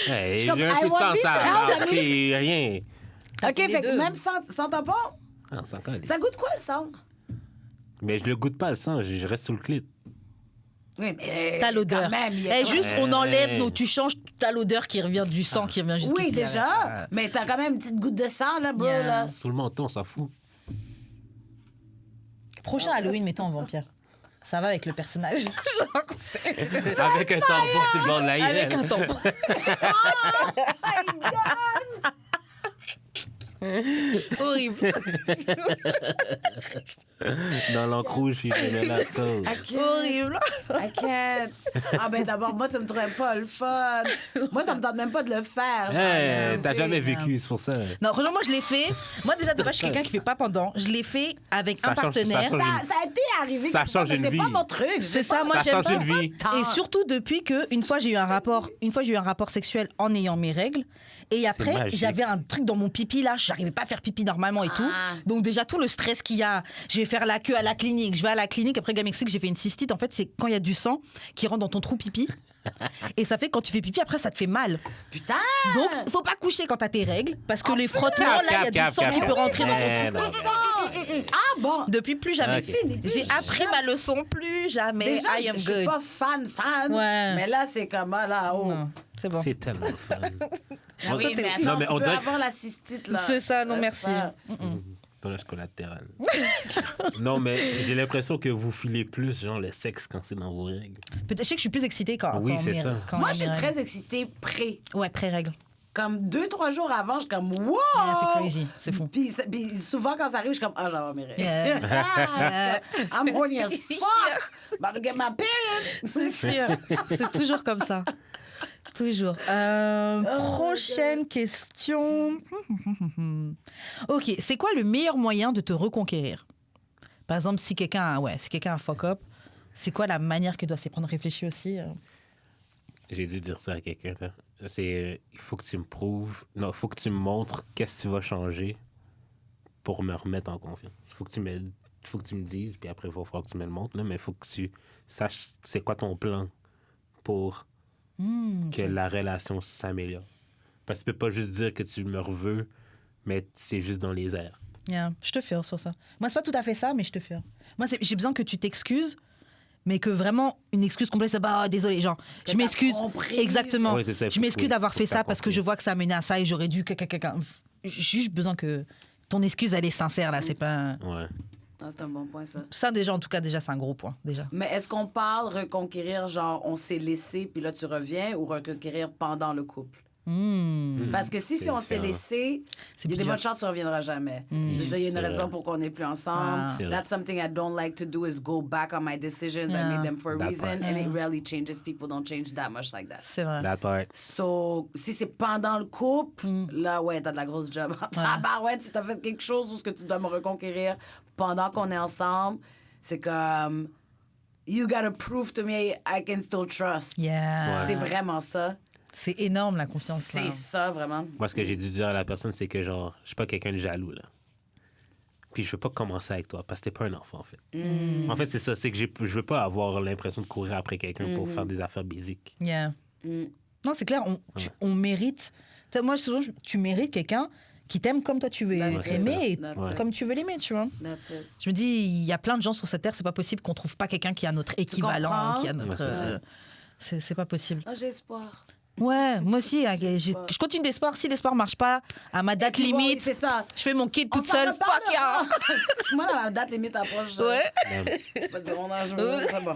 Hey, j'ai comme, un I peu de want sang, ça. details, C'est rien. OK, fait les fait que deux. même sans tampon, Ah, on s'en calisse. ça goûte quoi le sang? Mais je le goûte pas, le sang. Je reste sous le clit. Oui, mais. T'as l'odeur. quand même, il y a Eh, quand juste, même- on enlève, tu changes, t'as l'odeur qui revient du sang qui revient jusqu'ici. Oui, déjà. Mais t'as quand même une petite goutte de sang, là, bro, Yeah. là. Sous le menton, on s'en fout. Prochain Halloween, mettons en vampire. Ça va avec le personnage. Avec un tampon sur le bord de la Avec gueule. un tampon. Horrible. Dans l'encre rouge, puis je mets la cause. Horrible. I can't. Ah, ben d'abord, moi, tu me trouvais pas le fun. Moi, ça me tente même pas de le faire. genre, Hey, je t'as sais. jamais vécu, c'est pour ça. Non, franchement, moi, je l'ai fait. Moi, déjà, de base, je suis quelqu'un qui fait pas pendant. Je l'ai fait avec Ça un change- partenaire. ça change Ça a été arrivé. Ça comme change mais une c'est vie. pas mon truc. C'est pas- ça, moi Ça j'aime change pas. une vie. Et surtout depuis que une fois j'ai eu un rapport sexuel en ayant mes règles et après magique. j'avais un truc dans mon pipi là, j'arrivais pas à faire pipi normalement et tout. Donc déjà tout le stress qu'il y a, je vais faire la queue à la clinique, je vais à la clinique après le gars m'explique que j'ai fait une cystite, en fait c'est quand il y a du sang qui rentre dans ton trou pipi. Et ça fait quand tu fais pipi après ça te fait mal. Putain! Donc faut pas coucher quand t'as tes règles parce que les frottements là il y a du sang qui peut rentrer dans ton trou. Ah bon! Depuis plus jamais. Ok. J'ai appris ma leçon, plus jamais. Déjà, I je am suis good. pas fan. Ouais. Mais là, c'est comme ah, là, oh. Non, c'est bon. C'est tellement fun. Ah oui, mais attends, Non, mais tu on peux dirait- avoir la cystite, là. C'est ça, non, C'est merci. ça. Dommage collatéral. Non, mais j'ai l'impression que vous filez plus, genre, le sexe quand c'est dans vos règles. Peut-être, je sais que je suis plus excitée quand. Oui, quand c'est mes- ça. quand Moi, mes je suis règles. très excitée pré. Ouais, pré-règles. Comme 2-3 jours avant, je suis comme wow! Yeah, c'est crazy, c'est fou. Puis souvent, quand ça arrive, je suis comme ah, j'en vais mes règles. Yeah. Ah, je suis comme, I'm horny as fuck! About to get my period! C'est sûr. C'est toujours comme ça. Toujours. Prochaine question. Ok, c'est quoi le meilleur moyen de te reconquérir? Par exemple, si quelqu'un a un fuck up, c'est quoi la manière que doit s'y prendre? Réfléchir aussi. J'ai dû dire ça à quelqu'un, là. C'est, il faut que tu me prouves... Non, il faut que tu me montres qu'est-ce que tu vas changer pour me remettre en confiance. Il faut que tu me dises, puis après, il va falloir que tu me le montres, là, mais il faut que tu saches c'est quoi ton plan pour que la relation s'améliore. Parce que tu peux pas juste dire que tu me veux, mais c'est juste dans les airs. Yeah, je te fais sur ça. Moi, c'est pas tout à fait ça, mais je te fais. Moi, j'ai besoin que tu t'excuses, mais que vraiment, une excuse complète, c'est bah, désolé, genre, je m'excuse. Exactement. Oui, c'est ça, Je m'excuse d'avoir fait ça parce que compris. je vois que ça a mené à ça et j'aurais dû. J'ai juste besoin que ton excuse, elle est sincère, là. C'est pas. Ouais. Ah, c'est un bon point, ça. Ça, déjà, en tout cas, déjà, c'est un gros point, déjà. Mais est-ce qu'on parle reconquérir, genre, on s'est laissé, puis là, tu reviens, ou reconquérir pendant le couple? Parce que si C'est on s'est différent. laissé, C'est il y a des plus bonnes chances que tu ne reviendras jamais. Je veux dire, il y a une C'est raison vrai. pour qu'on n'est plus ensemble. C'est vrai. That's something I don't like to do is go back on my decisions. I Yeah. made them for a That reason, part. and it rarely changes. People don't change that much like that. C'est vrai. That part. So, si c'est pendant le couple, là, ouais, t'as de la grosse job. Ah, ouais, si t'as fait quelque chose ou ce que tu dois me reconquérir pendant qu'on est ensemble, c'est comme... You gotta prove to me I can still trust. Yeah. C'est vraiment ça. C'est énorme, la confiance. là. C'est ça, vraiment. Moi, ce que j'ai dû dire à la personne, c'est que, genre, je suis pas quelqu'un de jaloux, là. Puis je veux pas commencer avec toi, parce que t'es pas un enfant, en fait. En fait, c'est ça, c'est que je veux pas avoir l'impression de courir après quelqu'un pour faire des affaires basiques. Yeah. Non, c'est clair, on mérite. Moi, souvent, tu mérites quelqu'un qui t'aime comme toi tu veux That's it. aimer, et That's it. comme tu veux l'aimer, tu vois. That's it. Je me dis, il y a plein de gens sur cette terre, c'est pas possible qu'on trouve pas quelqu'un qui a notre équivalent, comprends? qui a notre. Ouais, c'est ça. C'est pas possible. Ah, j'ai espoir. Ouais, moi aussi, espoir. je continue d'espoir. Si l'espoir marche pas, à ma date Puis bon, limite, c'est ça. je fais mon kit toute On s'en seule. reparle, Fuck yeah! Moi, là, ma date limite approche. Ouais. Je peux pas dire mon âge, mais c'est bon.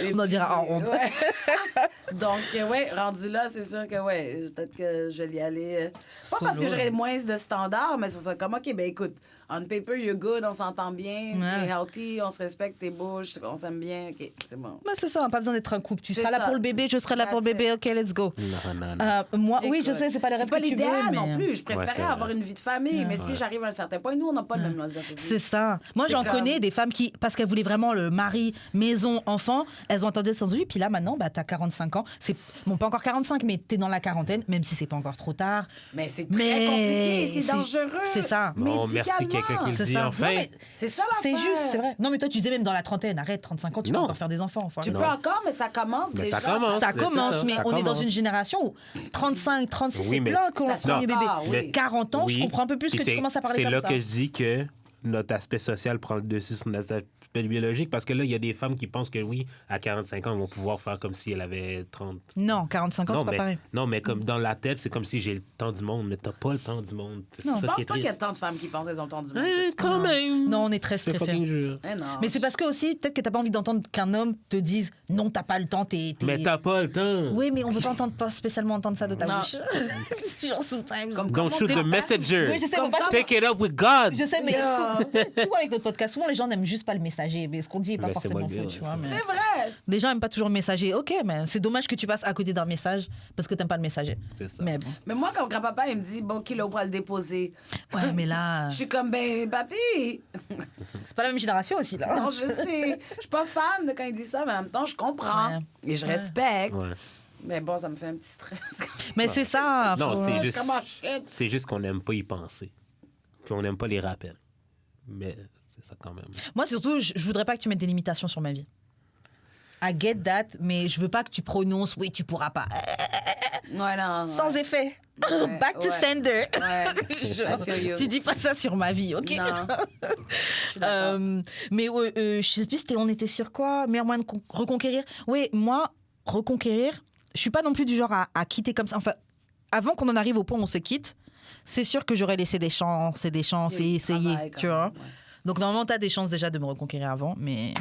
Et On en dira en honte. ouais. Donc, ouais, rendu là, c'est sûr que, ouais, peut-être que je vais y aller. Pas Solo, parce que j'aurais là. moins de standards, mais ça serait comme, OK, ben écoute, on paper, you're good, on s'entend bien, Ouais. t'es healthy, on se respecte, t'es beau, on s'aime bien, OK, c'est bon. Mais c'est ça, on n'a pas besoin d'être un couple. Tu C'est seras là ça. pour le bébé, je serai là pour le That's bébé. OK, let's go. Non. Moi, oui, je Écoute, sais, c'est pas le rêve c'est pas que tu veux, l'idéal mais... non plus. Je Ouais, c'est préférais vrai. avoir une vie de famille, mais si j'arrive à un certain point, nous, on n'a pas le même loisir de vie. C'est ça. Moi, C'est j'en comme- connais des femmes qui, parce qu'elles voulaient vraiment le mari, maison, enfant, elles ont attendu sans lui. Puis là, maintenant, bah, t'as 45 ans. Bon, pas encore 45, mais t'es dans la quarantaine, même si c'est pas encore trop tard. Mais c'est très Mais compliqué, c'est c'est- dangereux. c'est ça. Oh, merci quelqu'un qui le C'est dit, ça. enfin. Non, mais C'est ça c'est l'affaire. juste, c'est vrai. Non, mais toi, tu disais même dans la trentaine, arrête, 35 ans, tu peux Non. encore faire des enfants. Enfin, Tu non. peux encore, mais ça commence Mais déjà. ça commence. Ça C'est commence, ça, mais ça on est dans commence. une génération où 35, 36, Oui, c'est mais plein qu'on ça lance se premier bébé. part, oui. 40 ans, je Oui, comprends un peu plus puis que tu c'est- commences à parler C'est comme là ça. que je dis que notre aspect social prend le dessus sur notre aspect biologique, parce que là, il y a des femmes qui pensent que oui, à 45 ans, elles vont pouvoir faire comme si elles avaient 30. Non, 45 ans, c'est pas pareil. Non, mais comme dans la tête, c'est comme si j'ai le temps du monde, mais t'as pas le temps du monde. C'est Non. Je ça pense qui est pas qu'il y a triste. tant de femmes qui pensent qu'elles ont le temps du monde. Quand même. Non, on est très Je te stressés. fucking jure. Eh non. Mais c'est parce que aussi, peut-être que t'as pas envie d'entendre qu'un homme te dise non, t'as pas le temps, t'es. Mais t'as pas le temps. Oui, mais on veut pas spécialement entendre ça de ta Non. bouche. Genre, sometimes. Comme- Don't shoot the messenger. Oui, je sais, faut pas. Take it up with God. Je sais, mais tu vois, avec notre podcast, souvent les gens n'aiment juste pas le messager. Mais ce qu'on dit est pas Mais c'est forcément moi faux, bien, tu vois. mais- C'est vrai. Les gens aiment pas toujours le messager. Ok, mais c'est dommage que tu passes à côté d'un message parce que t'aimes pas le messager. C'est ça. Mais bon. Mais moi, quand grand-papa, il me dit, bon, qui l'a pour le déposer? Ouais, mais là, Je suis comme, ben, papy. c'est pas la même génération aussi, là. Non, je sais. Je suis pas fan de quand il dit ça, mais en même temps, je comprends. Ouais. Et je respecte. Ouais. Mais bon, ça me fait un petit stress. Mais c'est ça. Non, faut- c'est Je suis juste, comme, oh, shit. c'est juste qu'on n'aime pas y penser. Puis on n'aime pas les rappels. Mais c'est ça quand même. Moi, surtout, je voudrais pas que tu mettes des limitations sur ma vie. I get that, mais je veux pas que tu prononces oui, tu pourras pas. Ouais, non. Sans ouais. effet. Ouais, Back to ouais. sender. Ouais. Genre, I feel you. tu dis pas ça sur ma vie, ok? Non. Je suis d'accord. Mais je sais plus, on était sur quoi? Meilleur moyen de reconquérir? Oui, moi, reconquérir, je suis pas non plus du genre à quitter comme ça. Enfin, avant qu'on en arrive au point où on se quitte, c'est sûr que j'aurais laissé des chances et Il y a essayer, du travail quand tu vois. même, ouais. Donc normalement, tu as des chances déjà de me reconquérir avant, mais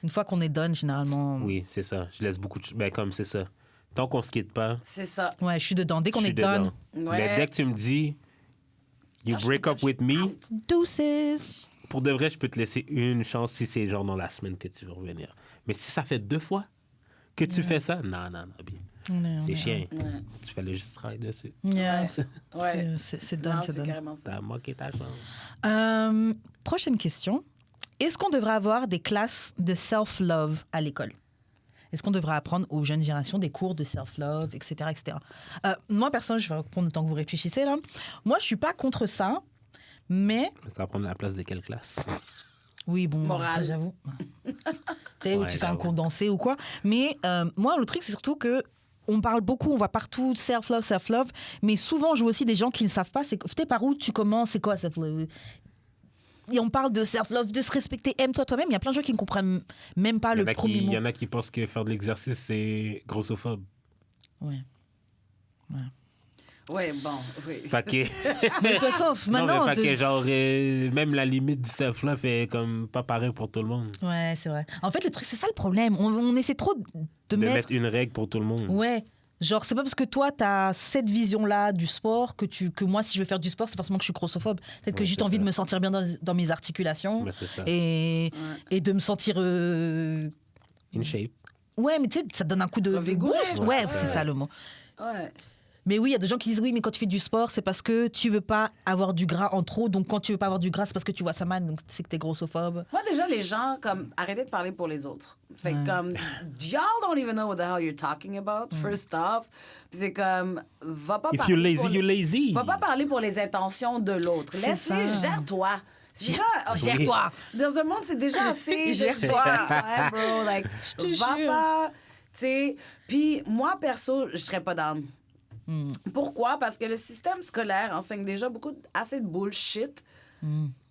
une fois qu'on est done, généralement... Oui, c'est ça. Je laisse beaucoup de... Ben, comme c'est ça. Tant qu'on se quitte pas, C'est ça. Ouais, je suis dedans. Dès qu'on je est suis done, dedans. Ouais. Mais dès que tu me dis you Ah, break up with me, deuces. pour de vrai, je peux te laisser une chance si c'est genre dans la semaine que tu veux revenir. Mais si ça fait 2 fois que tu fais ça, non, Bi. C'est chiant. Ouais. Tu fallait juste travailler dessus. Yeah. Ouais. C'est Non, done, c'est c'est done. carrément ça. T'as manqué ta chance. Prochaine question. Est-ce qu'on devrait avoir des classes de self-love à l'école? Est-ce qu'on devrait apprendre aux jeunes générations des cours de self-love, etc., etc. Moi, personnellement, je vais répondre le temps que vous réfléchissez là. Moi, je suis pas contre ça, mais Ça va prendre la place de quelle classe? oui, bon, Morale. j'avoue. Tu sais, où Ouais, tu fais un j'avoue. condensé ou quoi. Mais moi, le truc, c'est surtout que on parle beaucoup, on voit partout self-love, mais souvent, je vois aussi des gens qui ne savent pas. C'est par où tu commences, c'est quoi self-love? Et on parle de self-love, de se respecter, aime-toi toi-même. Il y a plein de gens qui ne comprennent même pas le premier Il mot. y en a qui pensent que faire de l'exercice, c'est grossophobe. Ouais. Oui, bon, oui. Fait que... Mais de toute façon, non, maintenant. mais fait que genre, même la limite du self-love est comme pas pareil pour tout le monde. Ouais, c'est vrai. En fait, le truc, c'est ça le problème. On essaie trop de De mettre. mettre une règle pour tout le monde. Ouais. Genre, c'est pas parce que toi, t'as cette vision-là du sport que moi, si je veux faire du sport, c'est forcément que je suis grossophobe. Peut-être que Ouais, j'ai juste c'est envie ça. de me sentir bien dans mes articulations Ben, c'est ça. et de me sentir. In shape. Ouais, mais tu sais, ça donne un coup de Vigoureux, boost. ouais. Ouais, Ouais. c'est ça le mot. Ouais. Mais oui, il y a des gens qui disent oui, mais quand tu fais du sport, c'est parce que tu veux pas avoir du gras en trop. Donc, quand tu veux pas avoir du gras, c'est parce que tu vois ça mal. Donc, c'est que t'es grossophobe. Moi, déjà, les gens, comme, arrêtez de parler pour les autres. Fait que, comme, y'all don't even know what the hell you're talking about, first off. Puis c'est comme, va pas If parler. you're lazy, pour you're lazy. Va pas parler pour les intentions de l'autre. C'est Laisse-les, ça. gère-toi. C'est déjà, Gère-toi. Dans un monde, c'est déjà assez. de Gère-toi. gérer ça, hein, bro. Like, te va jure. pas. Tu sais. Puis, moi, perso, je serais pas down. Pourquoi? Parce que le système scolaire enseigne déjà assez de bullshit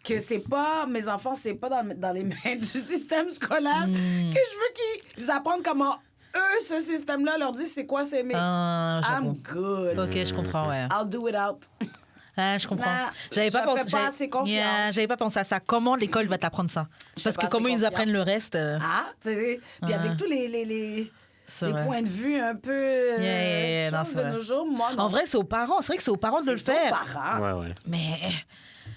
que c'est pas, mes enfants, c'est pas dans les mains du système scolaire que je veux qu'ils apprennent comment eux, ce système-là, leur dit c'est quoi s'aimer. Ah, I'm j'avoue. good. Ok, je comprends, ouais. I'll do it out. Ah, je comprends. Nah, J'avais pas je pensé. fais pas assez confiance. J'avais pas pensé à ça. Comment l'école va t'apprendre ça? Je Parce fais que pas comment assez ils nous apprennent confiance. le reste. Ah, tu sais. Puis avec tous les C'est vrai. points de vue un peu Yeah, non, chauds c'est de vrai. nos jours, moi, non. En vrai, c'est aux parents. C'est vrai que c'est aux parents de le C'est aux faire. parents. Ouais, ouais. Mais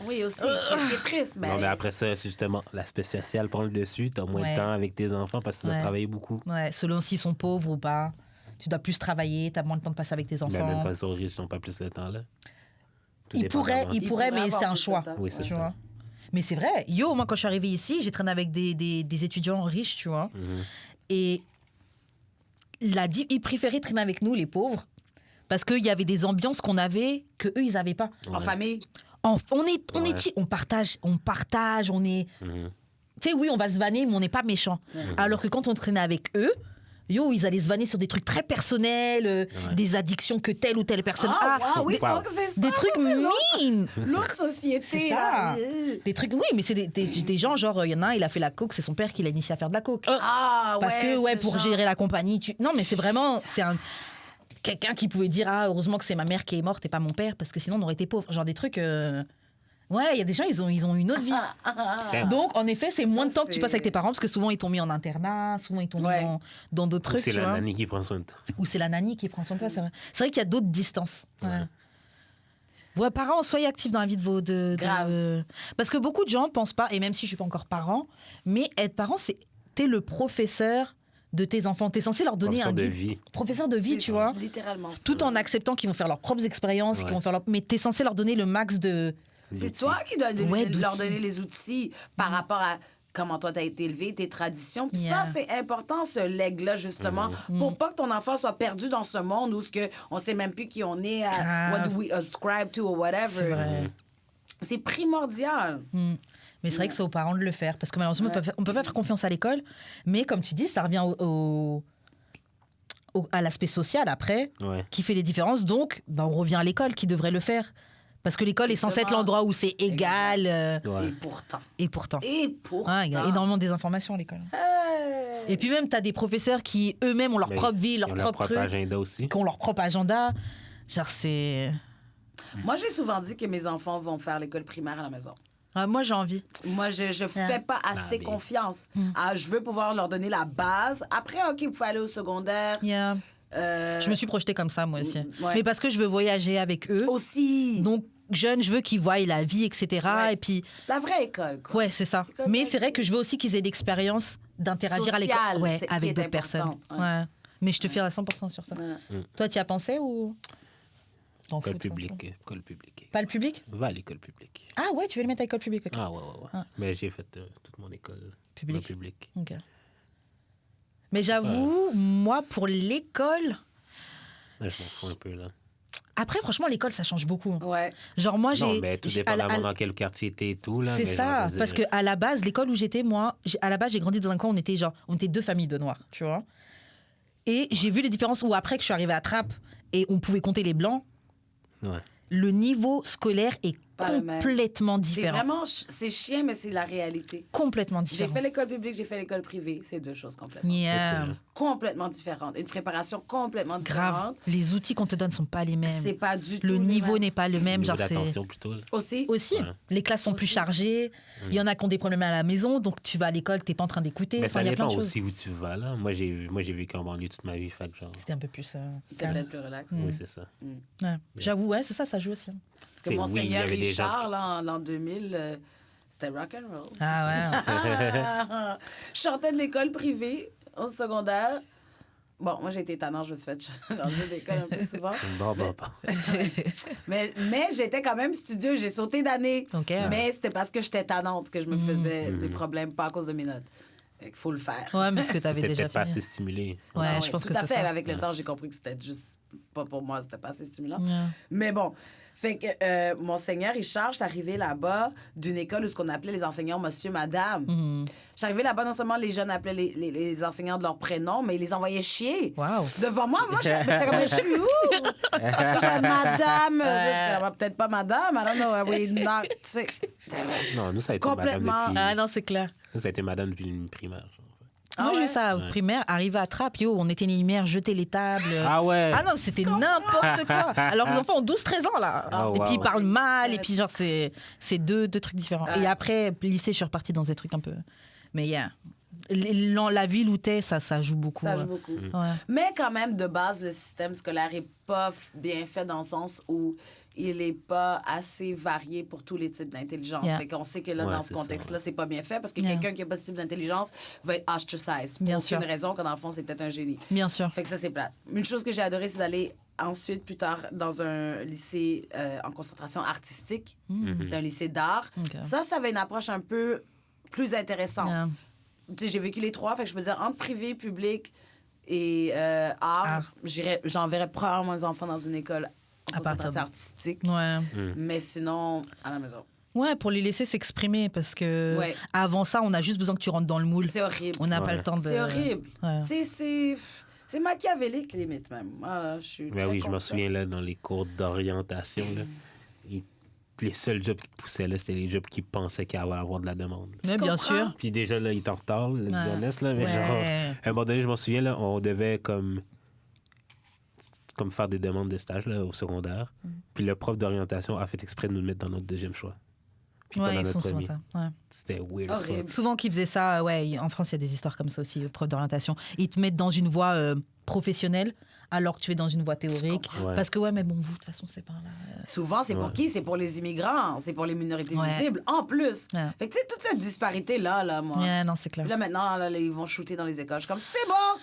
Oui, aussi. Qu'est-ce qui est triste? Non, mais après ça, c'est justement, l'aspect social prend le dessus. T'as moins Ouais. de temps avec tes enfants parce que tu dois Ouais. travailler beaucoup. ouais, selon s'ils sont pauvres ou pas, tu dois plus travailler, tu as moins de temps de passer avec tes Mais même enfants. quand ils sont riches, ils n'ont pas plus le temps, là. Tout Ils dépend pourraient, vraiment. ils pourraient, mais avoir c'est un plus de choix. temps. Oui, c'est tu ça. vois. Mais c'est vrai. Yo, moi, quand je suis arrivée ici, j'ai traîné avec des étudiants riches, tu vois. Et ils préféraient traîner avec nous, les pauvres, parce qu'il y avait des ambiances qu'on avait que eux, ils n'avaient pas. En famille. On Ouais. est, on partage, on est. Tu sais, oui, on va se vanner, mais on n'est pas méchants. Alors que quand on traînait avec eux, yo, ils allaient se vanner sur des trucs très personnels, des addictions que telle ou telle personne Ah, a. wow, oui, des, c'est vrai que c'est ça. des trucs ça, c'est l'autre- mines. L'autre société, C'est là. ça. Des trucs, oui, mais c'est des gens, genre, il y en a un, il a fait la coke, c'est son père qui l'a initié à faire de la coke. Ah, Parce que, ouais, pour ce genre. gérer la compagnie, non, mais c'est vraiment, c'est un. Quelqu'un qui pouvait dire, ah, heureusement que c'est ma mère qui est morte et pas mon père, parce que sinon on aurait été pauvres. Genre des trucs. Ouais, il y a des gens, ils ont une autre vie. Damn. Donc, en effet, c'est moins de temps que tu c'est- passes avec tes parents, parce que souvent ils t'ont mis en internat, souvent ils t'ont mis Ouais. dans d'autres Ou trucs. c'est tu la vois. nanny qui prend soin de toi. Ou c'est la nanny qui prend soin de toi, c'est vrai. C'est vrai qu'il y a d'autres distances. Ouais, parents, soyez actifs dans la vie de vos... Grave. Parce que beaucoup de gens pensent pas, et même si je suis pas encore parent, mais être parent, c'est t'es le professeur de tes enfants. T'es censé leur donner Professeur un de guide. vie. Professeur de vie, C'est tu vois. littéralement ça. Tout en acceptant qu'ils vont faire leurs propres expériences, Ouais. qu'ils vont faire mais t'es censé leur donner le max de... C'est D'outils. toi qui dois Ouais, leur d'outils. donner les outils par rapport à comment toi t'as été élevé, tes traditions. Puis Yeah. ça, c'est important, ce leg-là, justement, pour pas que ton enfant soit perdu dans ce monde où on sait même plus qui on est, what do we ascribe to or whatever. C'est vrai. C'est primordial. Mais c'est vrai que c'est aux parents de le faire. Parce que malheureusement, on peut pas faire confiance à l'école. Mais comme tu dis, ça revient à l'aspect social après, Ouais. qui fait des différences. Donc, on revient à l'école qui devrait le faire. Parce que l'école est censée être Justement. l'endroit où c'est égal. Ouais. Et pourtant. Et pourtant. Et pourtant. Il y a énormément de désinformation à l'école. Hey. Et puis même, tu as des professeurs qui eux-mêmes ont leur Mais propre vie, ils leur ont propre truc, agenda aussi. qui ont leur propre agenda. Genre, c'est... Moi, j'ai souvent dit que mes enfants vont faire l'école primaire à la maison. Ah, moi, j'ai envie. Moi, je fais pas assez mais- confiance. Ah, je veux pouvoir leur donner la base. Après, OK, vous pouvez aller au secondaire. Yeah. Euh, Je me suis projetée comme ça, moi aussi. Ouais. Mais parce que je veux voyager avec eux. Aussi. Donc, jeune, je veux qu'ils voient la vie, etc. Ouais. Et puis, La vraie école, quoi. ouais, c'est ça. École Mais c'est vrai d'accueil. que je veux aussi qu'ils aient l'expérience d'interagir à l'école Sociale, ouais, c'est- qui avec est d'autres personnes. importante, ouais. Ouais. Mais je te fie à 100% sur ça. Ouais. Toi, tu y as pensé ou T'en École fous, t'en fous. publique. École publique. Pas le public Va à l'école publique. Ah ouais, tu veux le mettre à l'école publique. Ok. Ah ouais. Ah. Mais j'ai fait toute mon école Publique. publique. Ok. Mais j'avoue, moi, pour l'école... Là, je m'en fous un peu, là. Après, franchement, l'école, ça change beaucoup. Ouais. Genre, moi, Non, mais tout dépendamment dans quel quartier t'es et tout, là. C'est mais ça, genre, je veux parce dire, qu'à la base, l'école où j'étais, moi, à la base, j'ai grandi dans un coin, on était 2 familles de Noirs, tu vois. Et j'ai vu les différences où après que je suis arrivée à Trappes et on pouvait compter les Blancs, Ouais. le niveau scolaire est Pas le même. complètement C'est différent. vraiment... C'est chiant, mais c'est la réalité. Complètement J'ai différent. fait l'école publique, j'ai fait l'école privée. C'est 2 choses complètement Yeah. C'est sûr. complètement différentes. Une préparation complètement Grave. différente. Les outils qu'on te donne sont pas les mêmes. C'est pas du tout Le les niveau mêmes. n'est pas le même. Niveau Genre, c'est... d'attention, plutôt, là. Aussi. Aussi, Ouais. les classes sont plus Aussi. chargées. Il y en a qui ont des problèmes à la maison, donc tu vas à l'école, t'es pas en train d'écouter. Mais Enfin, ça il y a plein dépend de choses. aussi où tu vas, là. Moi, j'ai vécu en banlieue toute ma vie, fait que genre... C'était un peu plus C'est calme. peut-être plus relax. Oui, c'est ça. Ouais. J'avoue, ouais, c'est ça joue aussi. hein. Parce que C'est- mon oui, il y seigneur avait des gens Richard, là, en l'an 2000, c'était rock'n'roll. Ah ouais. Je sortais de l'école privée au secondaire. Bon, moi, j'ai été tannante, je me suis fait changer d'école un peu souvent. Bon. Mais j'étais quand même studieuse, j'ai sauté d'année. Ok. Mais c'était parce que j'étais tannante que je me faisais des problèmes, pas à cause de mes notes. Fait qu'il faut le faire. Ouais, mais ce que t'avais Peut-être déjà pas fait. assez stimulé. Ouais, Ah je pense tout que à c'est fait. ça. Avec le temps, j'ai compris que c'était juste pas pour moi, c'était pas assez stimulant. Ouais. Mais bon, fait que mon seigneur Richard, je suis arrivée là-bas d'une école où ce qu'on appelait les enseignants monsieur, madame. Mhm. Je suis arrivée là-bas, non seulement les jeunes appelaient les enseignants de leur prénom, mais ils les envoyaient chier. Wow. Devant moi, j'étais comme, je suis où? Moi, j'étais madame. J'étais comme, peut-être pas madame, I don't know, we not, tu sais. Non, nous, ça a été Complètement. madame depuis... Ah non, c'est clair. Nous, ça a été madame depuis une primaire. genre. Moi, j'ai ouais? eu ça au primaire, arrivé à Trappes, yo, on était les lumières, jeter les tables. Ah ouais? Ah non, c'était n'importe quoi. Alors les enfants ont 12-13 ans, là. Ah, et wow. puis ils parlent mal, et puis genre, c'est deux trucs différents. Et après, lycée, je suis repartie dans des trucs un peu... Mais yeah. La ville où t'es, ça joue beaucoup. Ça ouais. joue beaucoup. Ouais. Mais quand même, de base, le système scolaire est pas bien fait dans le sens où il est pas assez varié pour tous les types d'intelligence. Yeah. Fait qu'on sait que là, Ouais, dans ce c'est ça, contexte-là, c'est pas bien fait parce que Yeah. quelqu'un qui a pas ce type d'intelligence va être ostracized. Pour Bien aucune sûr. raison, quand dans le fond, c'est peut-être un génie. Bien sûr. Fait que ça, c'est plate. Une chose que j'ai adoré, c'est d'aller ensuite, plus tard, dans un lycée en concentration artistique. C'était un lycée d'art. Ok. Ça avait une approche un peu plus intéressante. Yeah. Tu sais, j'ai vécu les 3, fait que je me disais, entre privé, public et art, j'enverrais probablement mes enfants dans une école en À partir concentration de- artistique. Ouais. Mais sinon, à la maison. Ouais, pour les laisser s'exprimer, parce que Ouais. avant ça, on a juste besoin que tu rentres dans le moule. C'est horrible. On n'a pas Ouais. le temps de... C'est horrible. Ouais. C'est machiavélique, limite, même. Voilà, je suis Ben très oui, je me contre ça. souviens, là, dans les cours d'orientation, là, les seuls jobs qui te poussaient, là, c'était les jobs qui pensaient qu'il allait avoir de la demande. Mais bien comprends? sûr. Puis déjà, là, il est en retard, le Ouais. Dionys, là, mais Ouais. genre, à un moment donné, je m'en souviens, là, on devait comme faire des demandes de stage, là, au secondaire. Puis le prof d'orientation a fait exprès de nous mettre dans notre deuxième choix. Puis pas Ouais, dans ils notre font souvent premier. ça. Ouais. C'était weird as fuck. Horrible. Souvent qu'ils faisaient ça, ouais, en France, il y a des histoires comme ça aussi, prof d'orientation. Ils te mettent dans une voie professionnelle alors que tu es dans une voie théorique. Ouais. Parce que, ouais, mais bon, vous, de toute façon, c'est par là. Souvent, c'est pour Ouais. qui? C'est pour les immigrants, c'est pour les minorités Ouais. visibles, en plus. Ouais. Fait que, tu sais, toute cette disparité-là, moi. Ouais, non, c'est clair. Puis là, maintenant, là, ils vont shooter dans les écoles. Je suis comme, c'est bon!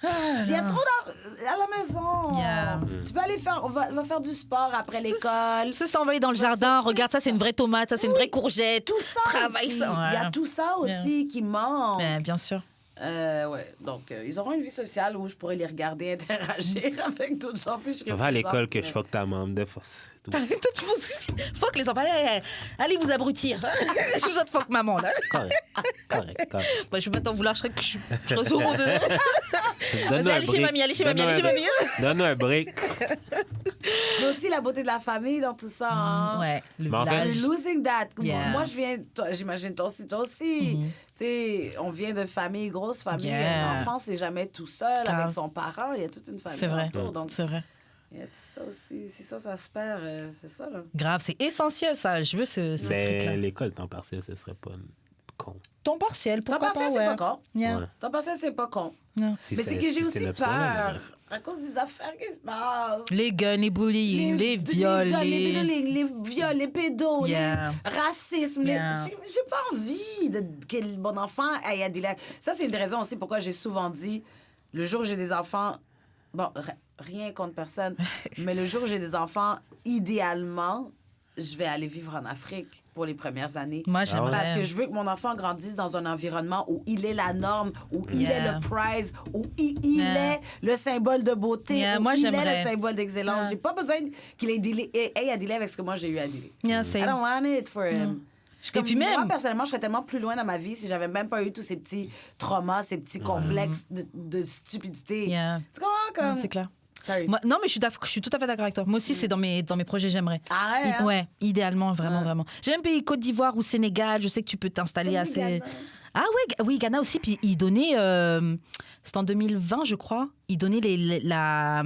Il y a trop à la maison. Yeah. Tu peux aller faire... On va faire du sport après l'école. Ça, c'est envoyé dans le jardin. Regarde, ça, c'est une vraie tomate. Ça, c'est une vraie courgette. Tout ça Travaille aussi. ça. Ouais. Il y a tout ça aussi qui manque. Ouais, bien sûr. Ouais. Donc, ils auront une vie sociale où je pourrais les regarder interagir avec d'autres gens. Puis je serais On va à présente. l'école que je fuck ta membre de force. Tout. Toi, tu penses- Fuck les enfants. Allez vous abrutir. Je vous autres fuck maman, là. Correct. Bah, je vais pas t'en vouloir. Je serais sourd de... Donne-nous Vas-y, un allez chez break. mamie, allez chez mamie, Donne-nous allez chez un mamie. break. Donne-nous un break. Mais aussi la beauté de la famille dans tout ça. hein. Ouais, le Mais en fait- village. Losing that. Yeah. Moi, je viens, j'imagine toi aussi. Tu sais, on vient de famille, grosse famille. Yeah. Un enfant, c'est jamais tout seul Grave. avec son parent. Il y a toute une famille C'est vrai, autour. Donc, c'est vrai. il y a tout ça aussi. Si ça se perd, c'est ça, là. Grave, c'est essentiel, ça. Je veux ce truc-là. Mais l'école temps partiel, ce serait pas con. Ton partiel, Temps pourquoi partiel, pas, c'est ouais. pas con. Yeah. Ouais. Temps partiel, c'est pas con. Yeah. Si Mais c'est que j'ai aussi l'option, là, mais peur bref. à cause des affaires qui se passent. Les guns, les bullying, les viols, les les... bullying, les viols, les pédos, Yeah. les racismes. Yeah. J'ai pas envie que mon enfant ait à dealer. Ça, c'est une des raisons aussi pourquoi j'ai souvent dit, le jour où j'ai des enfants, bon, rien contre personne, mais le jour où j'ai des enfants, idéalement, je vais aller vivre en Afrique pour les premières années. Moi, j'aimerais. Parce que je veux que mon enfant grandisse dans un environnement où il est la norme, où il est le prize, où il est le symbole de beauté, où moi, il j'aimerais. est le symbole d'excellence. J'ai pas besoin qu'il ait à dealer avec ce que moi j'ai eu à dealer. Same. I don't want it for him. Je suis comme, Et puis même- moi, personnellement, je serais tellement plus loin dans ma vie si j'avais même pas eu tous ces petits traumas, ces petits complexes de stupidité. Yeah. Tu comprends? Comme... C'est clair. Sorry. Moi, non, mais je suis tout à fait d'accord avec toi. Moi aussi, c'est dans mes projets, j'aimerais. Ah ouais, hein? Ouais, idéalement, vraiment, vraiment. J'ai un pays Côte d'Ivoire ou Sénégal, je sais que tu peux t'installer Comme assez. Ghana. Ah ouais, oui, Ghana aussi. Puis ils donnaient, c'était en 2020, je crois, ils donnaient la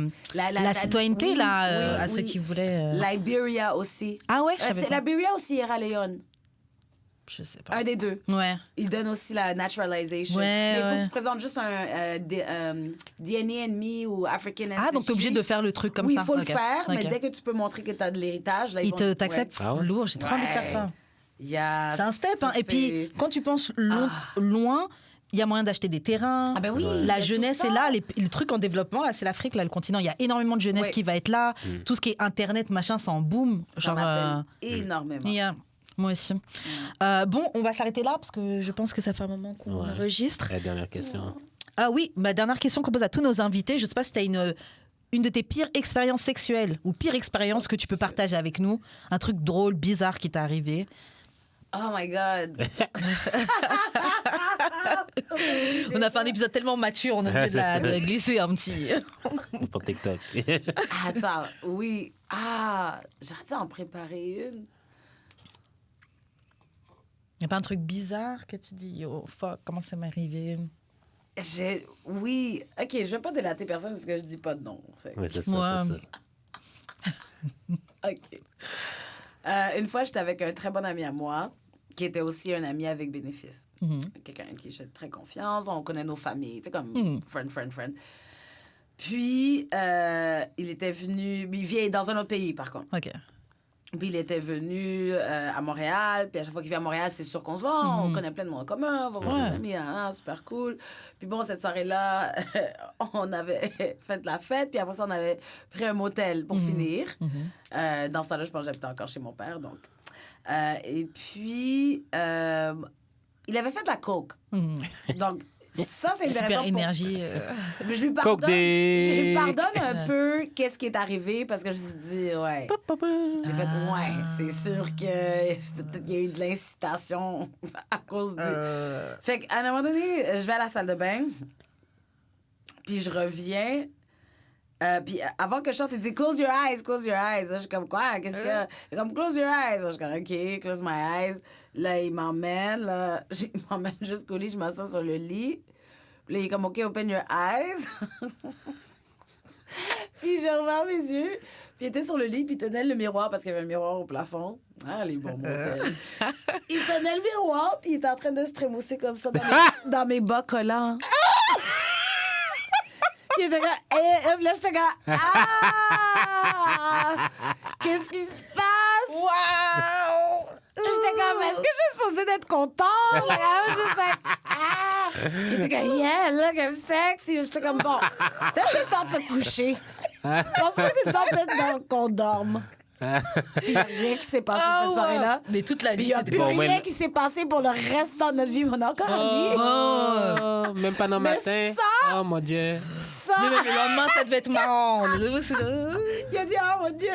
citoyenneté oui, là, oui, à ceux oui. qui voulaient. Liberia aussi. Ah ouais, je savais C'est pas. Liberia ou Sierra Leone? Je sais pas. Un des deux. Ouais. Ils donnent aussi la naturalization. Ouais, Mais il faut ouais. que tu présentes juste un DNA and ou African Ancestry. Ah, donc t'es obligé de faire le truc comme oui, ça. il faut le Ok. faire, mais Ok. dès que tu peux montrer que tu as de l'héritage, là, Ils vont- t'acceptent. Ouais. Ah ouais? Lourd, j'ai trop envie de faire Ouais. ça. Yes, C'est un step. Hein. ça, Et puis, quand tu penses loin, il y a moyen d'acheter des terrains. Ah ben oui, il y La a tout jeunesse ça. est là. Le truc en développement, là, c'est l'Afrique, là, le continent. Il y a énormément de jeunesse Ouais. qui va être là. Tout ce qui est Internet, machin, c'est en boom. Ça m'appelle énormément. yeah. Moi aussi. Bon, on va s'arrêter là parce que je pense que ça fait un moment qu'on Ouais. enregistre. La dernière question. Ah oui, ma dernière question qu'on pose à tous nos invités. Je ne sais pas si tu as une de tes pires expériences sexuelles ou pire expérience que tu peux partager avec nous. Un truc drôle, bizarre qui t'est arrivé. Oh my God. On a fait un épisode tellement mature, on a oublié de glisser un petit. Pour TikTok. Attends, oui. Ah, j'aurais dû en préparer une. Il n'y a pas un truc bizarre que tu dis, oh fuck, comment ça m'est arrivé? Oui. OK, je vais pas délater personne parce que je dis pas de nom. Fait que- Ouais, c'est ça, Moi, c'est ça. OK. Une fois, j'étais avec un très bon ami à moi, qui était aussi un ami avec bénéfice. Quelqu'un avec qui j'ai très confiance. On connaît nos familles, tu sais, comme friend. Puis, il était venu... Il vient dans un autre pays, par contre. Ok. Puis, il était venu à Montréal. Puis, à chaque fois qu'il vient à Montréal, c'est sûr qu'on se voit. On connaît plein de monde en commun. On va voir des amis. Super cool. Puis, bon, cette soirée-là, on avait fait la fête. Puis, après ça, on avait pris un motel pour finir. Dans ce temps-là, je pense que j'habitais encore chez mon père. Donc. Et puis, il avait fait de la coke. Donc, ça, c'est intéressant. Super pour- énergie. Je lui Coke pardonne, day. je lui pardonne un peu qu'est-ce qui est arrivé parce que je me suis dit, ouais. J'ai fait, ouais, c'est sûr que peut-être qu'il y a eu de l'incitation à cause du... Fait qu'à un moment donné, je vais à la salle de bain, puis je reviens, puis avant que je sorte, il dit « Close your eyes, close your eyes ». Là, je suis comme, quoi? Qu'est-ce que... Il est comme « Close your eyes ». Là, je suis comme, OK, close my eyes. Là, il m'emmène, là, il m'emmène jusqu'au lit, je m'assois sur le lit. Là, il est comme, OK, open your eyes. Puis j'ai ouvert mes yeux. Puis il était sur le lit, puis il tenait le miroir parce qu'il y avait un miroir au plafond. Ah, les bons motels. Il tenait le miroir, puis il était en train de se trémousser comme ça dans mes bas collants. Il était comme... Et là, j'étais comme... Ah! Qu'est-ce qui se passe? Waouh! J'étais comme, est-ce que je suis supposée d'être contente? Je sais. Ah! Il était comme, yeah, look, I'm sexy. J'étais comme, bon, peut-être c'est le temps de se coucher. Je pense pas que c'est le temps peut-être qu'on dorme. Il n'y a rien qui s'est passé cette soirée-là. Mais toute la Puis il vie, n'y a c'était plus bon, rien même- qui s'est passé pour le restant de notre vie. On a encore envie. Oh. Oh, même pas dans le Mais matin. ça- Oh mon Dieu. Ça, Mais le lendemain, ça devait être marrant. il a dit, oh mon Dieu.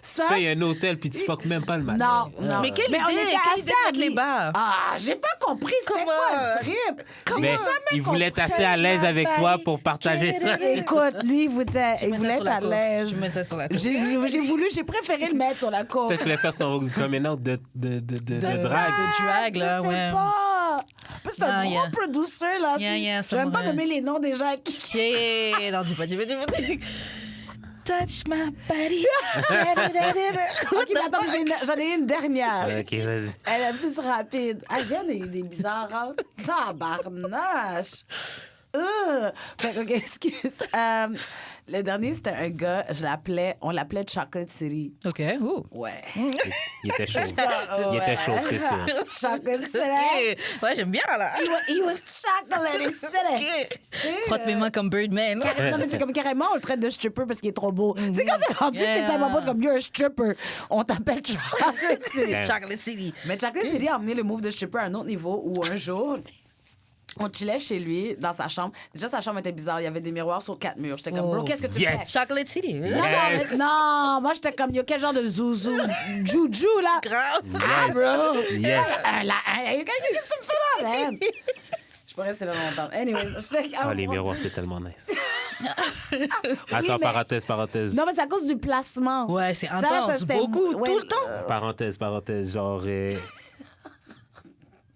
Ça, Tu payes un hôtel puis tu fuck même pas le matin. non. Mais quelle on idée, était quelle assez idée de mettre les amis. bars. Ah, j'ai pas compris c'était Comment? quoi le trip. J'ai Mais jamais il voulait être compris. assez à l'aise avec toi pour partager ça. Écoute, lui, il voulait Je mets ça être sur la à côte. l'aise. Je mets ça sur la côte. J'ai préféré le mettre sur la côte. Peut-être qu'il voulait faire son coming out de drague. De drag, là, je sais ouais. pas. En plus, c'est un Ah, gros yeah. producer, là. Yeah, Je ça vais même pas m'aurait- nommer les noms des gens qui... Yeah, non, dis pas. Touch my body. OK, mais attends, j'en ai une dernière. Ok, vas-y. Elle est plus rapide. Ah, j'en ai eu des bizarres, hein? Tabarnache! Fait que, OK, excuse. Le dernier, c'était un gars, on l'appelait Chocolate City. OK. Ouh. Ouais. Il était chaud. Il était chaud, c'est sûr. Chocolate City. OK. Ouais, j'aime bien, là. He was Chocolate City. Frotte mes mains comme Birdman. Non, mais c'est comme carrément, on le traite de stripper parce qu'il est trop beau. Tu sais, quand c'est rendu que t'es tellement beau, comme you're a stripper, on t'appelle Chocolate City. Chocolate City. Mais Chocolate City a amené le move de stripper à un autre niveau où un jour, on chillait chez lui, dans sa chambre. Déjà, sa chambre était bizarre. Il y avait des miroirs sur 4 murs. J'étais comme, bro, qu'est-ce que tu Yes. fais? Chocolate City. Non, moi, j'étais comme, yo, quel genre de zouzou, juju, là? Grave. Ah, bro! Yes. Qu'est-ce que tu me fais là, man? Je pourrais rester là longtemps. Anyways, fait que... Ah, les miroirs, c'est tellement nice. Oui, Attends, mais- parenthèse. Non, mais c'est à cause du placement. Ouais, c'est intense, c'était- beaucoup, ouais, tout le temps. Parenthèse, genre...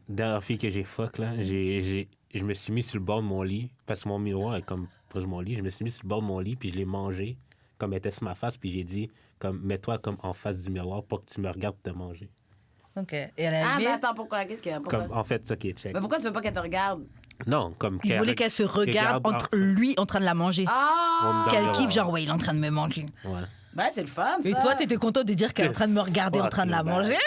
dernière fille que j'ai fuck, là, je me suis mis sur le bord de mon lit, parce que mon miroir est comme proche de mon lit, je me suis mis sur le bord de mon lit, puis je l'ai mangé, comme elle était sur ma face, puis j'ai dit, comme, mets-toi comme en face du miroir pour que tu me regardes te manger. OK. Et elle a Ah, aimé. mais attends, pourquoi? Qu'est-ce qu'il y a? Pourquoi? Comme, en fait, OK, check. Mais pourquoi tu veux pas qu'elle te regarde? Non, comme... Il voulait qu'elle se regarde entre en- lui en train de la manger. Ah! Qu'elle kiffe, genre, ouais, il est en train de me manger. Ouais. Ben, c'est le fun, ça. Et toi, t'étais content de dire qu'elle est en train de me regarder en train de la Fucking manger?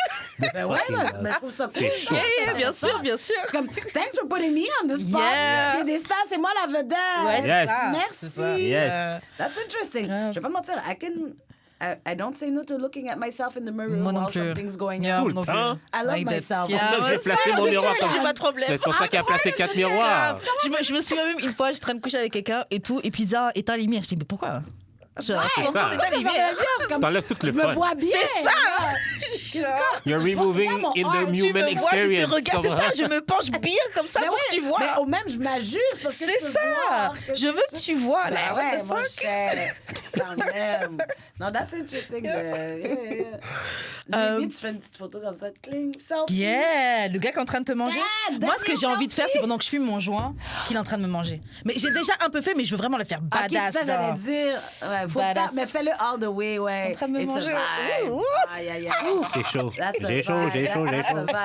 Ben ouais, Fucking mais bad. je trouve ça cool. C'est chaud. Yeah, bien sûr, bien sûr. Je suis comme, thanks for putting me on the spot. Yeah. Piédestal, c'est moi la vedette. Ouais, c'est Yes. ça. Merci. C'est ça. Yes. That's interesting. Je vais pas te mentir, I don't say no to looking at myself in the mirror Moi non while plus. something's going Yeah, on. Tout le non plus. temps. I love Like that. myself. Yeah, C'est pour ça que j'ai ouais, placé mon miroir j'ai comme pas de problème. C'est pour ça qu'il a placé 4 miroirs. Je me souviens même une fois, j'étais en train de coucher avec quelqu'un et tout, et puis il dit, ah, éteins les lumières. Je dis, mais pourquoi? Genre, Ouais, pourquoi ça. on éteint les lumières? T'enlèves tout le Je me fun. vois bien. C'est ça! You're removing Regarde mon in arm, the tu human Moi, je te experience. regarde, c'est ça, je me penche bien comme ça Mais pour ouais, que tu vois. mais au même, je m'ajuste parce que C'est je peux ça! voir que Je veux que tu vois, là. Ben What ouais, the mon fuck? cher. Quand même. Non, that's interesting. Limite, tu fais une petite photo comme ça, cling, selfie. Yeah! Le gars qui est en train de te manger. Yeah, Moi, ce que j'ai envie de faire, selfie. c'est pendant que je fume mon joint, qu'il est en train de me manger. Mais j'ai déjà un peu fait, mais je veux vraiment le faire Ok, badass. c'est ça, j'allais genre. dire. Ouais, faut Badass. faire, mais fais-le all the way, ouais. En train de me It's a manger. vibe. Ouh. Aïe, aïe, aïe. C'est chaud. That's a J'ai chaud, vibe. j'ai chaud, j'ai That's a chaud. vibe.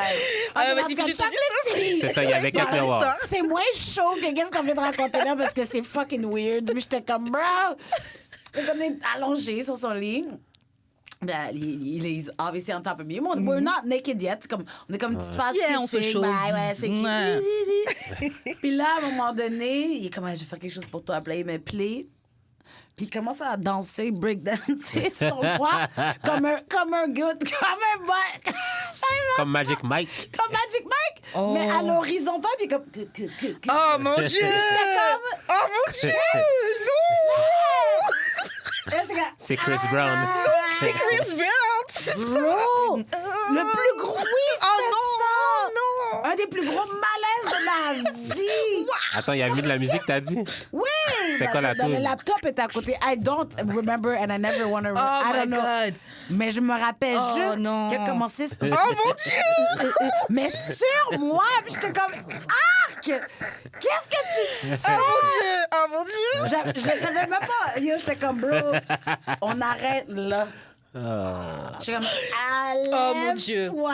Ah, Ok, vas-y, parce que finis, Chocolate City, C'est ça, il y avait 4 Dans miroirs. l'histoire. c'est moins chaud que qu'est-ce qu'on vient de raconter là parce que c'est fucking weird. Mais j'étais comme, bro. Donc, on est allongé sur son lit. Ben, il est obviously on top of me. We're not naked yet. C'est comme, on est comme une petite phase Yeah, on se kissing. chauffe. Ben, ouais, c'est cute. Ouais. Puis là, à un moment donné, il est comme, je vais faire quelque chose pour toi. Puis là, il me plaît. Puis il commence à danser, breakdancer sur moi, comme un good, comme un boy. Comme Magic Mike. Comme Magic Mike, Oh. mais à l'horizontale, puis comme... Oh mon Dieu! Oh mon Dieu! Là, j'étais comme, C'est Chris Brown. C'est Chris Brown! bro, le plus gros, oui, c'était ça. non! Un des plus gros malaises de ma vie. Attends, il y a mis de la musique, t'as dit? Oui. C'est quoi la Le tune? laptop est à côté. I don't remember and I never want to Oh I my don't know. God. Mais je me rappelle Oh juste non. qu'il a commencé... Oh mon Dieu! Mais sur moi, puis j'étais comme arc. Qu'est-ce que tu fais? Oh mon Dieu! Oh mon Dieu! Je savais même pas. Yo, j'étais comme bro, on arrête là. J'étais comme Oh, mon Dieu. toi.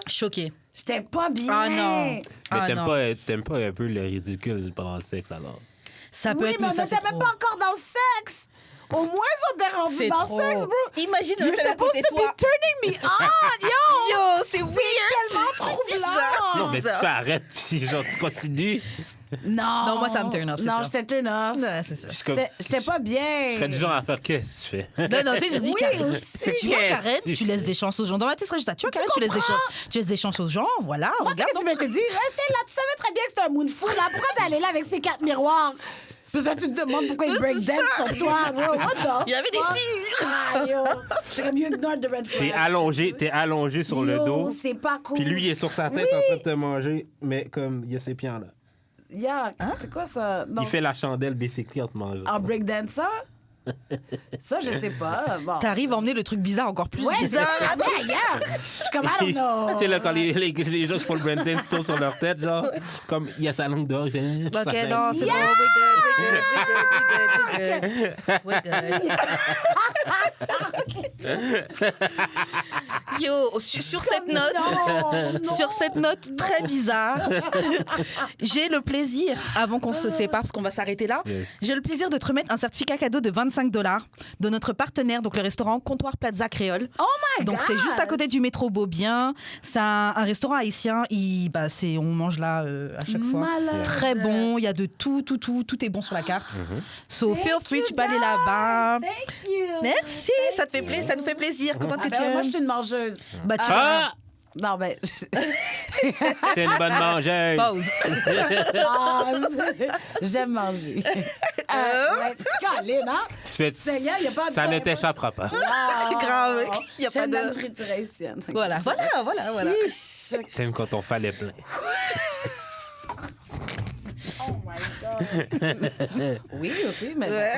Choqué. J'étais pas bien. Ah non. Mais Ah non. t'aimes pas un peu le ridicule pendant le sexe, alors? Ça peut Oui, être mais mais on ça, n'était c'est même trop. pas encore dans le sexe. Au moins, on était rendu C'est dans trop. le sexe, bro. Imagine You're l'hôtel à supposed côté to de toi. be turning me on, yo. Yo, c'est C'est weird! tellement troublant. Non, mais tu bizarre. fais arrête, puis genre, tu continues. Non. Non, moi, ça me turn off, c'est Non, sûr. j'étais turn off. Ouais, c'est ça. J'étais pas bien. Je serais du genre à faire qu'est-ce que tu fais? Non, non, tu sais, je dis Oui, Karen. aussi. Tu vois, Yes. Karen, tu laisses des chances aux gens. Dans ma tête, ce serait juste ça. Tu vois, Karen, tu laisses des chances aux gens. Voilà, Moi, tu sais regarde. que tu m'étais dit, ouais, c'est là, tu savais très bien que c'était un moonful, là. Pourquoi t'es allé là avec ces 4 miroirs? Puis ça, tu te demandes pourquoi il breakdance sur toi, bro. What the Il y avait des fuck? filles. Ah, yo. J'étais comme, you ignored the red flag. T'es allongé sur le Yo, dos. c'est pas cool. Puis lui, il est sur sa tête Oui. en train de te manger, mais comme il y a ses pieds en là. Yeah, c'est quoi ça? Non. Il fait la chandelle basically en te mangeant. En breakdancer? Ça, je sais pas. Bon. T'arrives à emmener le truc bizarre encore plus Ouais, c'est bizarre. ça. Ouais, yeah. Je suis comme, I don't know. Tu sais, là, quand les gens se font le breakdance tour sur leur tête, genre, comme il y a sa langue dehors. Ok, non, c'est Yeah. bon, we're good, we're good, we're good, we're good, we're good. We're good. Yo, sur cette note, sur cette note très bizarre, j'ai le plaisir, avant qu'on se sépare, parce qu'on va s'arrêter là, Yes. j'ai le plaisir de te remettre un certificat cadeau de $25 de notre partenaire, donc le restaurant Comptoir Plaza Créole. Oh my Donc c'est juste à côté du métro Beaubien. C'est un restaurant haïtien. On mange là à chaque fois. Malade. Très bon. Il y a de tout est bon sur la carte. So Thank feel free, you, tu peux aller là-bas. Thank you. Merci, ça te fait plaisir, ça nous fait plaisir. Comment que tu Moi, je aimes? suis une mangeuse. Bah, tu Ah! Non, ben. C'est une bonne mangeuse. pause. J'aime manger. Caline, hein? Tu fais... Seigneur, y a pas de Ça ne problème. t'échappera pas. Grave. Il y a pas J'aime la de. nourriture haïtienne. Voilà. Chiche. T'aimes quand ton falais plein. Oh my God. Oui, aussi, mais. Ouais.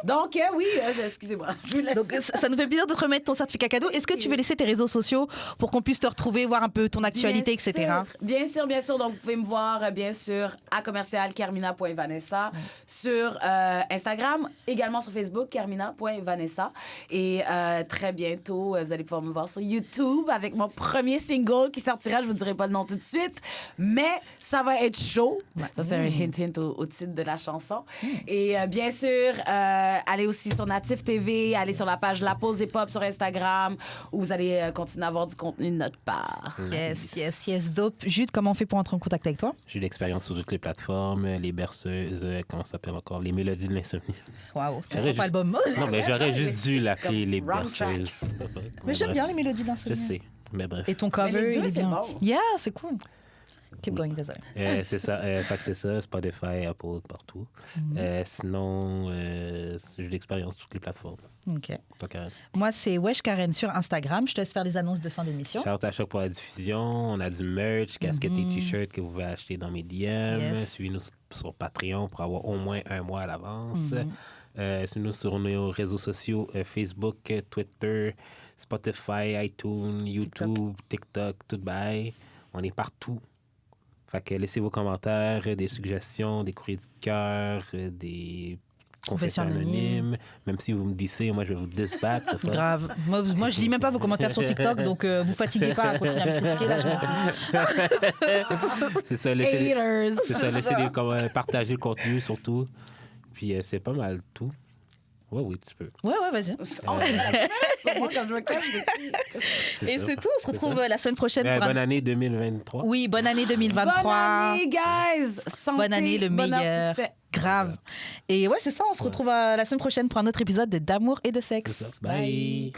Donc, oui, excusez-moi. Je vous laisse. Donc ça nous fait plaisir de te remettre ton certificat cadeau. Est-ce que tu veux laisser tes réseaux sociaux pour qu'on puisse te retrouver, voir un peu ton actualité, etc. Bien sûr, bien sûr. Donc, vous pouvez me voir, bien sûr, à @carmina.vanessa sur Instagram, également sur Facebook, carmina.vanessa. Et très bientôt, vous allez pouvoir me voir sur YouTube avec mon premier single qui sortira. Je vous dirai pas le nom tout de suite, mais ça va être chaud. Ça, c'est un hint au titre de la chanson. Et bien sûr, allez aussi sur Natif TV, allez sur la page La Pause Hip-Hop sur Instagram, où vous allez continuer à avoir du contenu de notre part. Yes, dope. Jude, comment on fait pour entrer en contact avec toi? J'ai eu l'expérience sur toutes les plateformes, les berceuses, comment ça s'appelle encore, les mélodies de l'insomnie. Waouh, J'aurais pas album. Non, mais j'aurais juste dû l'appeler les Wrong berceuses. Mais j'aime bien les mélodies Je d'insomnie. sais, mais bref. Et ton Mais cover, les deux, il est c'est bien. bon. Yeah, c'est cool. Keep going, désolé. C'est ça, fait que c'est ça, Spotify, Apple, partout. Sinon, j'ai eu l'expérience sur toutes les plateformes. Ok. Toi, Karen. Moi, c'est Wesh Karen sur Instagram. Je te laisse faire les annonces de fin d'émission. Shout à Choc pour la diffusion. On a du merch, casquettes et t-shirts que vous pouvez acheter dans mes DM. Yes. Suivez-nous sur Patreon pour avoir au moins un mois à l'avance. Suivez-nous sur nos réseaux sociaux, Facebook, Twitter, Spotify, iTunes, YouTube, TikTok, tout bye. On est partout. Fait que laissez vos commentaires, des suggestions, des courriers du cœur, des confessions anonymes. Même si vous me dissez, moi, je vais vous disbattre. Grave. Moi, je lis même pas vos commentaires sur TikTok, donc vous fatiguez pas à continuer à me critiquer. Là, C'est ça, laissez Haters. c'est ça, laissez partager le contenu surtout. Puis c'est pas mal tout. Oui, tu peux. Ouais, vas-y. Sur moi, quand je me cache des filles. Et c'est tout. On se retrouve la semaine prochaine pour un... Bonne année 2023. Oui, bonne année 2023. Bonne année, guys! Santé, Bonne année, le bonheur, meilleur. succès. Grave. Et ouais, c'est ça. On se retrouve la semaine prochaine pour un autre épisode d'Amour et de sexe. C'est ça. Bye.